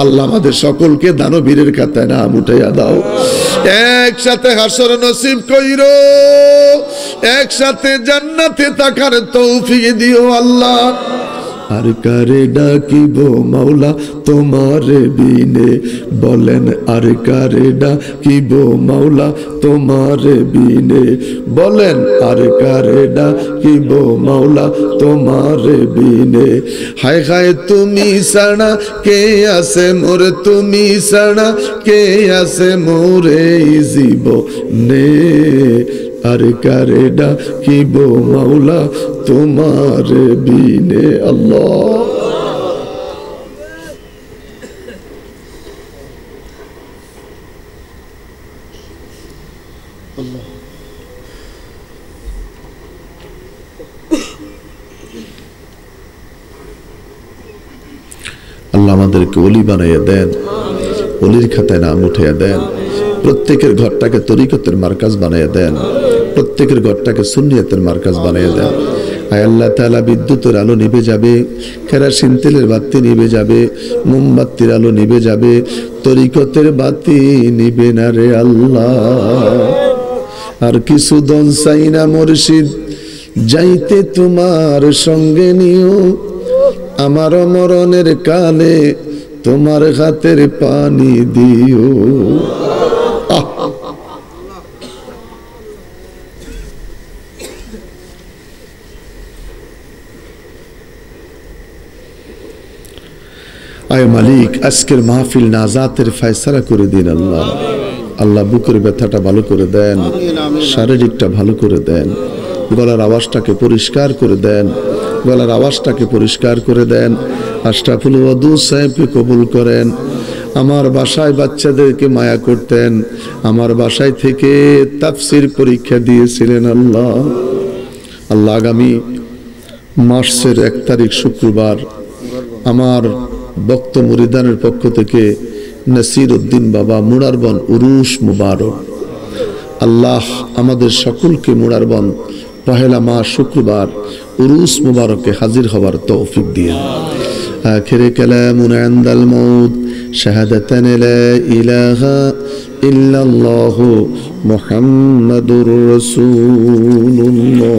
আল্লাহ আমাদের সকলকে দানবীরের খাতায় নাম উঠাইয়া দাও একসাথে হাসর নসিব কইরো একসাথে জান্নাতে থাকার তৌফিক দিও আল্লাহ আর কারে ডাকিব মাওলা তোমার বিনে বলেন আর কারে ডাকিব মাওলা তোমার বিনে বলেন আর কারে ডাকিব মাওলা তোমার বিনে হায় হায় তুমি ছাড়া কে আছে মোর তুমি ছাড়া কে আছে মোরে জীবনে আর কারে ডাকিব মাওলা তোমার বিনে আল্লাহ আল্লাহ আল্লাহ আমাদেরকে ওলি বানাইয়া দেন, ওলির খাতায় নাম উঠাইয়া দেন, প্রত্যেকের ঘরটাকে তরিকতের মার্কাজ বানাইয়া দেন, প্রত্যেকের ঘরটাকে সুন্নিয়তের মার্কাজ বানাইয়া দেন। আয় আল্লাহ তাআলা, বিদ্যুতের আলো নিভে যাবে, কেরোসিন তেলের বাতি নিভে যাবে, মোমবাতির আলো নিভে যাবে, তরিকতের বাতি নিবে না রে আল্লাহ। আর কিছু দন চাই না মুর্শিদ, যাইতে তোমার সঙ্গে নিও, আমার মরণের কালে তোমার হাতের পানি দিও। আয় মালিক, আজকের মাহফিল নাজাতের ফয়সালা করে দিন আল্লাহ। আল্লাহ বুকের ব্যথাটা ভালো করে দেন, শারীরিকটা ভালো করে দেন, গলার আওয়াজটাকে পরিষ্কার করে দেন, গলার আওয়াজটাকে পরিষ্কার করে দেন। আশরাফুল ওয়াদুদ সাহেবকে কবুল করেন। আমার বাসায় বাচ্চাদেরকে মায়া করতেন, আমার বাসায় থেকে তাফসীর পরীক্ষা দিয়েছিলেন আল্লাহ। আল্লাহ, আগামী মার্চের 1 তারিখ শুক্রবার আমার বক্ত মুরিদানের পক্ষ থেকে নাসির উদ্দিন বাবা মুরারবন উরুস মুবারক। আল্লাহ আমাদের সকলকে মুরারবন পহেলা মাস শুক্রবার উরুস মুবারকে হাজির হওয়ার তৌফিক দিয়েন। আখিরে কালামুন ইনদাল মাউত শাহাদাতান লা ইলাহা ইল্লাল্লাহু মুহাম্মাদুর রাসূলুল্লাহ।